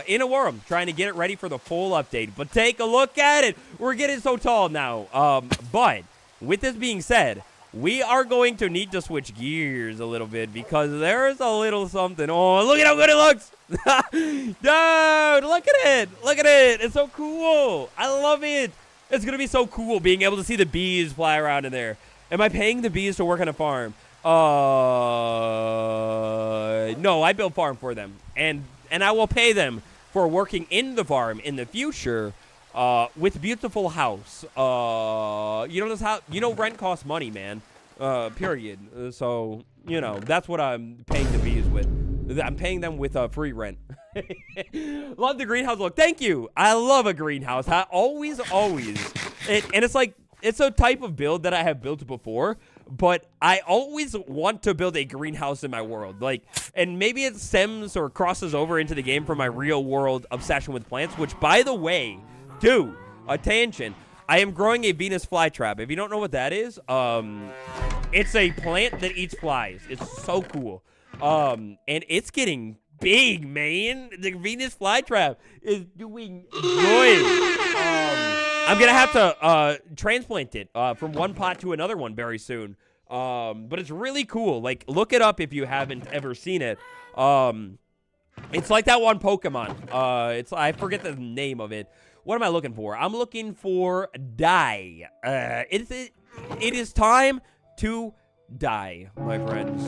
In a worm, trying to get it ready for the full update. But take a look at it. We're getting so tall now. But with this being said, we are going to need to switch gears a little bit because there's a little something. Oh, look at how good it looks. Dude, look at it. Look at it. It's so cool. I love it. It's going to be so cool being able to see the bees fly around in there. Am I paying the bees to work on a farm? No, I build farm for them. And I will pay them for working in the farm in the future with beautiful house. You know this house. You know rent costs money, man. Period. So you know that's what I'm paying the bees with. I'm paying them with free rent. Love the greenhouse look. Thank you. I love a greenhouse. I always. And it's like it's a type of build that I have built before. But I always want to build a greenhouse in my world. Like, and maybe it stems or crosses over into the game from my real world obsession with plants, which, by the way, dude, a tangent. I am growing a Venus flytrap. If you don't know what that is, it's a plant that eats flies. It's so cool. And it's getting big, man. The Venus flytrap is doing good. I'm going to have to transplant it from one pot to another one very soon. But it's really cool. Like, look it up if you haven't ever seen it. It's like that one Pokemon. I forget the name of it. What am I looking for? I'm looking for dye. It is time to die, my friends.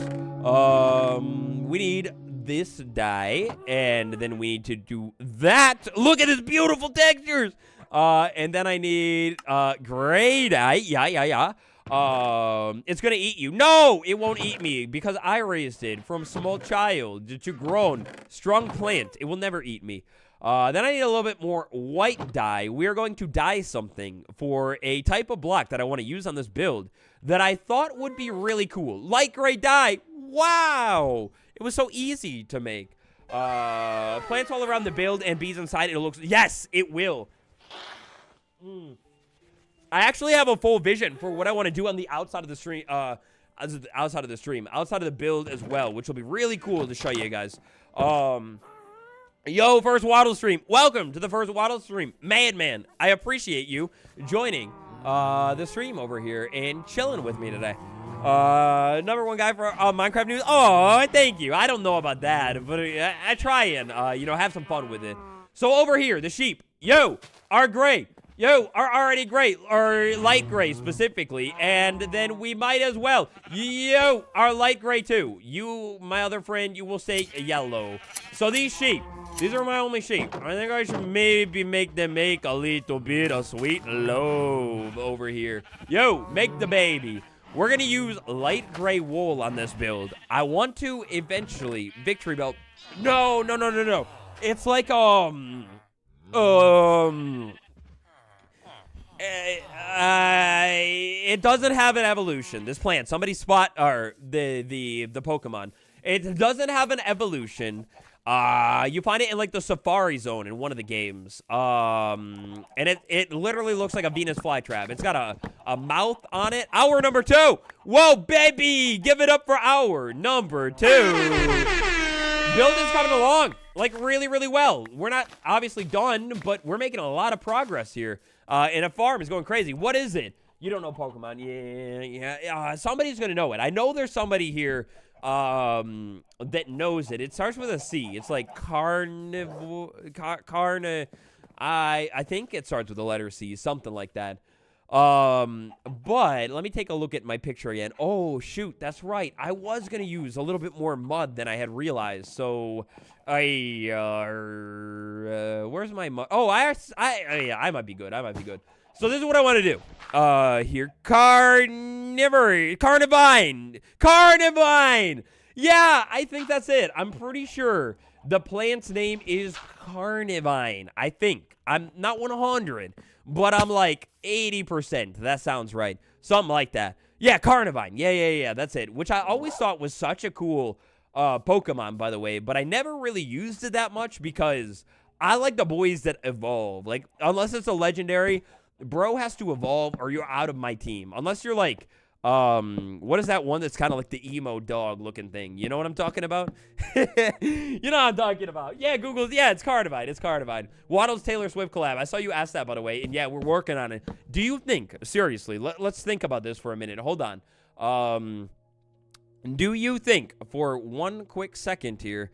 We need this dye, and then we need to do that. Look at his beautiful textures. And then I need gray dye. Yeah. It's gonna eat you. No, it won't eat me because I raised it from small child to grown strong plant. It will never eat me. Then I need a little bit more white dye. We are going to dye something for a type of block that I want to use on this build that I thought would be really cool. Light gray dye. Wow. It was so easy to make. Plants all around the build and bees inside. It looks, yes, it will. I actually have a full vision for what I want to do on the outside of the stream, outside of the build as well, which will be really cool to show you guys. Yo, first Waddle stream. Welcome to the first Waddle stream. Madman, I appreciate you joining the stream over here and chilling with me today. Number one guy for Minecraft news. Oh, thank you. I don't know about that, but I try and, you know, have some fun with it. So over here, the sheep, yo, are gray. Yo, are already gray, or light gray specifically, and then we might as well. Yo, are light gray too. You, my other friend, you will say yellow. So these sheep, these are my only sheep. I think I should maybe make them make a little bit of sweet loaf over here. Yo, make the baby. We're gonna use light gray wool on this build. I want to eventually victory belt. No. It's like it doesn't have an evolution. This plant, somebody spot or the Pokemon. It doesn't have an evolution. You find it in like the Safari Zone in one of the games. And it literally looks like a Venus flytrap. It's got a mouth on it. Hour number 2. Whoa, baby, give it up for hour number 2. Build is coming along like really well. We're not obviously done, but we're making a lot of progress here. And a farm is going crazy. What is it? You don't know Pokemon. Yeah. Somebody's going to know it. I know there's somebody here that knows it. It starts with a C. It's like I think it starts with the letter C, something like that. But let me take a look at my picture again. Oh, shoot. That's right. I was going to use a little bit more mud than I had realized. So where's my mud? Oh, yeah, I might be good. So this is what I want to do. Here, Carnivine. Yeah, I think that's it. I'm pretty sure the plant's name is Carnivine. I think. I'm not 100, but I'm like 80%. That sounds right. Something like that. Yeah, Carnivine. Yeah. That's it. Which I always thought was such a cool Pokemon, by the way, but I never really used it that much because I like the boys that evolve. Like, unless it's a legendary, bro has to evolve or you're out of my team. Unless you're like, what is that one that's kind of like the emo dog looking thing? You know what I'm talking about? You know what I'm talking about. Yeah, Google's, yeah, it's Carnivine. Waddle's Taylor Swift collab. I saw you ask that, by the way, and yeah, we're working on it. Do you think, seriously, let's think about this for a minute. Hold on. Do you think, for one quick second here,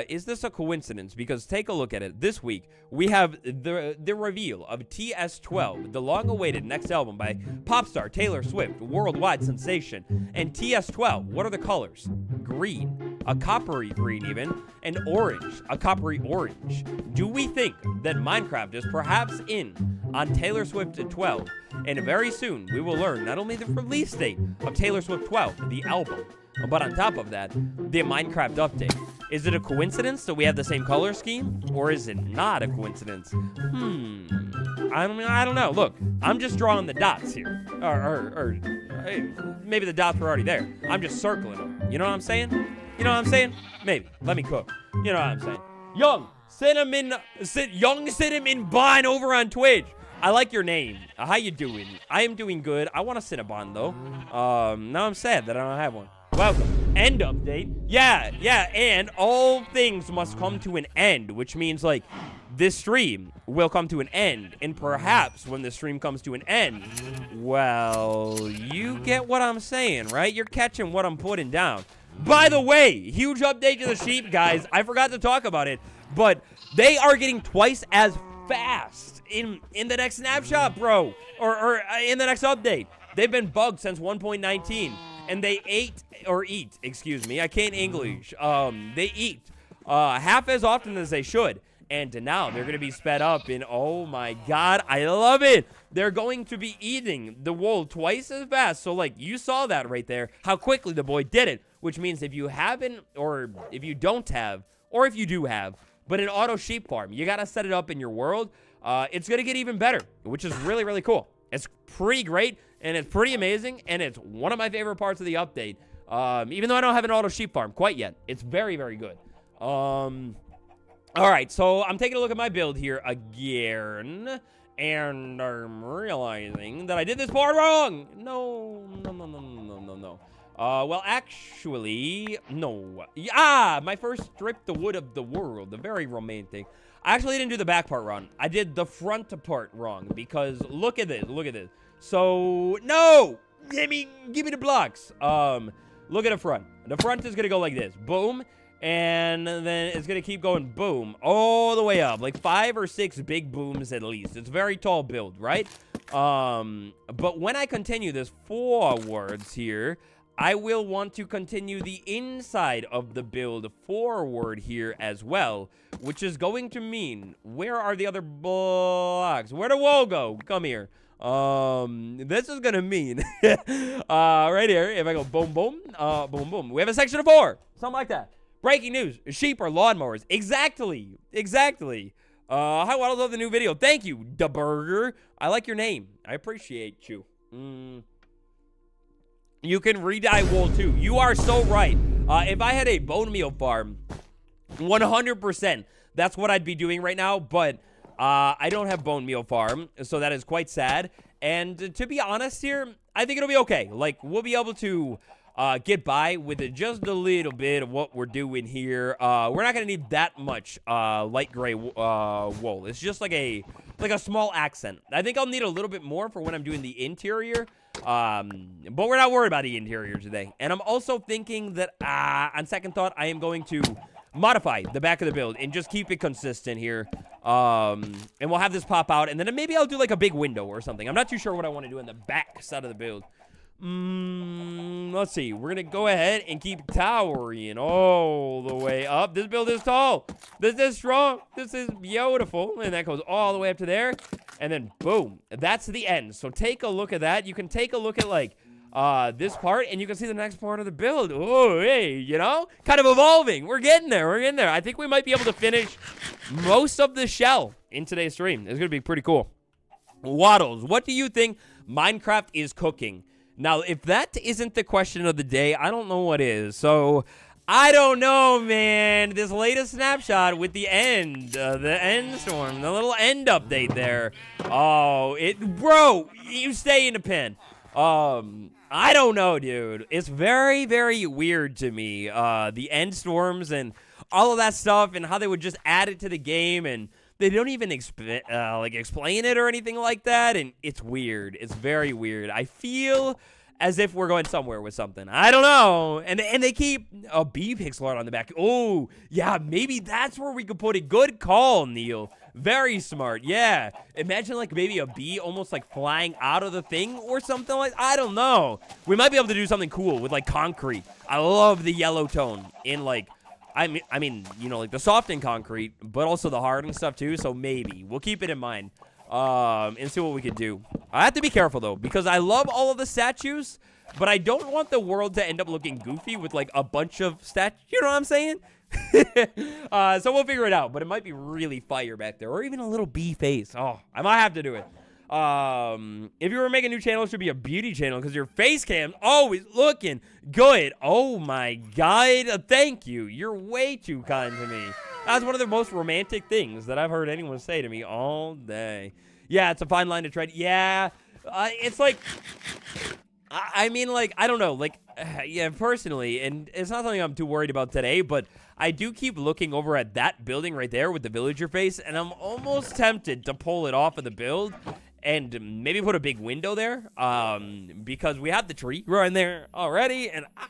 is this a coincidence? Because take a look at it. This week, we have the reveal of TS12, the long-awaited next album by pop star Taylor Swift, worldwide sensation. And TS12, what are the colors? Green, a coppery green even, and orange, a coppery orange. Do we think that Minecraft is perhaps in on Taylor Swift 12? And very soon, we will learn not only the release date of Taylor Swift 12, the album, but on top of that, the Minecraft update. Is it a coincidence that we have the same color scheme? Or is it not a coincidence? I don't know. Look, I'm just drawing the dots here. Or maybe the dots were already there. I'm just circling them. You know what I'm saying? Maybe. Let me cook. You know what I'm saying? Young Cinnamon Bun over on Twitch. I like your name. How you doing? I am doing good. I want a Cinnabon, though. Now I'm sad that I don't have one. Welcome. End update. Yeah, and all things must come to an end, which means, like, this stream will come to an end. And perhaps when the stream comes to an end, well, you get what I'm saying, right? You're catching what I'm putting down. By the way, huge update to the sheep, guys. I forgot to talk about it, but they are getting twice as fast in the next snapshot, bro, or in the next update. They've been bugged since 1.19, and they eat, excuse me, I can't English. They eat half as often as they should, and now they're going to be sped up in, oh my god, I love it. They're going to be eating the wool twice as fast. So, like, you saw that right there, how quickly the boy did it, which means if you haven't, or if you don't have, or if you do have, but an auto sheep farm, you got to set it up in your world. It's going to get even better, which is really, really cool. It's pretty great, and it's pretty amazing, and it's one of my favorite parts of the update. Even though I don't have an auto sheep farm quite yet, it's very, very good. All right, so I'm taking a look at my build here again, and I'm realizing that I did this part wrong. No. Well, actually, no. My first strip the wood of the world, the very romantic. I actually didn't do the back part wrong. I did the front part wrong, because look at this. So, no! Give me the blocks. Look at the front. The front is gonna go like this. Boom. And then it's going to keep going boom all the way up. Like 5 or 6 big booms at least. It's a very tall build, right? But when I continue this forwards here, I will want to continue the inside of the build forward here as well. Which is going to mean, where are the other blocks? Where'd the wall go? Come here. This is going to mean, right here, if I go boom, boom, boom, boom. We have a section of 4. Something like that. Breaking news, sheep are lawnmowers. Exactly. Hi, Waddle, love the new video. Thank you, Da Burger. I like your name. I appreciate you. You can re-dye wool too. You are so right. If I had a bone meal farm, 100%, that's what I'd be doing right now. But I don't have bone meal farm, so that is quite sad. And to be honest here, I think it'll be okay. Like, we'll be able to get by with just a little bit of what we're doing here. We're not gonna need that much light gray wool. It's just like a small accent. I think I'll need a little bit more for when I'm doing the interior. But we're not worried about the interior today. And I'm also thinking that on second thought, I am going to modify the back of the build and just keep it consistent here. And we'll have this pop out, and then maybe I'll do like a big window or something. I'm not too sure what I want to do in the back side of the build. Let's see. We're gonna go ahead and keep towering all the way up. This build is tall. This is strong. This is beautiful. And that goes all the way up to there. And then boom. That's the end. So take a look at that. You can take a look at like this part, and you can see the next part of the build. Oh, hey, you know? Kind of evolving. We're getting there. I think we might be able to finish most of the shell in today's stream. It's gonna be pretty cool. Waddles, what do you think Minecraft is cooking? Now, if that isn't the question of the day, I don't know what is. So, I don't know, man. This latest snapshot with the end storm, the little end update there. Oh, bro, you stay in the pen. I don't know, dude. It's very, very weird to me. The end storms and all of that stuff and how they would just add it to the game, and they don't even explain it or anything like that, and it's weird. It's very weird. I feel as if we're going somewhere with something. I don't know. And they keep a bee pixel art on the back. Oh, yeah, maybe that's where we could put it. Good call, Neil. Very smart. Yeah. Imagine like maybe a bee almost like flying out of the thing or something like, I don't know. We might be able to do something cool with like concrete. I love the yellow tone in like, I mean, you know, like the soft and concrete, but also the hard and stuff too. So maybe we'll keep it in mind, and see what we could do. I have to be careful though, because I love all of the statues, but I don't want the world to end up looking goofy with like a bunch of statues. You know what I'm saying? So we'll figure it out, but it might be really fire back there, or even a little bee face. Oh, I might have to do it. If you were making a new channel, it should be a beauty channel because your face cam's always looking good. Oh my God. Thank you. You're way too kind to me. That's one of the most romantic things that I've heard anyone say to me all day. Yeah, it's a fine line to tread. Yeah. It's like, I mean, like, I don't know, like, yeah, personally, and it's not something I'm too worried about today, but I do keep looking over at that building right there with the villager face, and I'm almost tempted to pull it off of the build and maybe put a big window there, because we have the tree growing there already, and I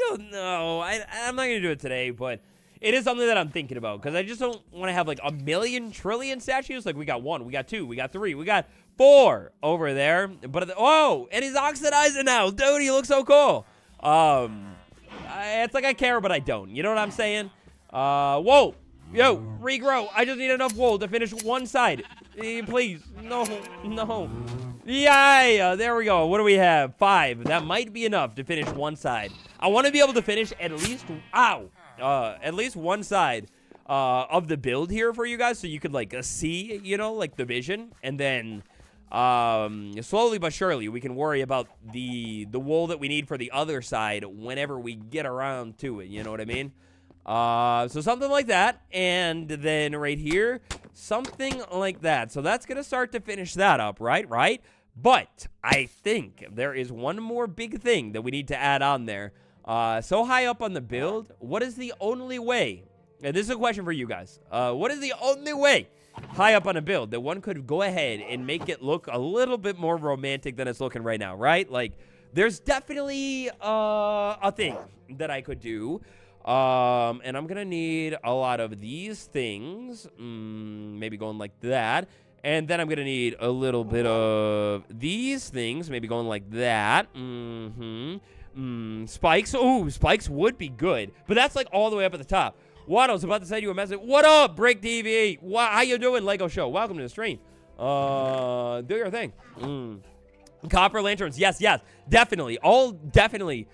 don't know. I'm not going to do it today, but it is something that I'm thinking about, because I just don't want to have, like, a million trillion statues. Like, we got 1, we got 2, we got 3, we got 4 over there. But, oh, and he's oxidizing now. Dude, he looks so cool. It's like I care, but I don't. You know what I'm saying? Whoa. Yo, regrow. I just need enough wool to finish one side. Please. No. Yeah, there we go. What do we have? 5. That might be enough to finish one side. I want to be able to finish at least, at least one side of the build here for you guys, so you could, like, see, you know, like, the vision. And then, slowly but surely, we can worry about the wool that we need for the other side whenever we get around to it. You know what I mean? So something like that, and then right here, something like that. So that's going to start to finish that up, right? But I think there is one more big thing that we need to add on there. So high up on the build, what is the only way, and this is a question for you guys, what is the only way high up on a build that one could go ahead and make it look a little bit more romantic than it's looking right now, right? Like, there's definitely a thing that I could do. And I'm gonna need a lot of these things, maybe going like that, and then I'm gonna need a little bit of these things, maybe going like that. Spikes. Ooh, spikes would be good, but that's like all the way up at the top. Waddle's about to send you a message. What up, Break TV? How you doing, Lego Show? Welcome to the stream. Do your thing. Copper lanterns, yes, definitely. All definitely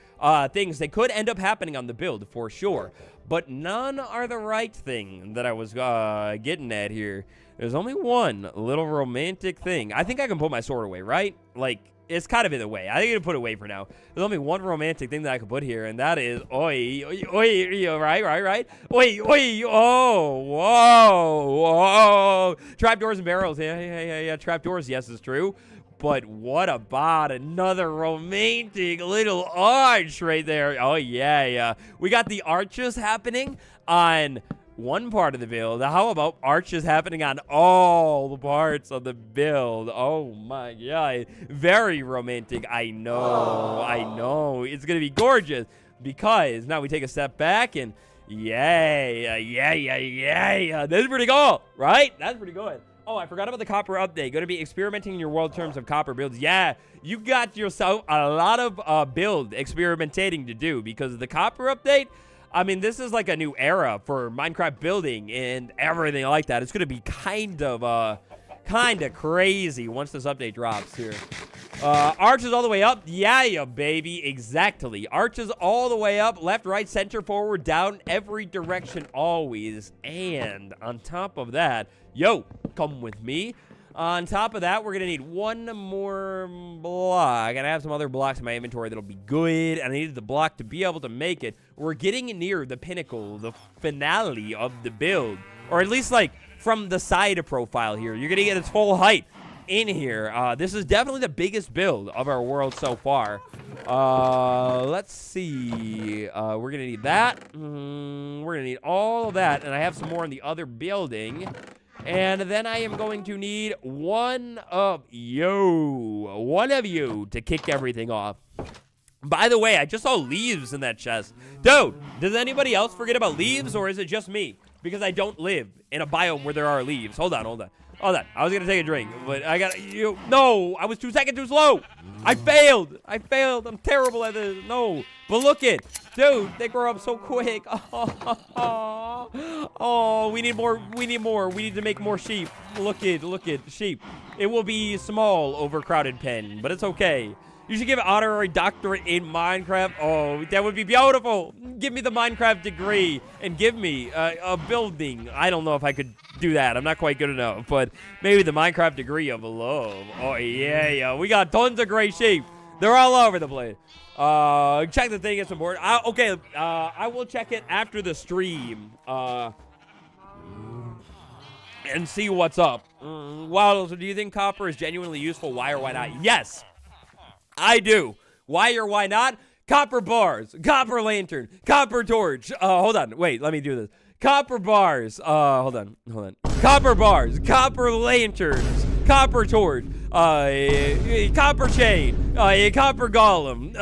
things that could end up happening on the build for sure. But none are the right thing that I was getting at here. There's only one little romantic thing. I think I can put my sword away, right? Like, it's kind of in the way. I think I can put it away for now. There's only one romantic thing that I can put here, and that is oi, right? Oi, oh, whoa. Trapdoors and barrels. Yeah. Trapdoors, yes, is true. But what about another romantic little arch right there? Oh, yeah. We got the arches happening on one part of the build. How about arches happening on all the parts of the build? Oh, my God. Very romantic. I know. It's going to be gorgeous because now we take a step back and yeah. That's pretty cool, right? That's pretty good. Oh, I forgot about the copper update. Going to be experimenting in your world terms of copper builds. Yeah, you got yourself a lot of build experimenting to do because of the copper update. I mean, this is like a new era for Minecraft building and everything like that. It's going to be kind of crazy once this update drops here. Arches all the way up. Yeah, baby. Exactly. Arches all the way up. Left, right, center, forward, down, every direction always. And on top of that, yo, come with me. On top of that, we're going to need one more block. And I have some other blocks in my inventory that'll be good. And I needed the block to be able to make it. We're getting near the pinnacle, the finale of the build. Or at least, like, from the side profile here. You're going to get its full height in here. This is definitely the biggest build of our world so far. Let's see. We're going to need that. We're going to need all of that. And I have some more in the other building. And then I am going to need one of you to kick everything off. By the way, I just saw leaves in that chest. Dude, does anybody else forget about leaves, or is it just me? Because I don't live in a biome where there are leaves. Hold on. I was going to take a drink, but I got you. No, I was 2 seconds too slow. I failed. I'm terrible at this. No, but look it. Dude, they grow up so quick. Oh, we need more. We need to make more sheep. Look it, sheep. It will be small, overcrowded pen, but it's okay. You should give an honorary doctorate in Minecraft. Oh, that would be beautiful. Give me the Minecraft degree and give me a building. I don't know if I could do that. I'm not quite good enough, but maybe the Minecraft degree of love. Oh, yeah. We got tons of great sheep. They're all over the place. Check the thing. It's important. I will check it after the stream. And see what's up. Wow, so do you think copper is genuinely useful? Why or why not? Yes. I do. Why or why not? Copper bars, copper lantern, copper torch. Hold on. Wait, let me do this. Copper bars. Hold on. Copper bars, copper lanterns, copper torch, copper chain, copper golem,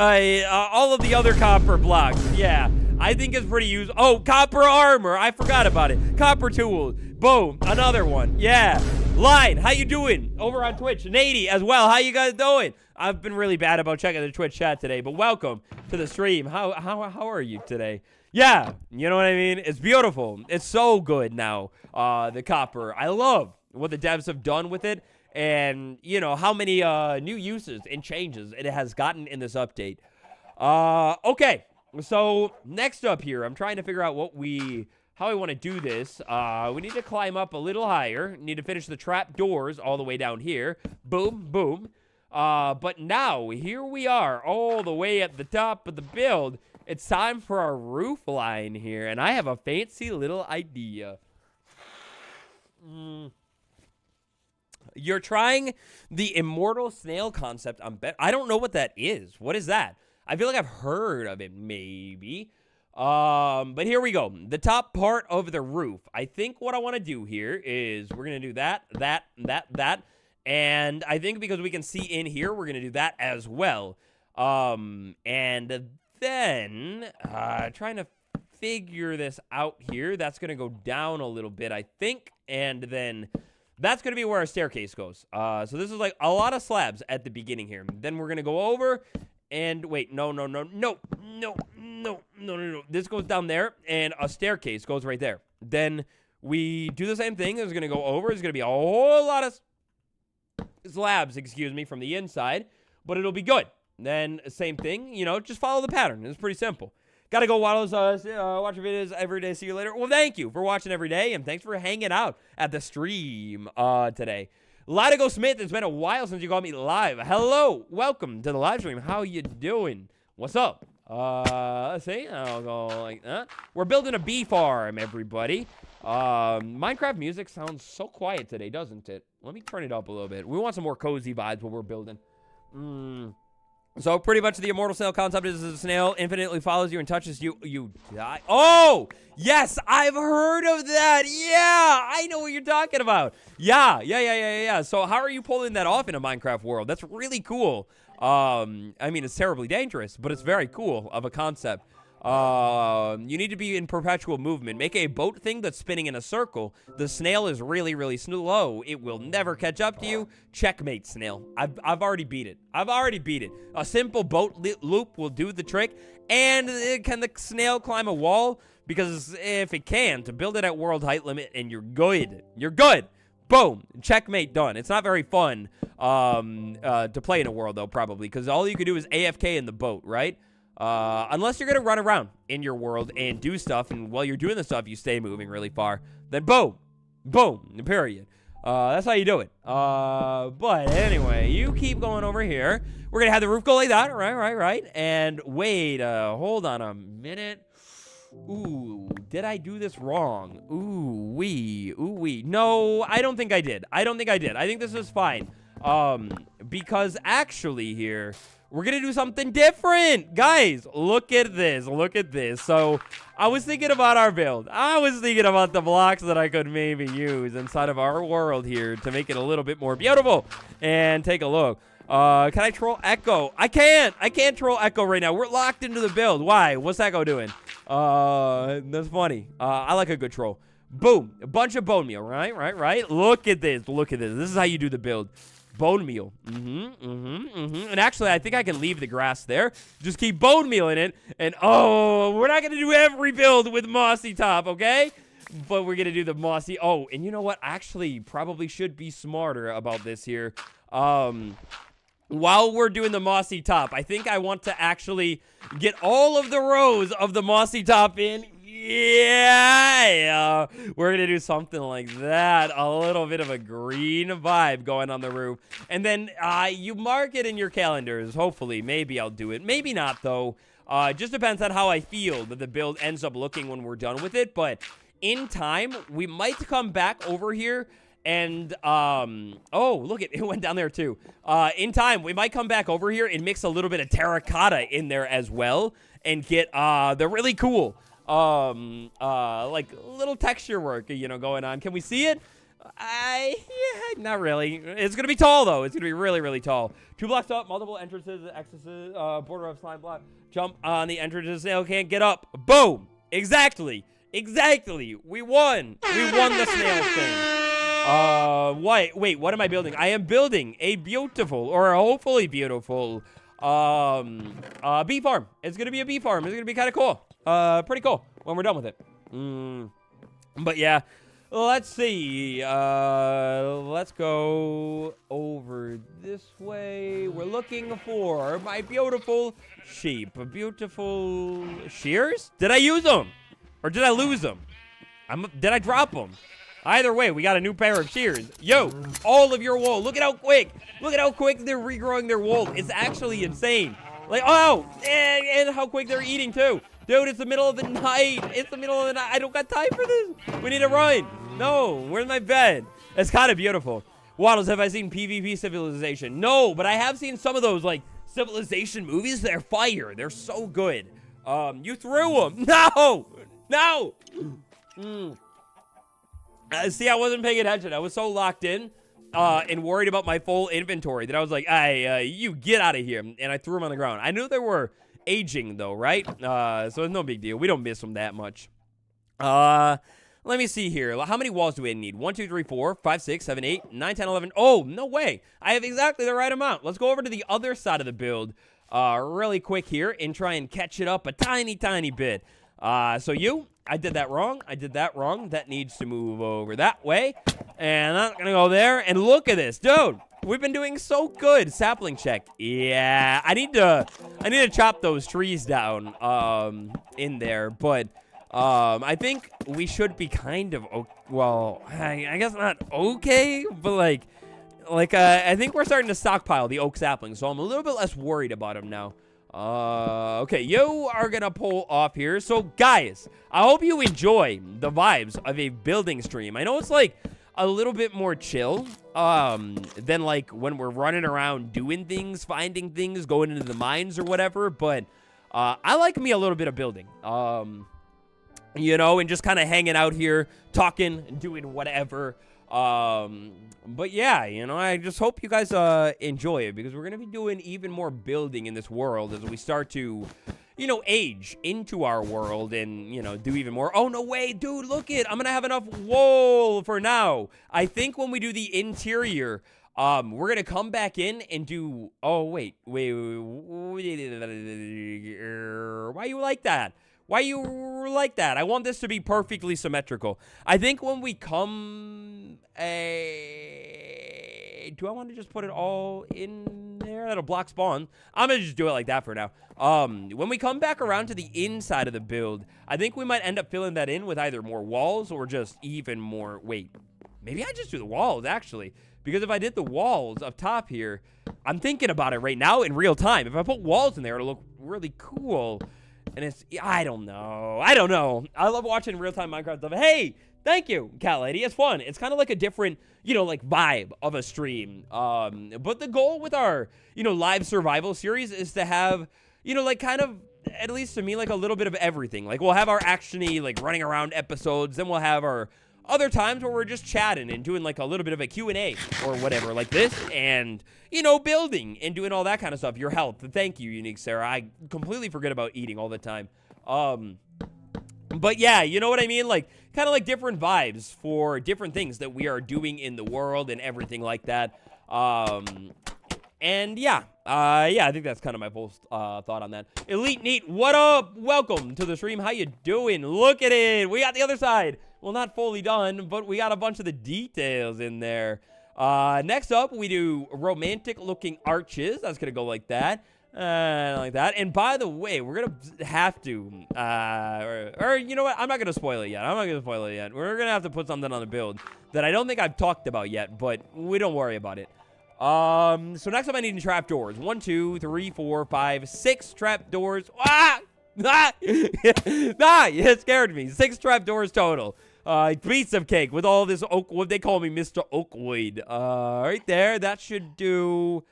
all of the other copper blocks. Yeah, I think it's pretty useful. Oh, copper armor. I forgot about it. Copper tools. Boom. Another one. Yeah. Line, how you doing? Over on Twitch. Nady as well. How you guys doing? I've been really bad about checking the Twitch chat today, but welcome to the stream. How are you today? Yeah, you know what I mean? It's beautiful. It's so good now, the copper. I love what the devs have done with it and, you know, how many new uses and changes it has gotten in this update. Okay, so next up here, I'm trying to figure out how I want to do this. We need to climb up a little higher. Need to finish the trap doors all the way down here. Boom, boom. But now, here we are, all the way at the top of the build, It's time for our roof line here, and I have a fancy little idea. You're trying the immortal snail concept on I don't know what that is. What is that? I feel like I've heard of it, maybe. But here we go. The top part of the roof. I think what I want to do here is we're going to do that. And I think because we can see in here, we're going to do that as well. And then, trying to figure this out here. That's going to go down a little bit, I think. And then that's going to be where our staircase goes. So this is like a lot of slabs at the beginning here. Then we're going to go over and wait, no. This goes down there and a staircase goes right there. Then we do the same thing. It's going to go over. It's going to be a whole lot of slabs, from the inside, but it'll be good. Then same thing, just follow the pattern. It's pretty simple. Gotta go watch videos every day. See you later. Well, thank you for watching every day, and thanks for hanging out at the stream today. Latigo Smith, it's been a while since you got me live. Hello, welcome to the live stream. How you doing? What's up? Let's see. I'll go like that. We're building a bee farm, everybody. Minecraft music sounds so quiet today, doesn't it? Let me turn it up a little bit. We want some more cozy vibes while we're building. So pretty much the immortal snail concept is a snail infinitely follows you and touches you, you die. Oh, yes, I've heard of that. Yeah, I know what you're talking about. Yeah. So how are you pulling that off in a Minecraft world? That's really cool. I mean, it's terribly dangerous, but it's very cool of a concept. You need to be in perpetual movement. Make a boat thing that's spinning in a circle. The snail is really, really slow. It will never catch up to you. Checkmate, snail. I've already beat it. A simple boat loop will do the trick. And can the snail climb a wall? Because if it can, to build it at world height limit, and you're good. Boom. Checkmate done. It's not very fun to play in a world, though, probably. Because all you can do is AFK in the boat, right? Unless you're going to run around in your world and do stuff, and while you're doing the stuff, you stay moving really far, then boom, period. That's how you do it. But anyway, you keep going over here. We're going to have the roof go like that, right, and wait, hold on a minute. Ooh, did I do this wrong? Ooh, wee. No, I don't think I did. I think this is fine. Because actually here, we're going to do something different. Guys, look at this. So I was thinking about our build. I was thinking about the blocks that I could maybe use inside of our world here to make it a little bit more beautiful. And take a look. Can I troll Echo? I can't troll Echo right now. We're locked into the build. Why? What's Echo doing? That's funny. I like a good troll. Boom. A bunch of bone meal, right? Look at this. This is how you do the build. Bone meal. And actually, I think I can leave the grass there. Just keep bone meal in it. And, we're not going to do every build with mossy top, okay? But we're going to do the mossy. Oh, and you know what? Actually, probably should be smarter about this here. While we're doing the mossy top, I think I want to actually get all of the rows of the mossy top in. Yeah, we're gonna do something like that. A little bit of a green vibe going on the roof. And then you mark it in your calendars. Hopefully, maybe I'll do it. Maybe not, though. It just depends on how I feel that the build ends up looking when we're done with it. But in time, we might come back over here and, oh, look, it went down there too. In time, we might come back over here and mix a little bit of terracotta in there as well and get the really cool like little texture work, going on. Can we see it? Yeah, not really. It's gonna be tall though. It's gonna be really, really tall. 2 blocks up, multiple entrances, accesses, border of slime block. Jump on the entrances. Snail can't get up. Boom. Exactly. We won. We won the snail thing. Wait, what am I building? I am building a beautiful, or hopefully beautiful, bee farm. It's gonna be a bee farm. It's gonna be kind of cool. Pretty cool when we're done with it. But yeah, let's see. Let's go over this way. We're looking for my beautiful sheep. Beautiful shears? Did I use them? Or did I lose them? Did I drop them? Either way, we got a new pair of shears. Yo, all of your wool. Look at how quick they're regrowing their wool. It's actually insane. Like, oh, and how quick they're eating, too. Dude, it's the middle of the night. It's the middle of the night. I don't got time for this. We need to run. No, where's my bed? It's kind of beautiful. Waddles, have I seen PvP Civilization? No, but I have seen some of those, like, Civilization movies. They're fire. They're so good. You threw them. No. No. See, I wasn't paying attention. I was so locked in and worried about my full inventory that I was like, hey, you get out of here. And I threw them on the ground. I knew they were aging, though, right? So it's no big deal. We don't miss them that much. Let me see here. How many walls do we need? 1, 2, 3, 4, 5, 6, 7, 8, 9, 10, 11. Oh, no way. I have exactly the right amount. Let's go over to the other side of the build really quick here and try and catch it up a tiny, tiny bit. So I did that wrong. I did that wrong. That needs to move over that way. And I'm going to go there. And look at this. Dude, we've been doing so good. Sapling check. Yeah, I need to chop those trees down in there. But I think we should be kind of, well, I guess not okay. But like I think we're starting to stockpile the oak saplings. So I'm a little bit less worried about them now. Okay, you are gonna pull off here. So, guys, I hope you enjoy the vibes of a building stream. I know it's, like, a little bit more chill, than, like, when we're running around doing things, finding things, going into the mines or whatever, but, I like me a little bit of building, you know, and just kind of hanging out here, talking, and doing whatever. But yeah, you know, I just hope you guys enjoy it, because we're gonna be doing even more building in this world as we start to, you know, age into our world and, you know, do even more. Oh, no way, dude, look it, I'm gonna have enough wool for now. I think when we do the interior, we're gonna come back in and do, oh, wait, why you like that? Why you like that? I want this to be perfectly symmetrical. I think when we come... do I want to just put it all in there? That'll block spawn. I'm going to just do it like that for now. When we come back around to the inside of the build, I think we might end up filling that in with either more walls or just even more... Wait, maybe I just do the walls, actually. Because if I did the walls up top here, I'm thinking about it right now in real time. If I put walls in there, it'll look really cool. And it's, I don't know. I love watching real-time Minecraft stuff. Hey, thank you, Cat Lady. It's fun. It's kind of like a different, you know, like vibe of a stream. But the goal with our, you know, live survival series is to have, you know, like kind of, at least to me, like a little bit of everything. Like we'll have our actiony, like running around episodes. Then we'll have our other times where we're just chatting and doing like a little bit of a Q&A or whatever like this, and, you know, building and doing all that kind of stuff. Your health. Thank you, Unique Sarah. I completely forget about eating all the time. But yeah, you know what I mean? Like, kind of like different vibes for different things that we are doing in the world and everything like that. And yeah, I think that's kind of my full thought on that. Elite Neat, what up? Welcome to the stream. How you doing? Look at it. We got the other side. Well, not fully done, but we got a bunch of the details in there. Next up, we do romantic-looking arches. That's going to go like that. Like that. And by the way, we're going to have to, or you know what? I'm not going to spoil it yet. We're going to have to put something on the build that I don't think I've talked about yet, but we don't worry about it. So next up, I need trapdoors. 1, 2, 3, 4, 5, 6 trapdoors. Ah! Ah! Ah! It scared me. 6 trapdoors total. Piece of cake with all this oak wood. They call me Mr. Oakwood. Right there. That should do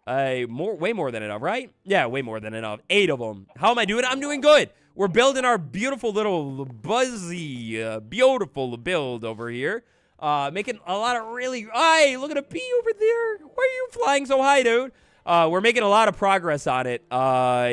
way more than enough, right? Yeah, way more than enough. 8 of them. How am I doing? I'm doing good. We're building our beautiful little buzzy, beautiful build over here. Making a lot of really... Hey, look at a bee over there. Why are you flying so high, dude? We're making a lot of progress on it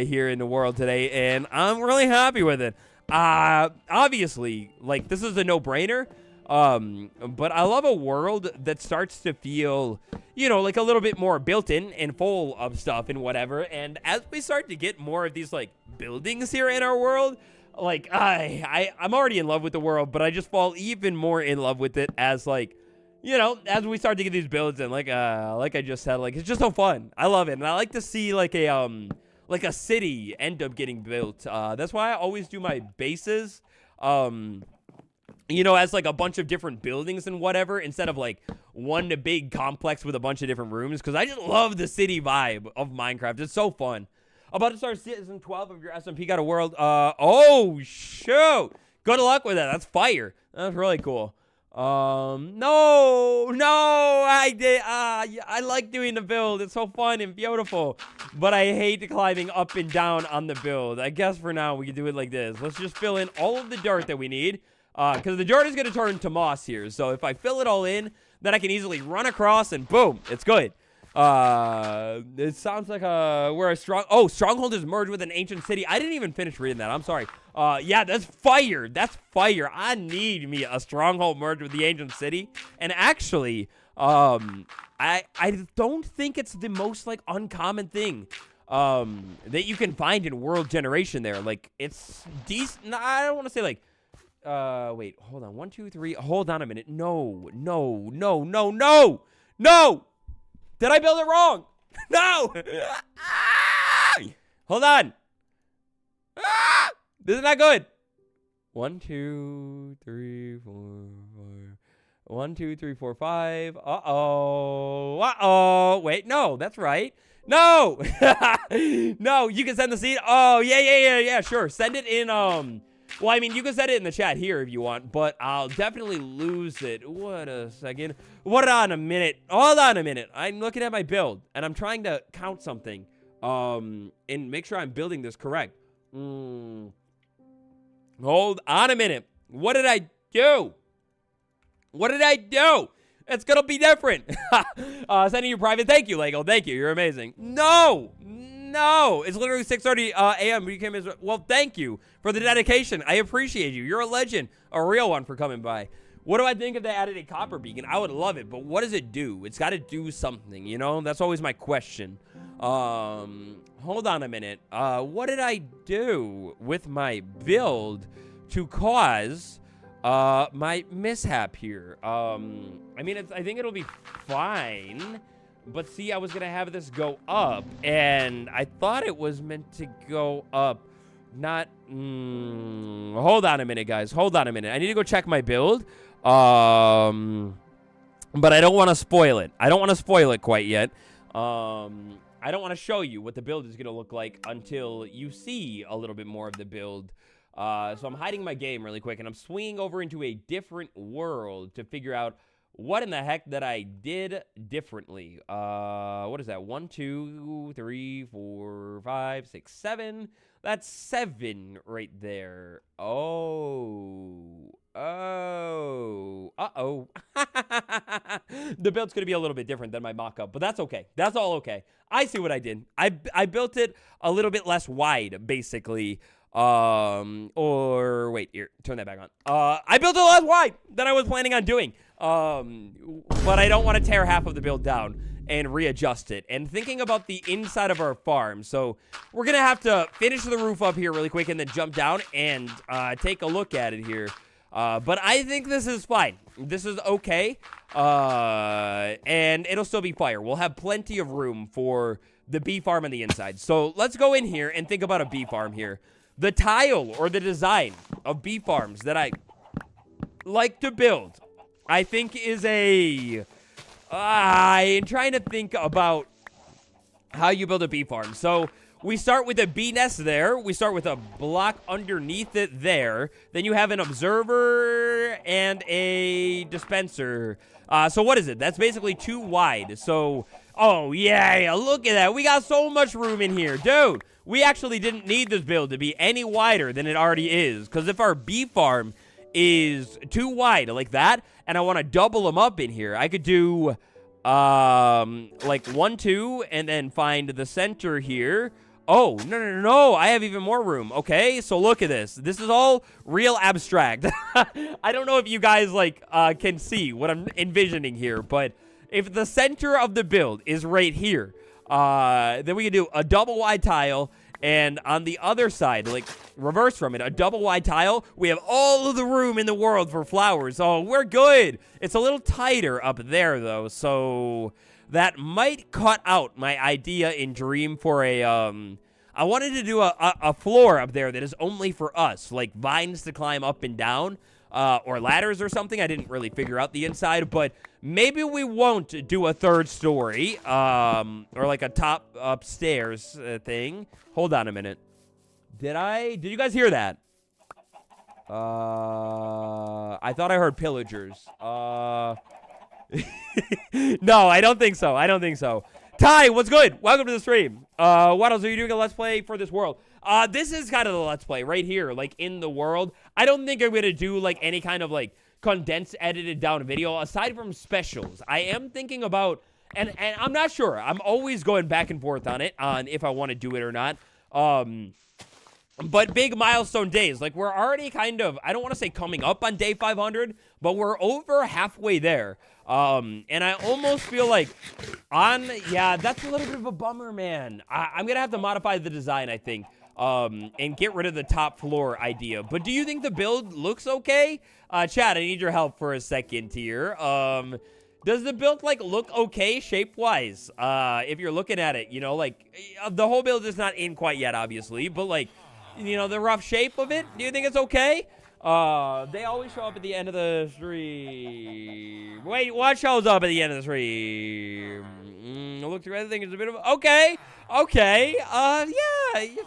here in the world today, and I'm really happy with it. Obviously, like, this is a no-brainer, but I love a world that starts to feel, you know, like a little bit more built-in and full of stuff and whatever, and as we start to get more of these, like, buildings here in our world, like, I'm already in love with the world, but I just fall even more in love with it as, like, you know, as we start to get these builds in, like I just said, like, it's just so fun. I love it, and I like to see, like a city end up getting built. That's why I always do my bases, you know, as, like, a bunch of different buildings and whatever, instead of, like, one big complex with a bunch of different rooms, because I just love the city vibe of Minecraft. It's so fun. About to start season 12 of your SMP Got a World. Oh, shoot. Good luck with that. That's fire. That's really cool. No, I like doing the build. It's so fun and beautiful, but I hate climbing up and down on the build. I guess for now we can do it like this. Let's just fill in all of the dirt that we need, because the dirt is going to turn to moss here. So if I fill it all in, then I can easily run across and boom, it's good. It sounds like we're a stronghold is merged with an ancient city. I didn't even finish reading that. I'm sorry. Yeah, that's fire. That's fire. I need me a stronghold merged with the ancient city. And actually, I don't think it's the most like uncommon thing that you can find in world generation there. Like it's decent. I don't want to say like wait, hold on. 1, 2, 3. Hold on a minute. No. Did I build it wrong? No! Hold on. This is not good. 1, 2, 3, 4, 5. 1, 2, 3, 4, 5. Uh-oh. Wait, no, that's right. No! No, you can send the seed. Oh, yeah, sure. Send it in, well, I mean, you can send it in the chat here if you want, but I'll definitely lose it. What a second. Hold on a minute. I'm looking at my build, and I'm trying to count something, and make sure I'm building this correct. Hold on a minute. What did I do? It's gonna be different. Sending you private. Thank you, Lego. Thank you. You're amazing. No, it's literally 6:30 a.m. You came as well. Thank you for the dedication. I appreciate you. You're a legend, a real one for coming by. What do I think if they added a copper beacon? I would love it, but what does it do? It's got to do something, you know? That's always my question. Hold on a minute. What did I do with my build to cause my mishap here? I mean, I think it'll be fine. But see, I was going to have this go up, and I thought it was meant to go up, not... hold on a minute, guys. Hold on a minute. I need to go check my build. But I don't want to spoil it. I don't want to spoil it quite yet. I don't want to show you what the build is going to look like until you see a little bit more of the build. So I'm hiding my game really quick, and I'm swinging over into a different world to figure out what in the heck that I did differently. What is that? 1, 2, 3, 4, 5, 6, 7. That's 7 right there. Uh-oh. The build's going to be a little bit different than my mock-up, but that's okay. That's all okay. I see what I did. I built it a little bit less wide, basically. Or wait, here, turn that back on. I built it less wide than I was planning on doing. But I don't want to tear half of the build down and readjust it. And thinking about the inside of our farm, so we're gonna have to finish the roof up here really quick and then jump down and take a look at it here. But I think this is fine. This is okay. And it'll still be fire. We'll have plenty of room for the bee farm on the inside. So let's go in here and think about a bee farm here. The tile or the design of bee farms that I like to build, I think is a... I'm trying to think about how you build a bee farm. So we start with a bee nest there. We start with a block underneath it there. Then you have an observer and a dispenser. So what is it? That's basically 2 wide. So, oh yeah, look at that. We got so much room in here, dude. We actually didn't need this build to be any wider than it already is. Because if our bee farm is too wide like that, and I want to double them up in here, I could do like 1, 2, and then find the center here. Oh, no, I have even more room. Okay, so look at this. This is all real abstract. I don't know if you guys like can see what I'm envisioning here, but if the center of the build is right here, then we can do a double wide tile, and on the other side, like reverse from it, a double wide tile. We have all of the room in the world for flowers. Oh, we're good. It's a little tighter up there, though, so that might cut out my idea in Dream for a, I wanted to do a floor up there that is only for us, like vines to climb up and down. or ladders or something. I didn't really figure out the inside, but maybe we won't do a third story, or like a top upstairs thing. Hold on a minute. Did you guys hear that? I thought I heard pillagers. No, I don't think so. I don't think so. Ty, what's good? Welcome to the stream. What else are you doing a Let's Play for this world? This is kind of the Let's Play right here, like in the world. I don't think I'm going to do like any kind of like condensed, edited down video aside from specials. I am thinking about, and I'm not sure. I'm always going back and forth on it, on if I want to do it or not. But big milestone days, like we're already kind of, I don't want to say coming up on day 500, but we're over halfway there. And I almost feel like yeah, that's a little bit of a bummer, man. I'm going to have to modify the design, I think, and get rid of the top floor idea. But do you think the build looks okay? Chad, I need your help for a second here. Does the build, like, look okay shape-wise? If you're looking at it, you know, like, the whole build is not in quite yet, obviously, but, like, you know, the rough shape of it, do you think it's okay? They always show up at the end of the stream. Wait, what shows up at the end of the stream? Look through everything, it's a bit of, okay, yeah,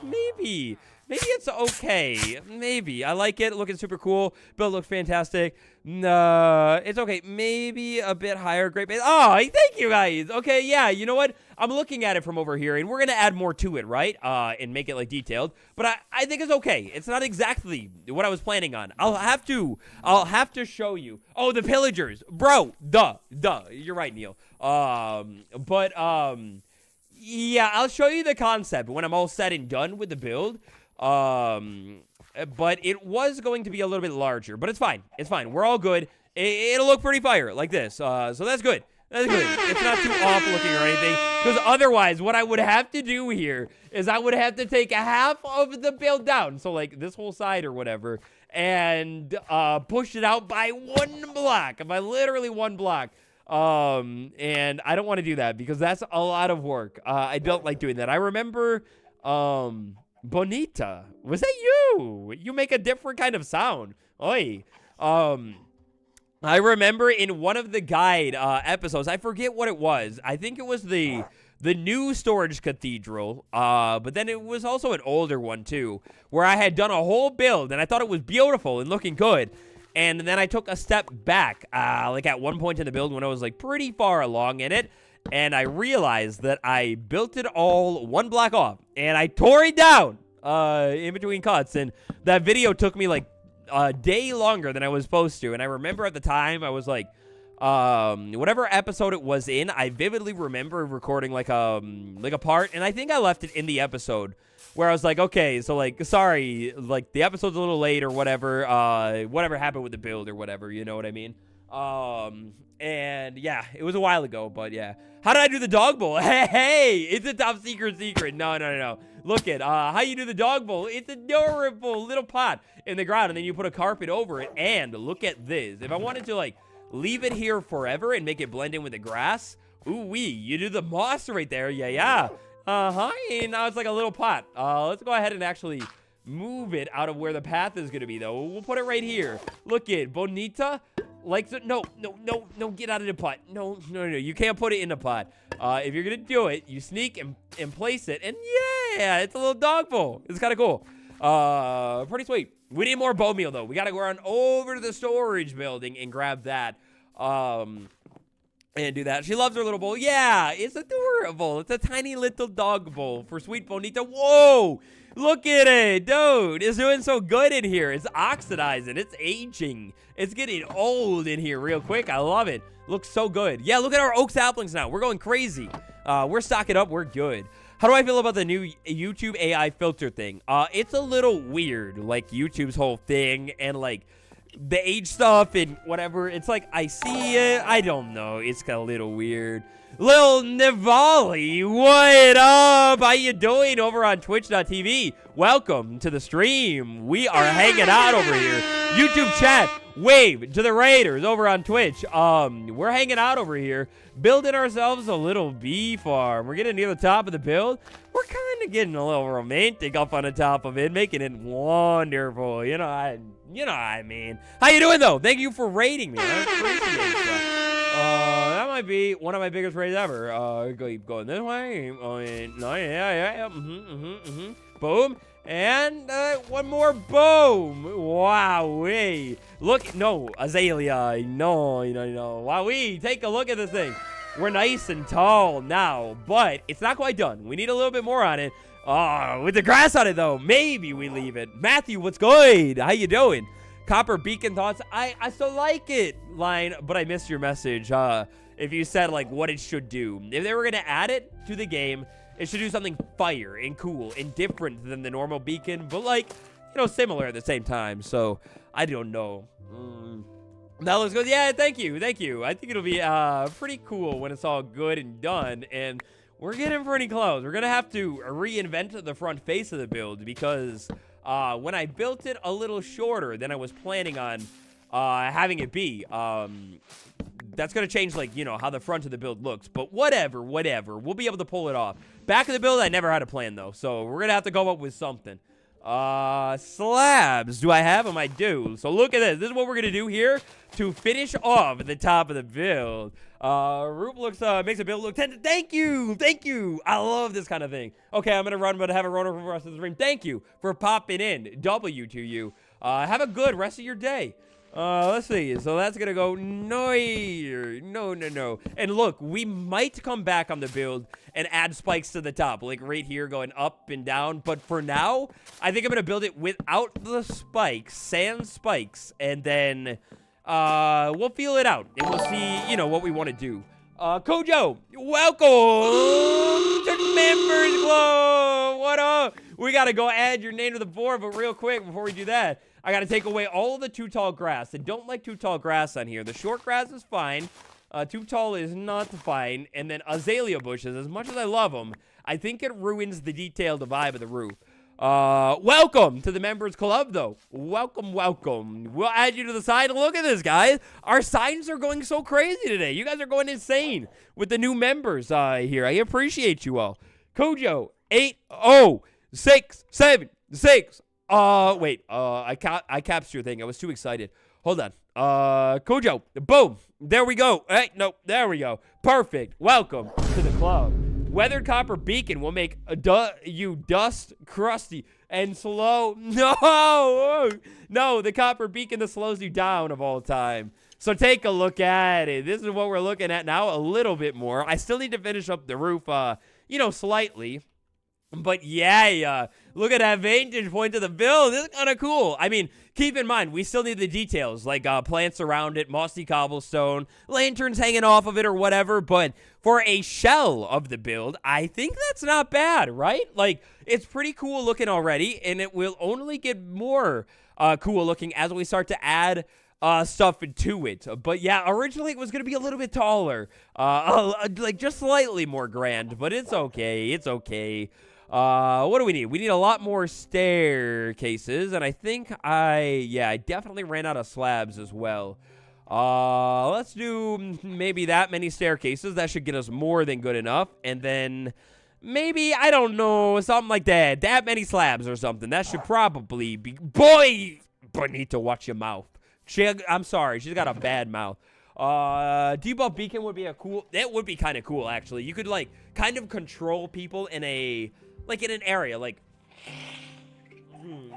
maybe. Maybe it's okay. Maybe. I like it. Looking super cool. Build looks fantastic. No, it's okay. Maybe a bit higher. Great base. Oh, thank you guys. Okay, yeah. You know what? I'm looking at it from over here, and we're going to add more to it, right? And make it, like, detailed. But I think it's okay. It's not exactly what I was planning on. I'll have to show you. Oh, the pillagers. Bro, duh. You're right, Neil. Yeah, I'll show you the concept when I'm all said and done with the build. But it was going to be a little bit larger, but it's fine. It's fine. We're all good. It'll look pretty fire like this. So that's good. That's good. It's not too off looking or anything, because otherwise what I would have to do here is I would have to take a half of the build down. So like this whole side or whatever, and push it out by one block, by literally one block. And I don't want to do that because that's a lot of work. I don't like doing that. I remember, Bonita, was that you? You make a different kind of sound. Oi. I remember in one of the guide, episodes, I forget what it was. I think it was the new storage cathedral, but then it was also an older one too, where I had done a whole build and I thought it was beautiful and looking good. And then I took a step back, like at one point in the build when I was like pretty far along in it. And I realized that I built it all one block off. And I tore it down in between cuts. And that video took me like a day longer than I was supposed to. And I remember at the time I was like, whatever episode it was in, I vividly remember recording like a part. And I think I left it in the episode where I was like, okay, so like, sorry, like the episode's a little late or whatever, whatever happened with the build or whatever, you know what I mean? And yeah, it was a while ago, but yeah. How did I do the dog bowl? Hey, it's a top secret. No. Look at, how you do the dog bowl. It's adorable little pot in the ground, and then you put a carpet over it, and look at this. If I wanted to like leave it here forever and make it blend in with the grass, ooh-wee, you do the moss right there, yeah. And now it's like a little pot. Let's go ahead and actually move it out of where the path is going to be, though. We'll put it right here. Look at Bonita. Like, no, get out of the pot. No, you can't put it in the pot. If you're going to do it, you sneak and place it. And yeah, it's a little dog bowl. It's kind of cool. Pretty sweet. We need more bone meal, though. We got to go run over to the storage building and grab that. And do that. She loves her little bowl. Yeah, it's adorable. It's a tiny little dog bowl for sweet Bonita. Whoa, look at it, dude. It's doing so good in here. It's oxidizing. It's aging. It's getting old in here real quick. I love it. Looks so good. Yeah, look at our oak saplings now. We're going crazy. We're stocking up. We're good. How do I feel about the new YouTube AI filter thing? It's a little weird, like YouTube's whole thing, and like the age stuff and whatever. It's like, I see it. I don't know. It's kind of a little weird. Lil Nivali, what up? How you doing over on twitch.tv? Welcome to the stream. We are hanging out over here. YouTube chat, wave to the Raiders over on Twitch. We're hanging out over here, building ourselves a little bee farm. We're getting near the top of the build. We're kind of getting a little romantic up on the top of it, making it wonderful. You know what I mean. How you doing, though? Thank you for rating me. I appreciate that. That might be one of my biggest raids ever. Keep going this way. Oh, yeah. Boom. And one more boom. Wowee. Look, no, Azalea. No. Wowee. Take a look at this thing. We're nice and tall now, but it's not quite done. We need a little bit more on it. With the grass on it, though, maybe we leave it. Matthew, what's good? How you doing? Copper Beacon thoughts. I still like it, line, but I missed your message. If you said, like, what it should do. If they were going to add it to the game, it should do something fire and cool and different than the normal beacon, but, like, you know, similar at the same time. So, I don't know. That looks good. Yeah, thank you. I think it'll be pretty cool when it's all good and done, and we're getting pretty close. We're going to have to reinvent the front face of the build because when I built it a little shorter than I was planning on having it be, that's going to change, like, you know, how the front of the build looks. But whatever. We'll be able to pull it off. Back of the build, I never had a plan, though. So we're going to have to go up with something. Slabs. Do I have them? I do. So look at this. This is what we're going to do here to finish off at the top of the build. Roop looks, makes a build look 10. Thank you. I love this kind of thing. Okay, I'm going to run, but have a runner for the rest of the stream. Thank you for popping in. W to you. Have a good rest of your day. Let's see. So that's going to go no. And look, we might come back on the build and add spikes to the top, like right here going up and down. But for now, I think I'm going to build it without the spikes, sans spikes, and then we'll feel it out. And we'll see, you know, what we want to do. Kojo, welcome to the Members Club. What up? We got to go add your name to the board, but real quick, before we do that, I got to take away all of the too tall grass. I don't like too tall grass on here. The short grass is fine. Too tall is not fine. And then azalea bushes, as much as I love them, I think it ruins the detailed vibe of the roof. Welcome to the Members Club, though. Welcome. We'll add you to the side. Look at this, guys. Our signs are going so crazy today. You guys are going insane with the new members here. I appreciate you all. Kojo, 80676. Wait, I captured your thing. I was too excited. Hold on. Kojo, boom. There we go. Hey, no, there we go. Perfect. Welcome to the club. Weathered copper beacon will make you dust crusty and slow. No, the copper beacon that slows you down of all time. So take a look at it. This is what we're looking at now a little bit more. I still need to finish up the roof, you know, slightly. But yeah, look at that vantage point of the build. This is kind of cool. I mean, keep in mind, we still need the details, like plants around it, mossy cobblestone, lanterns hanging off of it or whatever. But for a shell of the build, I think that's not bad, right? Like, it's pretty cool looking already, and it will only get more cool looking as we start to add stuff to it. But yeah, originally it was going to be a little bit taller, like just slightly more grand, but it's okay. What do we need? We need a lot more staircases, and I think I definitely ran out of slabs as well. Let's do maybe that many staircases. That should get us more than good enough. And then maybe, I don't know, something like that. That many slabs or something. That should probably be... Boy! Bonita, watch your mouth. I'm sorry. She's got a bad mouth. Debuff Beacon would be a cool... That would be kind of cool, actually. You could, like, kind of control people in a... Like, in an area, like...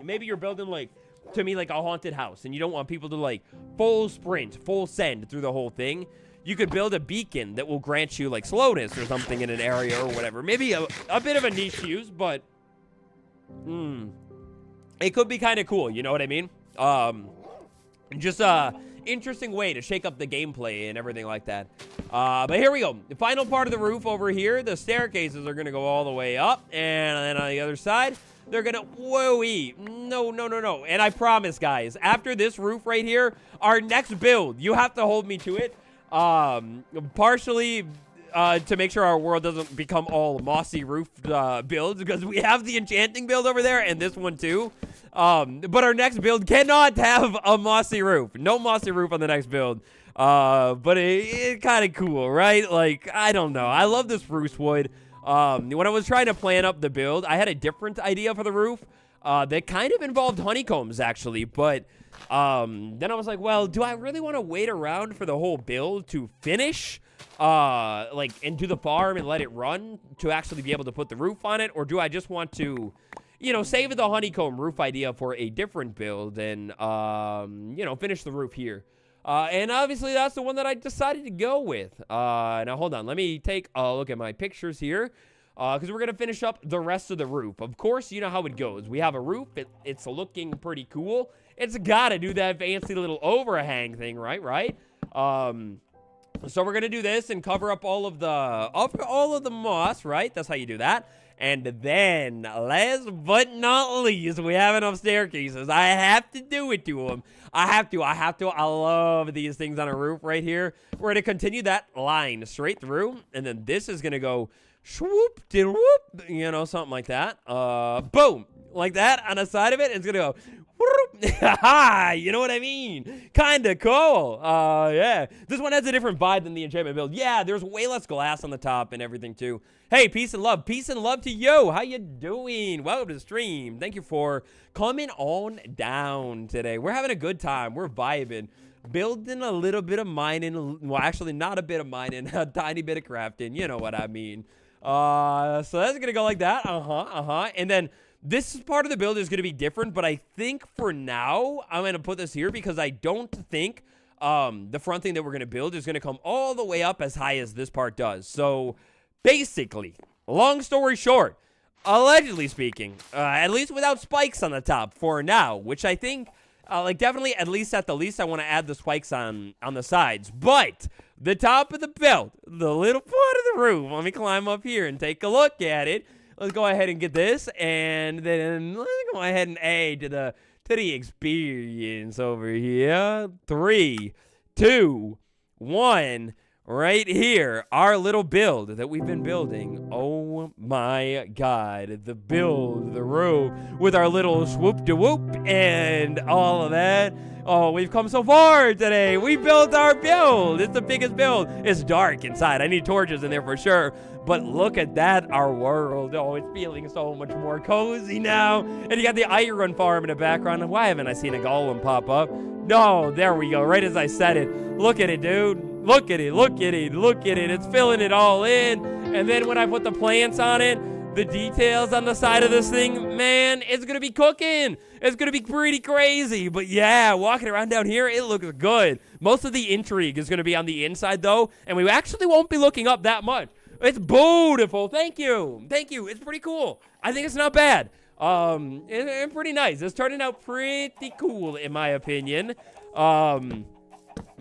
Maybe you're building, like... To me, like a haunted house, and you don't want people to, like, full sprint, full send through the whole thing. You could build a beacon that will grant you, like, slowness or something in an area or whatever. Maybe a bit of a niche use, but... It could be kind of cool, you know what I mean? Just a interesting way to shake up the gameplay and everything like that. But here we go. The final part of the roof over here. The staircases are going to go all the way up. And then on the other side, they're going to... Whoa-y. No. And I promise, guys, after this roof right here, our next build, you have to hold me to it. Partially to make sure our world doesn't become all mossy roof builds, because we have the enchanting build over there and this one too. But our next build cannot have a mossy roof. No mossy roof on the next build. But it's kind of cool, right? Like, I don't know. I love this spruce wood. When I was trying to plan up the build, I had a different idea for the roof that kind of involved honeycombs, actually. But then I was like, well, do I really want to wait around for the whole build to finish? Like, and do the farm and let it run to actually be able to put the roof on it? Or do I just want to, you know, save the honeycomb roof idea for a different build and, you know, finish the roof here? And obviously that's the one that I decided to go with. Now hold on, let me take a look at my pictures here, because we're going to finish up the rest of the roof. Of course, you know how it goes. We have a roof, it's looking pretty cool. It's got to do that fancy little overhang thing, right? So we're going to do this and cover up all of the moss, right? That's how you do that. And then, last but not least, we have enough staircases. I have to do it to them. I have to. I love these things on a roof right here. We're going to continue that line straight through. And then this is going to go swoop, whoop, you know, something like that. Boom. Like that on the side of it. It's going to go you know what I mean? Kinda cool. Yeah. This one has a different vibe than the enchantment build. Yeah, there's way less glass on the top and everything too. Hey, peace and love. Peace and love to you. How you doing? Welcome to the stream. Thank you for coming on down today. We're having a good time. We're vibing. Building a little bit of mining. Well, actually, not a bit of mining. A tiny bit of crafting. You know what I mean. So that's going to go like that. And then this part of the build is going to be different, but I think for now, I'm going to put this here because I don't think the front thing that we're going to build is going to come all the way up as high as this part does. So basically, long story short, allegedly speaking, at least without spikes on the top for now, which I think, like definitely at least at the least, I want to add the spikes on the sides. But the top of the build, the little part of the roof, let me climb up here and take a look at it. Let's go ahead and get this, and then let's go ahead and add to the experience over here. 3, 2, 1. Right here, our little build that we've been building. Oh my God, the build, the roof with our little swoop-de-whoop and all of that. Oh, we've come so far today. We built our build. It's the biggest build. It's dark inside. I need torches in there for sure. But look at that, our world. Oh, it's feeling so much more cozy now. And you got the iron farm in the background. Why haven't I seen a golem pop up? No, there we go. Right as I said it. Look at it, dude. Look at it, look at it, look at it. It's filling it all in. And then when I put the plants on it, the details on the side of this thing, man, it's going to be cooking. It's going to be pretty crazy. But yeah, walking around down here, it looks good. Most of the intrigue is going to be on the inside, though. And we actually won't be looking up that much. It's beautiful. Thank you. Thank you. It's pretty cool. I think it's not bad. It's pretty nice. It's turning out pretty cool, in my opinion.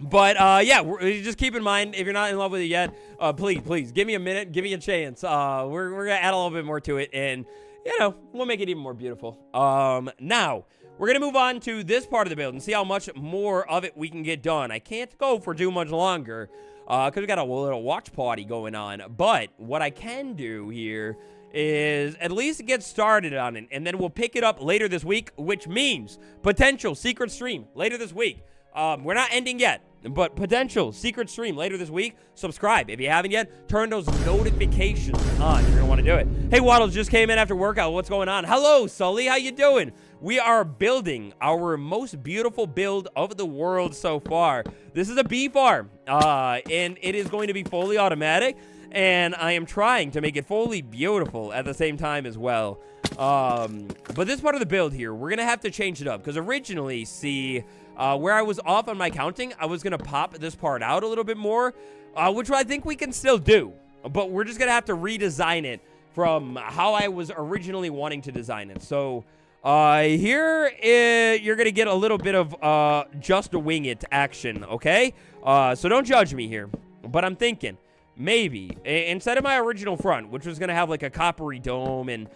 But yeah, just keep in mind, if you're not in love with it yet, please, give me a minute, give me a chance. We're going to add a little bit more to it, and, you know, we'll make it even more beautiful. Now, we're going to move on to this part of the build and see how much more of it we can get done. I can't go for too much longer, because we got a little watch party going on. But what I can do here is at least get started on it, and then we'll pick it up later this week, which means potential secret stream later this week. We're not ending yet, but potential secret stream later this week. Subscribe if you haven't yet. Turn those notifications on if you're gonna want to do it. Hey, Waddles just came in after workout. What's going on? Hello, Sully. How you doing? We are building our most beautiful build of the world so far. This is a bee farm, and it is going to be fully automatic, and I am trying to make it fully beautiful at the same time as well. But this part of the build here, we're gonna have to change it up, because originally, see, where I was off on my counting, I was going to pop this part out a little bit more, which I think we can still do. But we're just going to have to redesign it from how I was originally wanting to design it. So here, you're going to get a little bit of just a wing it action, okay? So don't judge me here. But I'm thinking, maybe, instead of my original front, which was going to have like a coppery dome and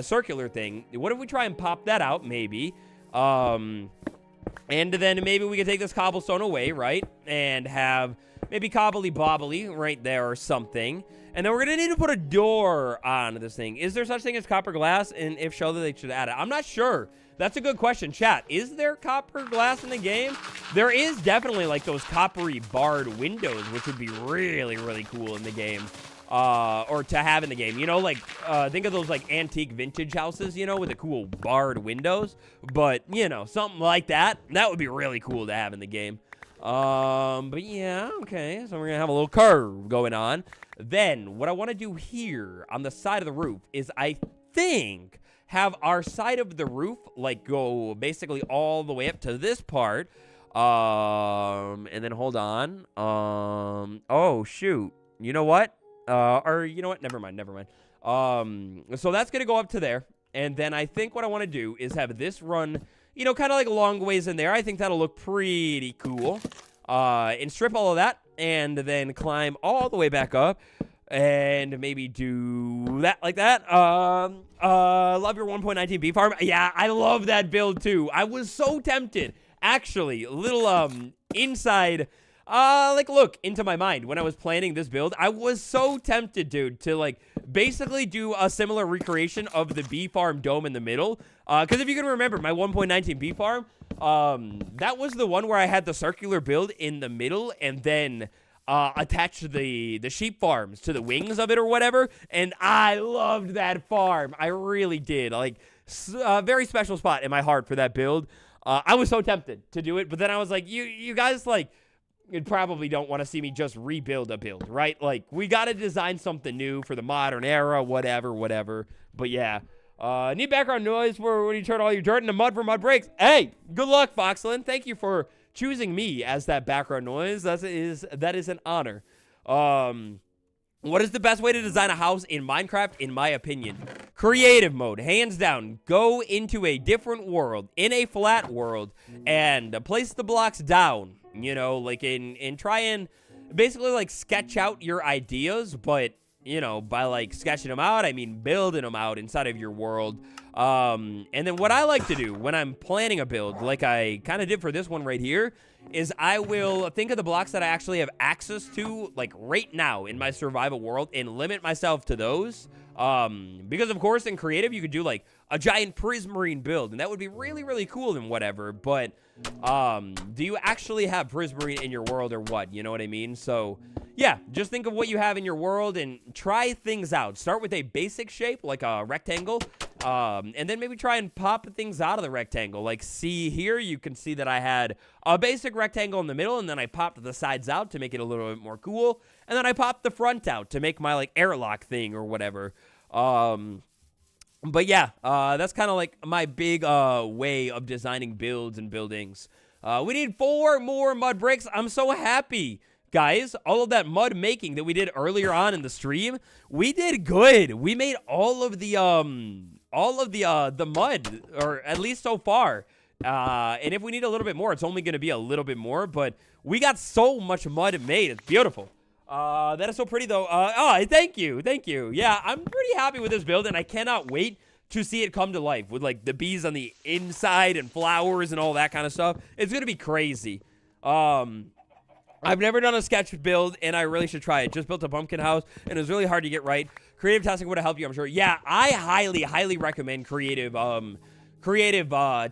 circular thing, what if we try and pop that out, maybe? And then maybe we could take this cobblestone away, right? And have maybe cobbly bobbly right there or something. And then we're going to need to put a door on this thing. Is there such thing as copper glass? And if so, then they should add it. I'm not sure. That's a good question. Chat, is there copper glass in the game? There is definitely like those coppery barred windows, which would be really, really cool in the game. Or to have in the game, you know, like, think of those, like, antique vintage houses, you know, with the cool barred windows, but, you know, something like that would be really cool to have in the game. But yeah, okay, so we're gonna have a little curve going on. Then, what I want to do here on the side of the roof is, I think, have our side of the roof, like, go basically all the way up to this part, and then, hold on, oh, shoot, you know what? Or, you know what? Never mind. So that's going to go up to there. And then I think what I want to do is have this run, you know, kind of like a long ways in there. I think that'll look pretty cool. And strip all of that. And then climb all the way back up. And maybe do that like that. Love your 1.19 bee farm. Yeah, I love that build too. I was so tempted. Actually, a little, inside... like, look into my mind when I was planning this build. I was so tempted, dude, to, like, basically do a similar recreation of the bee farm dome in the middle. Because if you can remember, my 1.19 bee farm, that was the one where I had the circular build in the middle and then attached the sheep farms to the wings of it or whatever. And I loved that farm. I really did. Like, a very special spot in my heart for that build. I was so tempted to do it, but then I was like, you guys, like... You probably don't want to see me just rebuild a build, right? Like, we got to design something new for the modern era, whatever. But yeah, need background noise for when you turn all your dirt into mud for mud breaks. Hey, good luck, Foxland. Thank you for choosing me as that background noise. That is an honor. What is the best way to design a house in Minecraft, in my opinion? Creative mode, hands down. Go into a different world, in a flat world, and place the blocks down. You know, like, and try and basically, like, sketch out your ideas, but, you know, by, like, sketching them out, I mean building them out inside of your world. And then what I like to do when I'm planning a build, like I kind of did for this one right here, is I will think of the blocks that I actually have access to, like, right now in my survival world and limit myself to those. Because, of course, in creative, you could do, like, a giant prismarine build, and that would be really, really cool and whatever, but... do you actually have prismarine in your world or what? You know what I mean? So, yeah, just think of what you have in your world and try things out. Start with a basic shape, like a rectangle, and then maybe try and pop things out of the rectangle. Like, see here, you can see that I had a basic rectangle in the middle, and then I popped the sides out to make it a little bit more cool, and then I popped the front out to make my, like, airlock thing or whatever. But yeah, that's kind of like my big way of designing builds and buildings. We need 4 more mud bricks. I'm so happy, guys. All of that mud making that we did earlier on in the stream, we did good. We made all of the mud, or at least so far. And if we need a little bit more, it's only going to be a little bit more. But we got so much mud made. It's beautiful. That is so pretty, though. Oh, thank you. Yeah, I'm pretty happy with this build, and I cannot wait to see it come to life with, like, the bees on the inside and flowers and all that kind of stuff. It's gonna be crazy. I've never done a sketch build, and I really should try it. Just built a pumpkin house, and it was really hard to get right. Creative testing would have helped you, I'm sure. Yeah, I highly recommend creative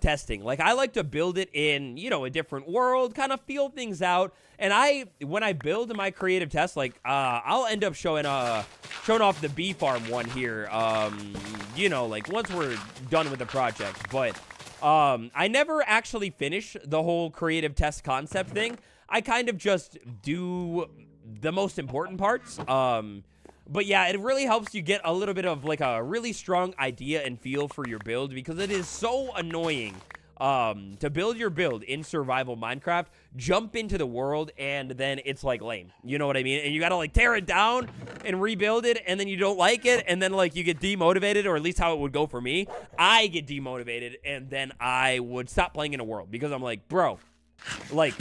testing. Like, I like to build it in, you know, a different world, kind of feel things out. And when I build my creative test, like, I'll end up showing off the bee farm one here, you know, like, once we're done with the project. But, I never actually finish the whole creative test concept thing. I kind of just do the most important parts. But yeah, it really helps you get a little bit of, like, a really strong idea and feel for your build, because it is so annoying to build your build in survival Minecraft, jump into the world, and then it's, like, lame. You know what I mean? And you gotta, like, tear it down and rebuild it, and then you don't like it, and then, like, you get demotivated, or at least how it would go for me. I get demotivated, and then I would stop playing in a world, because I'm like, bro, like,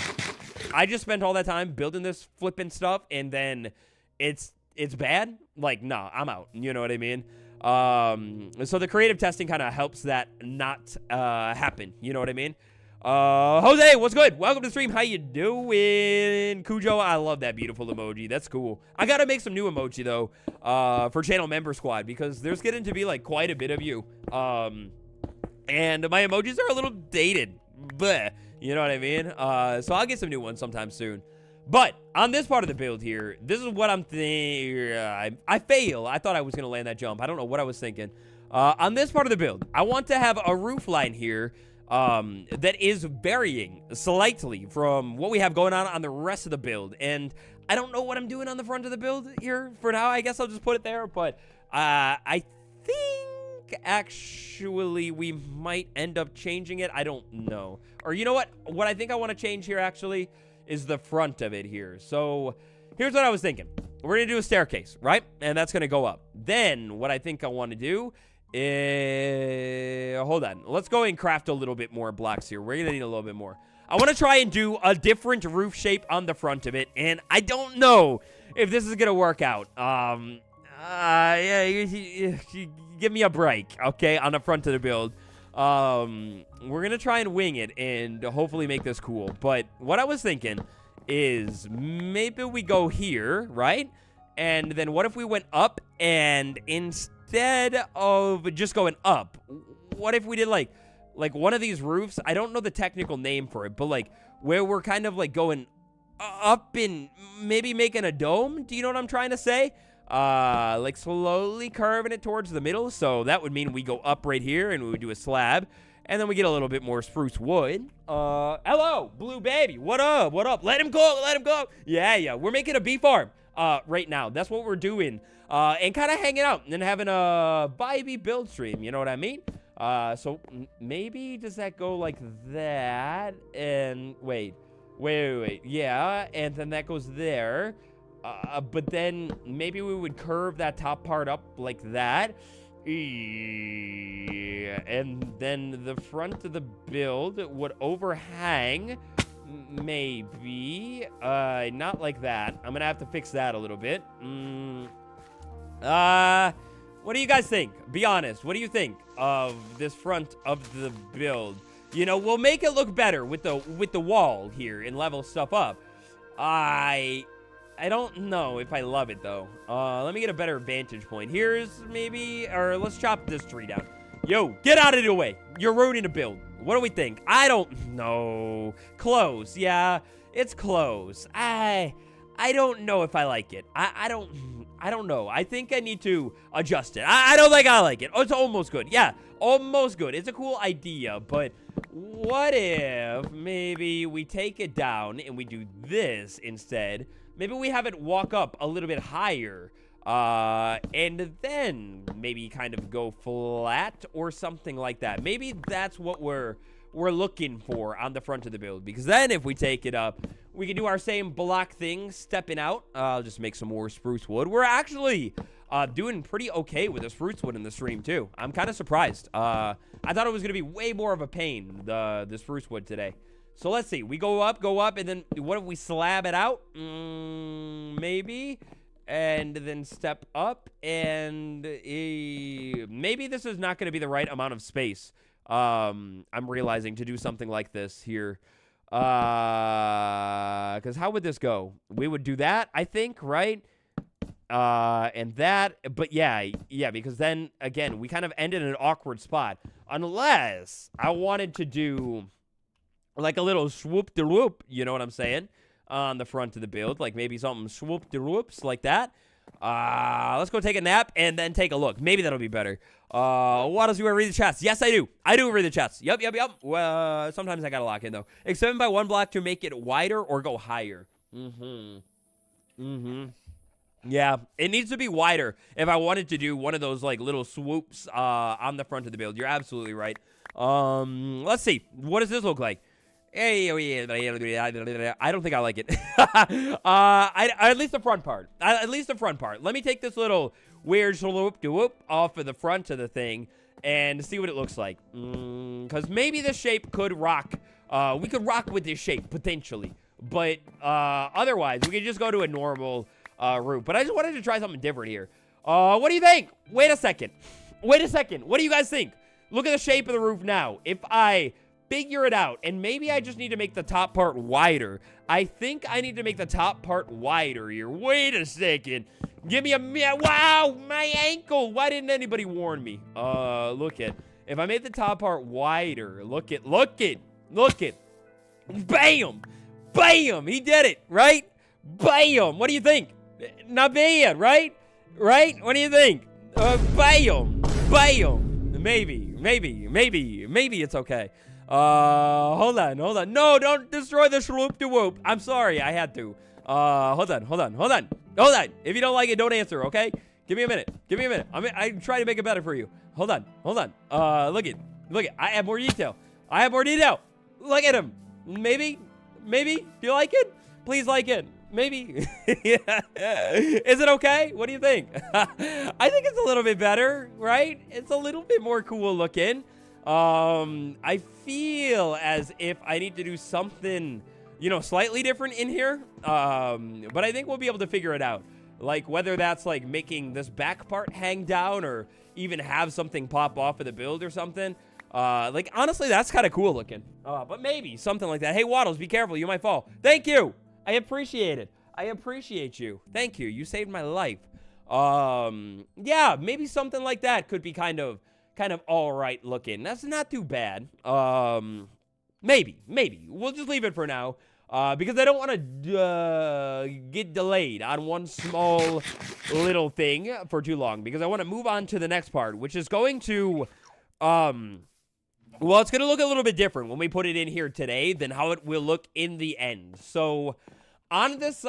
I just spent all that time building this flipping stuff, and then it's bad. Like, no, I'm out. You know what I mean? So the creative testing kind of helps that not happen. You know what I mean? Jose, what's good? Welcome to the stream. How you doing? Cujo, I love that beautiful emoji. That's cool. I gotta make some new emoji, though, for channel member squad, because there's getting to be, like, quite a bit of you. And my emojis are a little dated. Bleh, you know what I mean? So I'll get some new ones sometime soon. But on this part of the build here, this is what I'm thinking. I fail. I thought I was going to land that jump. I don't know what I was thinking. On this part of the build, I want to have a roof line here that is varying slightly from what we have going on the rest of the build. And I don't know what I'm doing on the front of the build here for now. I guess I'll just put it there. But I think actually we might end up changing it. I don't know. Or you know what? What I think I want to change here actually is the front of it here. So here's what I was thinking. We're going to do a staircase, right? And that's going to go up. Then what I think I want to do is... Hold on. Let's go and craft a little bit more blocks here. We're going to need a little bit more. I want to try and do a different roof shape on the front of it. And I don't know if this is going to work out. Yeah, you give me a break, okay, on the front of the build. We're gonna try and wing it and hopefully make this cool. But what I was thinking is maybe we go here, right? And then what if we went up, and instead of just going up, what if we did like one of these roofs? I don't know the technical name for it, but like where we're kind of like going up and maybe making a dome. Do you know what I'm trying to say? Like slowly curving it towards the middle. So that would mean we go up right here and we would do a slab. And then we get a little bit more spruce wood. Hello, Blue Baby. What up? What up? Let him go. Let him go. Yeah. We're making a bee farm, right now. That's what we're doing. And kind of hanging out and having a bee build stream. You know what I mean? So maybe does that go like that? And wait. Yeah. And then that goes there. But then maybe we would curve that top part up like that. And then the front of the build would overhang. Maybe. Not like that. I'm gonna have to fix that a little bit. What do you guys think? Be honest. What do you think of this front of the build? You know, we'll make it look better with the wall here and level stuff up. I don't know if I love it, though. Let me get a better vantage point. Here's maybe... Or let's chop this tree down. Yo, get out of the way. You're ruining the build. What do we think? I don't know. Close. Yeah, it's close. I don't know if I like it. I don't know. I think I need to adjust it. I don't think I like it. Oh, it's almost good. Yeah, almost good. It's a cool idea, but... What if maybe we take it down and we do this instead? Maybe we have it walk up a little bit higher, and then maybe kind of go flat or something like that. Maybe that's what we're looking for on the front of the build, because then if we take it up, we can do our same block thing, stepping out. I'll just make some more spruce wood. We're actually doing pretty okay with the spruce wood in the stream, too. I'm kind of surprised. I thought it was going to be way more of a pain, the spruce wood today. So let's see. We go up, and then what if we slab it out? Maybe. And then step up, and maybe this is not going to be the right amount of space. I'm realizing to do something like this here. Because how would this go? We would do that, I think, right? And that, but yeah, because then, again, we kind of end in an awkward spot. Unless I wanted to do... like a little swoop-de-whoop, you know what I'm saying? On the front of the build. Like maybe something swoop-de-whoops like that. Let's go take a nap and then take a look. Maybe that'll be better. What else do I read the chats? Yes, I do. I do read the chats. Yep. Well, sometimes I gotta lock in, though. Extend by one block to make it wider or go higher. Yeah, it needs to be wider if I wanted to do one of those, like, little swoops on the front of the build. You're absolutely right. Let's see. What does this look like? I don't think I like it. At least the front part. At least the front part. Let me take this little weird swoop-de-whoop off of the front of the thing and see what it looks like. Because maybe this shape could rock. We could rock with this shape, potentially. But otherwise, we could just go to a normal route. But I just wanted to try something different here. What do you think? Wait a second. What do you guys think? Look at the shape of the roof now. If I figure it out. And maybe I just need to make the top part wider. I think I need to make the top part wider here. Wait a second. Give me a minute. Wow, my ankle. Why didn't anybody warn me? Look at. If I made the top part wider, look at. Bam! Bam! He did it, right? Bam! What do you think? Not bad, right? Right? What do you think? Bam! Bam! Maybe it's okay. Hold on. No, don't destroy the swoop-de-whoop. I'm sorry, I had to. Hold on. If you don't like it, don't answer, okay? Give me a minute. I'm trying to make it better for you. Hold on. Look it. I have more detail. Look at him. Maybe. Do you like it? Please like it. Maybe. Is it okay? What do you think? I think it's a little bit better, right? It's a little bit more cool looking. I feel as if I need to do something, slightly different in here. But I think we'll be able to figure it out. Like whether that's like making this back part hang down or even have something pop off of the build or something. Like honestly, that's kind of cool looking. But maybe something like that. Hey, Waddles, be careful. You might fall. Thank you. I appreciate it. I appreciate you. Thank you. You saved my life. Yeah, maybe something like that could be kind of all right looking. That's not too bad. Maybe. We'll just leave it for now. Because I don't want to get delayed on one small little thing for too long. Because I want to move on to the next part, which is going to, well, it's going to look a little bit different when we put it in here today than how it will look in the end. So on this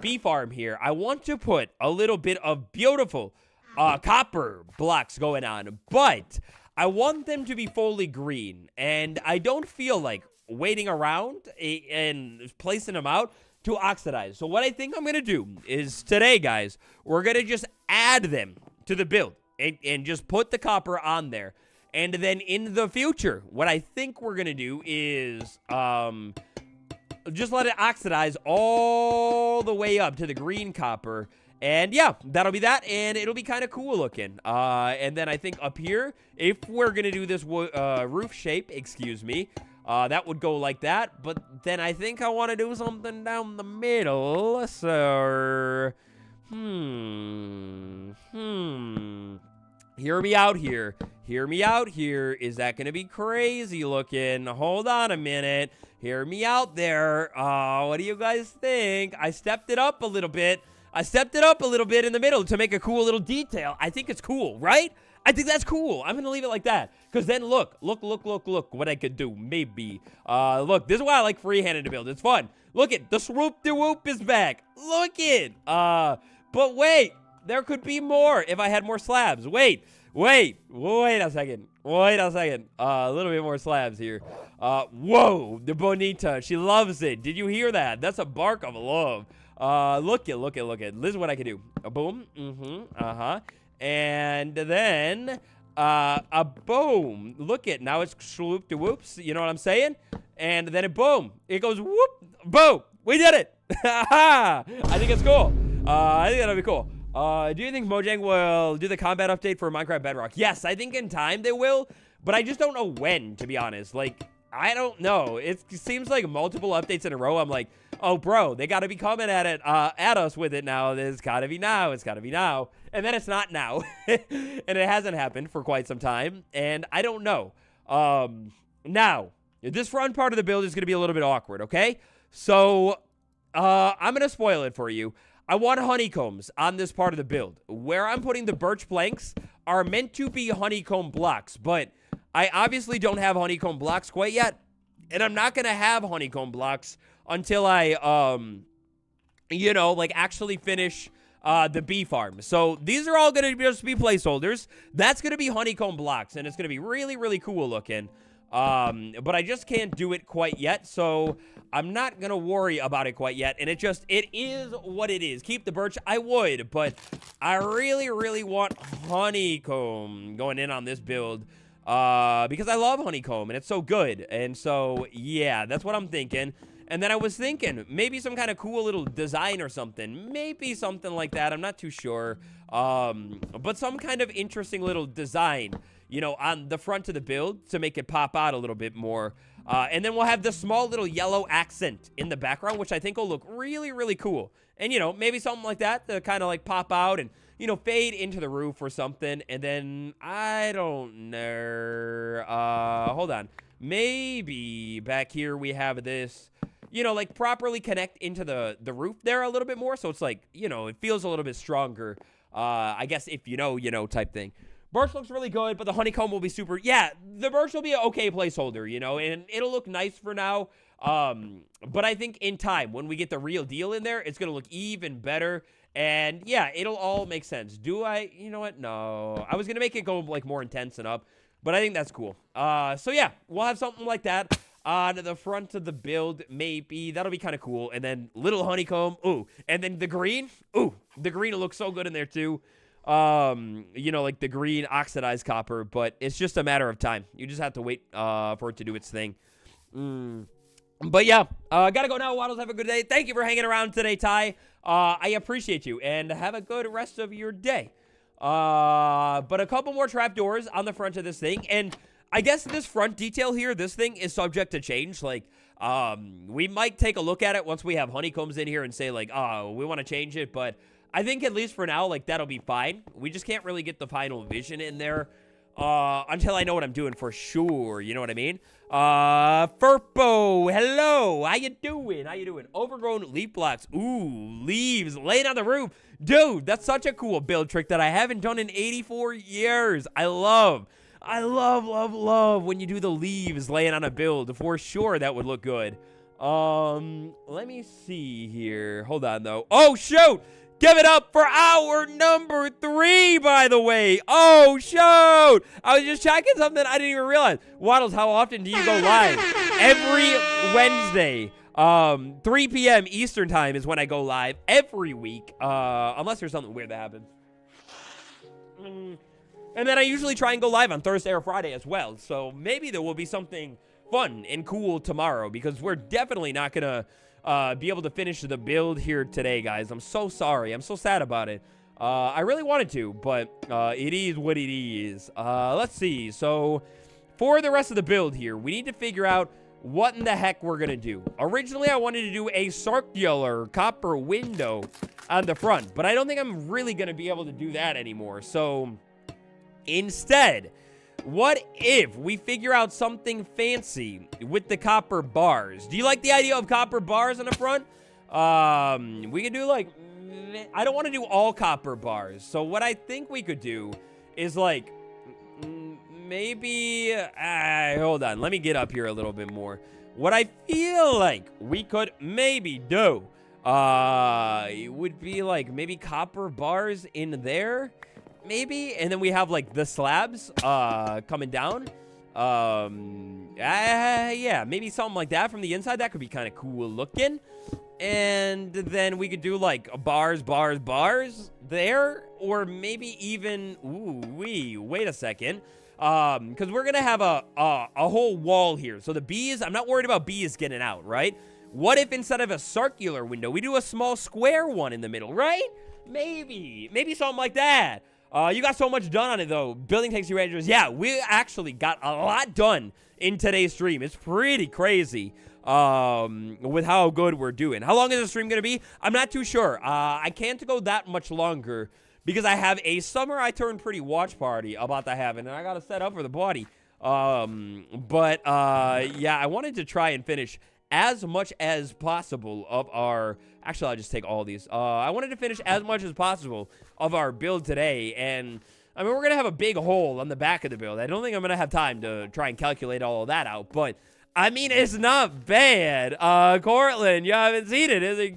bee farm here, I want to put a little bit of beautiful copper blocks going on, but I want them to be fully green, and I don't feel like waiting around and placing them out to oxidize. So what I think I'm going to do is today, guys, we're going to just add them to the build and just put the copper on there. And then in the future, what I think we're going to do is just let it oxidize all the way up to the green copper. And yeah, that'll be that, and it'll be kind of cool looking. And then I think up here, if we're going to do this roof shape, that would go like that. But then I think I want to do something down the middle. So, Hear me out here. Is that going to be crazy looking? Hold on a minute. Hear me out there. What do you guys think? I stepped it up a little bit in the middle to make a cool little detail. I think it's cool, right? I think that's cool. I'm going to leave it like that. Because then look what I could do. Maybe. Look, this is why I like freehanded to build. It's fun. Look it. The swoop-de-whoop is back. Look it. But wait. There could be more if I had more slabs. Wait a second. A little bit more slabs here. Whoa, the bonita. She loves it. Did you hear that? That's a bark of love. Look it. This is what I can do. A boom. And then, a boom. Look it. Now it's swoop to whoops. You know what I'm saying? And then it boom. It goes whoop. Boom. We did it. I think it's cool. I think that'll be cool. Do you think Mojang will do the combat update for Minecraft Bedrock? Yes, I think in time they will, but I just don't know when, to be honest. Like, I don't know. It seems like multiple updates in a row. I'm like, oh, bro, they got to be coming at us with it now. It's got to be now. And then it's not now. And it hasn't happened for quite some time. And I don't know. Now, this front part of the build is going to be a little bit awkward, okay? So, I'm going to spoil it for you. I want honeycombs on this part of the build. Where I'm putting the birch planks are meant to be honeycomb blocks, but I obviously don't have honeycomb blocks quite yet, and I'm not going to have honeycomb blocks until I, actually finish the bee farm. So these are all going to just be placeholders. That's going to be honeycomb blocks, and it's going to be really, really cool looking. But I just can't do it quite yet, so I'm not gonna worry about it quite yet, and it is what it is. Keep the birch, I would, but I really, really want honeycomb going in on this build, because I love honeycomb, and it's so good, and so, yeah, that's what I'm thinking. And then I was thinking, maybe some kind of cool little design or something. Maybe something like that. I'm not too sure. But some kind of interesting little design. on the front of the build to make it pop out a little bit more. And then we'll have this small little yellow accent in the background, which I think will look really, really cool. And, maybe something like that to kind of like pop out and, fade into the roof or something. And then, I don't know. Hold on. Maybe back here we have this, like properly connect into the roof there a little bit more. So it's like, it feels a little bit stronger. I guess if you know, type thing. Birch looks really good, but the honeycomb will be super. Yeah, the birch will be an okay placeholder, and it'll look nice for now. But I think in time, when we get the real deal in there, it's going to look even better. And yeah, it'll all make sense. Do I? You know what? No. I was going to make it go like more intense and up, but I think that's cool. So yeah, we'll have something like that on the front of the build, maybe. That'll be kind of cool. And then little honeycomb. Ooh. And then the green. Ooh. The green will look so good in there too. Like the green oxidized copper, but it's just a matter of time. You just have to wait for it to do its thing. But yeah, gotta go now. Waddles, have a good day. Thank you for hanging around today, Ty. I appreciate you, and have a good rest of your day. But a couple more trapdoors on the front of this thing, and I guess this front detail here, this thing is subject to change. Like, we might take a look at it once we have honeycombs in here and say like, oh, we want to change it, but I think at least for now, like, that'll be fine. We just can't really get the final vision in there until I know what I'm doing for sure. You know what I mean? Furpo, hello. How you doing? Overgrown leaf blocks. Ooh, leaves laying on the roof. Dude, that's such a cool build trick that I haven't done in 84 years. I love when you do the leaves laying on a build. For sure, that would look good. Let me see here. Hold on, though. Oh, shoot! Give it up for hour number 3, by the way. Oh, shoot! I was just checking something I didn't even realize. Waddles, how often do you go live? Every Wednesday. 3 p.m. Eastern time is when I go live every week. Unless there's something weird that happens. And then I usually try and go live on Thursday or Friday as well. So maybe there will be something fun and cool tomorrow, because we're definitely not going to be able to finish the build here today, guys. I'm so sorry. I'm so sad about it. I really wanted to, but it is what it is. Let's see. So for the rest of the build here, we need to figure out what in the heck we're going to do. Originally, I wanted to do a circular copper window on the front, but I don't think I'm really going to be able to do that anymore. So instead, what if we figure out something fancy with the copper bars? Do you like the idea of copper bars on the front? We could do like, I don't want to do all copper bars. So what I think we could do is like, maybe, hold on. Let me get up here a little bit more. What I feel like we could maybe do, it would be like maybe copper bars in there. Maybe, and then we have like the slabs coming down. Yeah, maybe something like that from the inside. That could be kind of cool looking. And then we could do like bars there, or maybe even wait a second, because we're gonna have a whole wall here. So the bees, I'm not worried about bees getting out, right? What if instead of a circular window, we do a small square one in the middle, right? Maybe something like that. You got so much done on it, though. Building takes you ranges. Yeah, we actually got a lot done in today's stream. It's pretty crazy with how good we're doing. How long is the stream going to be? I'm not too sure. I can't go that much longer because I have a Summer I Turned Pretty watch party about to happen, and I got to set up for the party. Yeah, I wanted to try and finish as much as possible of our... Actually, I'll just take all these. I wanted to finish as much as possible of our build today. And, I mean, we're going to have a big hole on the back of the build. I don't think I'm going to have time to try and calculate all of that out. But, I mean, it's not bad. Cortland, you haven't seen it. Is it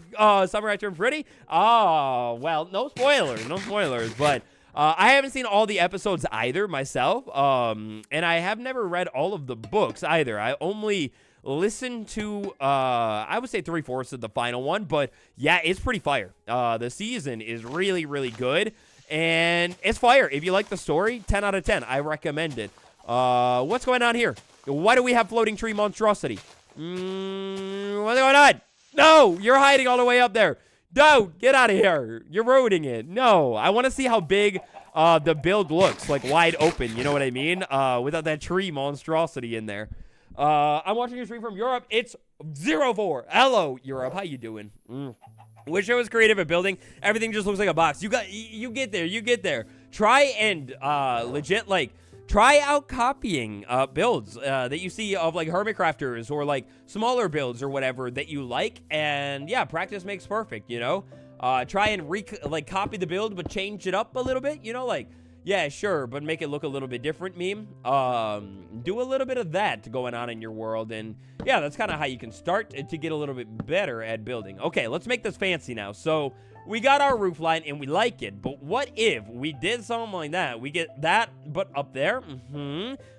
Summer I Turned Pretty? Oh, well, no spoilers. But I haven't seen all the episodes either myself. And I have never read all of the books either. I only... listen to, I would say 3/4 of the final one, but yeah, it's pretty fire. The season is really, really good, and it's fire. If you like the story, 10 out of 10. I recommend it. What's going on here? Why do we have floating tree monstrosity? What's going on? No, you're hiding all the way up there. Don't, get out of here. You're ruining it. No, I want to see how big the build looks like wide open. You know what I mean? Without that tree monstrosity in there. I'm watching your stream from Europe. It's 04. Hello, Europe. How you doing? Wish I was creative at building. Everything just looks like a box. You get there. You get there. Try and legit like try out copying builds that you see of like hermit crafters or like smaller builds or whatever that you like. And yeah, practice makes perfect. You know, try and like copy the build but change it up a little bit. You know, like. Yeah, sure, but make it look a little bit different, meme. Do a little bit of that going on in your world, and yeah, that's kind of how you can start to get a little bit better at building. Okay, let's make this fancy now. So, we got our roof line, and we like it, but what if we did something like that? We get that, but up there,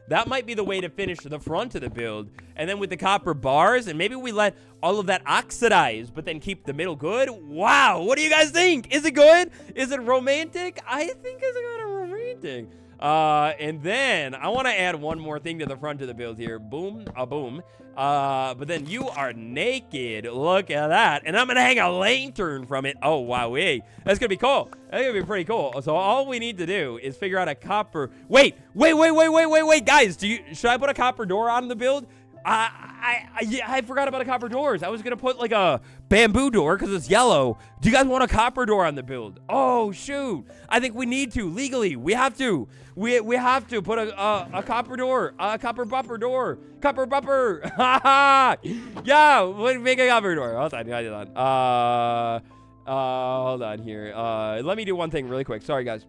that might be the way to finish the front of the build, and then with the copper bars, and maybe we let all of that oxidize, but then keep the middle good. Wow, what do you guys think? Is it good? Is it romantic? I think it's kind of romantic. And then I want to add one more thing to the front of the build here. Boom, boom. But then you are naked. Look at that. And I'm going to hang a lantern from it. Oh, wow. Hey, that's going to be cool. That's going to be pretty cool. So all we need to do is figure out a copper. Wait. Guys, should I put a copper door on the build? I forgot about the copper doors. I was going to put like a bamboo door because it's yellow. Do you guys want a copper door on the build? Oh, shoot. I think we need to. Legally, we have to. We have to put a copper door. A copper bumper door. Copper bumper. Yeah, we'll make a copper door. Hold on here. Let me do one thing really quick. Sorry, guys.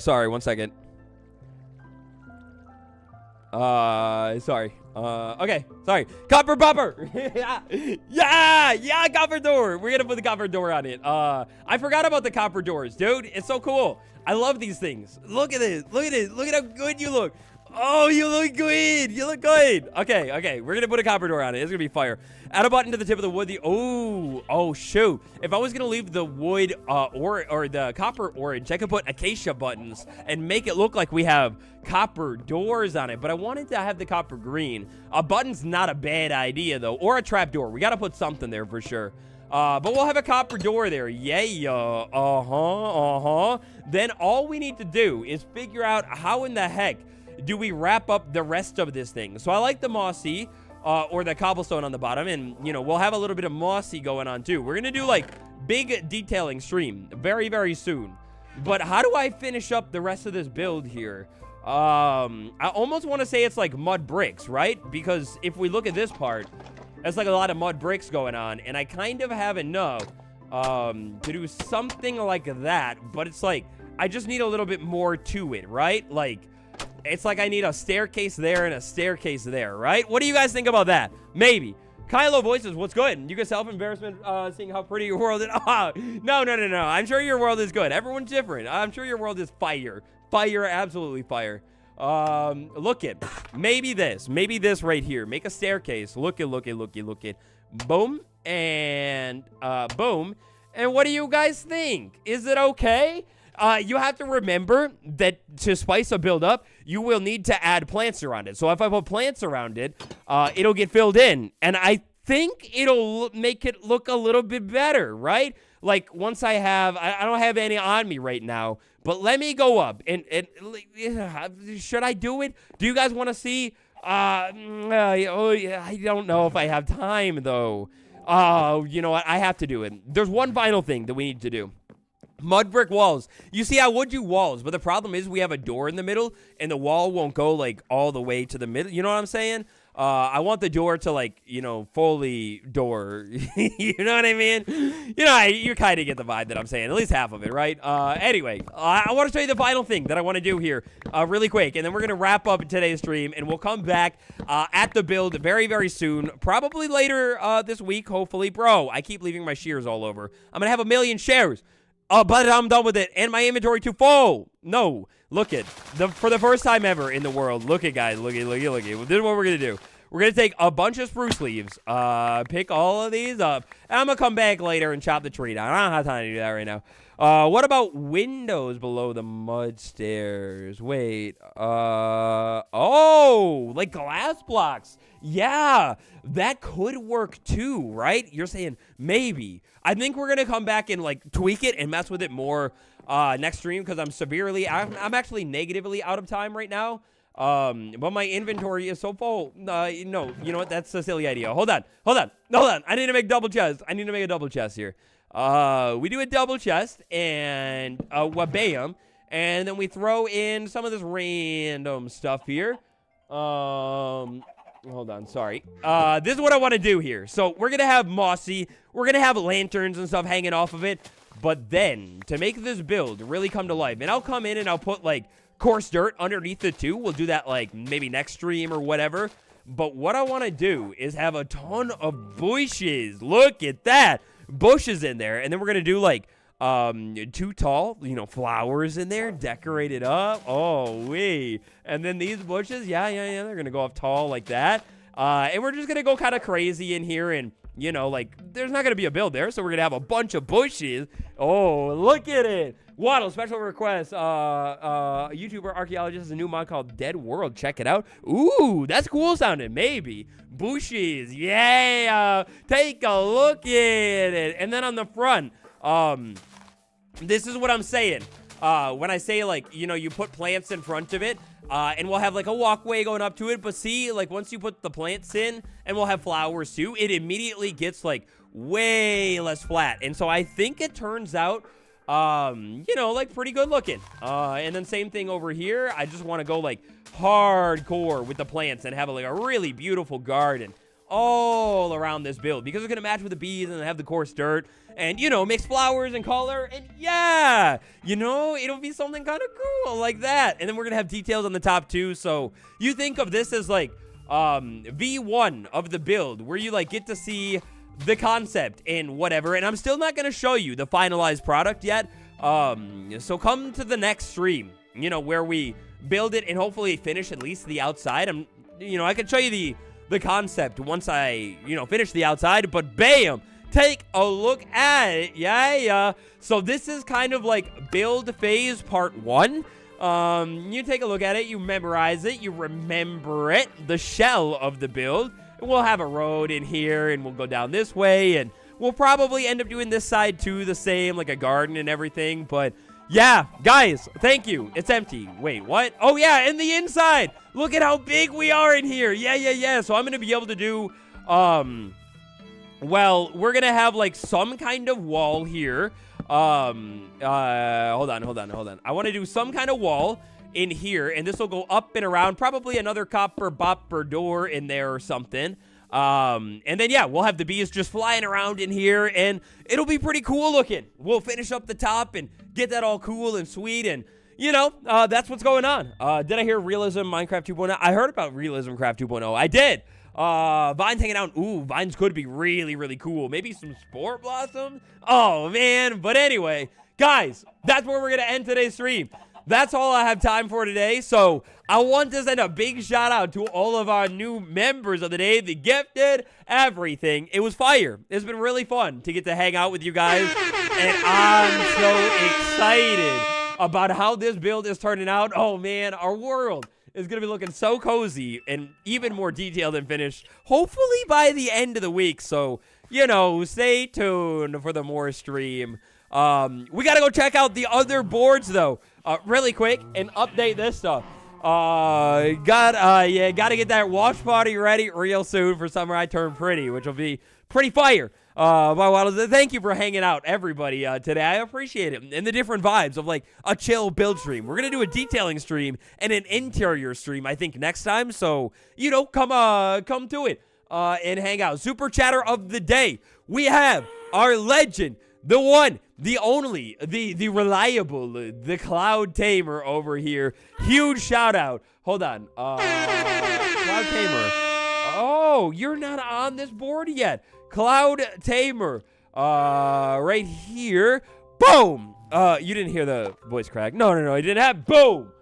Sorry, 1 second. Sorry. Okay, sorry. Copper bumper! Yeah, copper door! We're gonna put the copper door on it. I forgot about the copper doors, dude. It's so cool. I love these things. Look at this. Look at it. Look at how good you look. Oh, you look good. You look good. Okay. We're gonna put a copper door on it. It's gonna be fire. Add a button to the tip of the wood. Oh, shoot. If I was gonna leave the wood or the copper orange, I could put acacia buttons and make it look like we have copper doors on it. But I wanted to have the copper green. A button's not a bad idea though, or a trapdoor. We gotta put something there for sure. But we'll have a copper door there. Yeah. Then all we need to do is figure out how in the heck do we wrap up the rest of this thing. So I like the mossy or the cobblestone on the bottom, and you know, we'll have a little bit of mossy going on too. We're gonna do like big detailing stream very, very soon. But how do I finish up the rest of this build here? I almost want to say it's like mud bricks, right? Because if we look at this part, it's like a lot of mud bricks going on, and I kind of have enough to do something like that, but it's like I just need a little bit more to it, right? Like it's like I need a staircase there and a staircase there, right? What do you guys think about that? Maybe. Kylo Voices, what's good? You get self-embarrassment seeing how pretty your world is. Oh, no. I'm sure your world is good. Everyone's different. I'm sure your world is fire. Fire, absolutely fire. Look it. Maybe this right here. Make a staircase. Look it. Boom. And, boom. And what do you guys think? Is it okay? You have to remember that to spice a build up, you will need to add plants around it. So if I put plants around it, it'll get filled in. And I think it'll make it look a little bit better, right? Like once I don't have any on me right now, but let me go up and should I do it? Do you guys want to see? I don't know if I have time though. You know what? I have to do it. There's one final thing that we need to do. Mud brick walls. You see, I would do walls, but the problem is we have a door in the middle, and the wall won't go, like, all the way to the middle. You know what I'm saying? I want the door to, like, you know, fully door. You know what I mean? You know, you kind of get the vibe that I'm saying. At least half of it, right? Anyway, I want to show you the final thing that I want to do here really quick, and then we're going to wrap up today's stream, and we'll come back at the build very, very soon. Probably later this week, hopefully. Bro, I keep leaving my shears all over. I'm going to have 1 million shares. But I'm done with it, and my inventory too full. No, look it. For the first time ever in the world, look it, guys. Look it. This is what we're gonna do. we're going to take a bunch of spruce leaves, pick all of these up, and I'm going to come back later and chop the tree down. I don't have time to do that right now. What about windows below the mud stairs? Wait, oh, like glass blocks. Yeah, that could work too, right? You're saying maybe. I think we're going to come back and like tweak it and mess with it more next stream because I'm actually negatively out of time right now. But my inventory is so full. No, you know what? That's a silly idea. Hold on. I need to make double chest. I need to make a double chest here. We do a double chest and bam, and then we throw in some of this random stuff here. Hold on, sorry. This is what I want to do here. So we're gonna have mossy, we're gonna have lanterns and stuff hanging off of it. But then to make this build really come to life, and I'll come in and I'll put like coarse dirt underneath it too. We'll do that like maybe next stream or whatever. But what I want to do is have a ton of bushes. Look at that. Bushes in there. And then we're going to do like 2 tall, flowers in there, decorated up. Oh, wee. And then these bushes, yeah, they're going to go up tall like that. And we're just going to go kind of crazy in here and, there's not going to be a build there. So we're going to have a bunch of bushes. Oh, look at it. Waddle, special request. A YouTuber archaeologist has a new mod called Dead World. Check it out. Ooh, that's cool sounding. Maybe. Bushes. Yeah. Take a look at it. And then on the front, this is what I'm saying. When I say, you put plants in front of it, and we'll have, a walkway going up to it. But see, once you put the plants in, and we'll have flowers, too, it immediately gets, way less flat. And so I think it turns out, pretty good looking. And then same thing over here. I just want to go, hardcore with the plants and have, a really beautiful garden all around this build. Because it's going to match with the bees and have the coarse dirt. And, mix flowers and color. And, yeah, it'll be something kind of cool like that. And then we're going to have details on the top, too. So you think of this as, V1 of the build. Where you, get to see the concept and whatever. And I'm still not going to show you the finalized product yet. So come to the next stream, where we build it and hopefully finish at least the outside. I can show you the concept once I, finish the outside. But bam! Take a look at it. Yeah. So this is kind of build phase part 1. You take a look at it, you memorize it, you remember it, the shell of the build. And we'll have a road in here, and we'll go down this way, and we'll probably end up doing this side too, the same, like a garden and everything. But yeah, guys, thank you. It's empty. Wait, what? Oh yeah, and the inside. Look at how big we are in here. Yeah. So I'm gonna be able to do, well, we're gonna have some kind of wall here. Hold on. I want to do some kind of wall in here, and this will go up and around, probably another copper bopper door in there or something. And then, yeah, we'll have the bees just flying around in here, and it'll be pretty cool looking. We'll finish up the top and get that all cool and sweet, and, that's what's going on. Did I hear Realism Minecraft 2.0? I heard about Realism Craft 2.0. I did. Vines hanging out. Ooh, vines could be really, really cool. Maybe some sport blossoms. Oh, man. But anyway, guys, that's where we're going to end today's stream. That's all I have time for today. So I want to send a big shout out to all of our new members of the day, the gifted, everything. It was fire. It's been really fun to get to hang out with you guys. And I'm so excited about how this build is turning out. Oh, man, our world is going to be looking so cozy and even more detailed and finished, hopefully by the end of the week. So, stay tuned for the more stream. We got to go check out the other boards, though, really quick and update this stuff. Got to get that wash party ready real soon for Summer I Turn Pretty, which will be pretty fire. Thank you for hanging out, everybody, today. I appreciate it. And the different vibes of, a chill build stream. We're going to do a detailing stream and an interior stream, I think, next time. So, come to it and hang out. Super chatter of the day. We have our legend, the one, the only, the reliable, the Cloud Tamer over here. Huge shout out. Hold on. Cloud Tamer. Oh, you're not on this board yet. Cloud Tamer, right here. Boom. You didn't hear the voice crack. No, it didn't happen. Boom.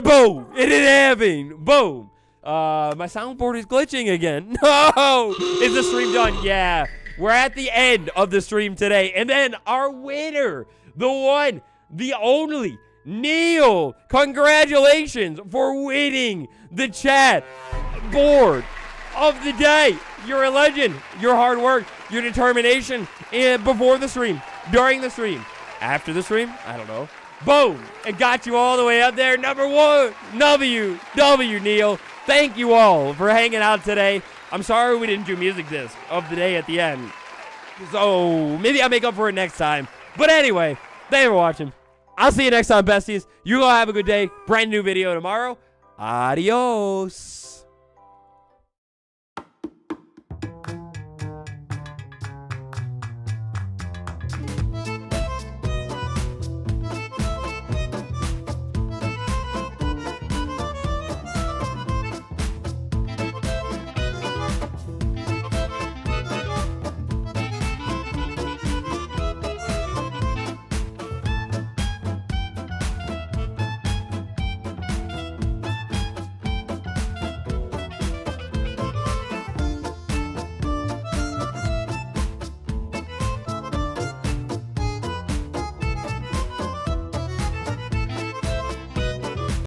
Boom. It didn't happen. Boom. My soundboard is glitching again. No! Is the stream done? Yeah. We're at the end of the stream today. And then our winner, the one, the only, Neil. Congratulations for winning the chat board of the day. You're a legend. Your hard work, your determination before the stream, during the stream, after the stream, I don't know. Boom! It got you all the way up there. Number one, W, Neil. Thank you all for hanging out today. I'm sorry we didn't do music disc of the day at the end. So maybe I'll make up for it next time. But anyway, thank you for watching. I'll see you next time, besties. You all have a good day. Brand new video tomorrow. Adios.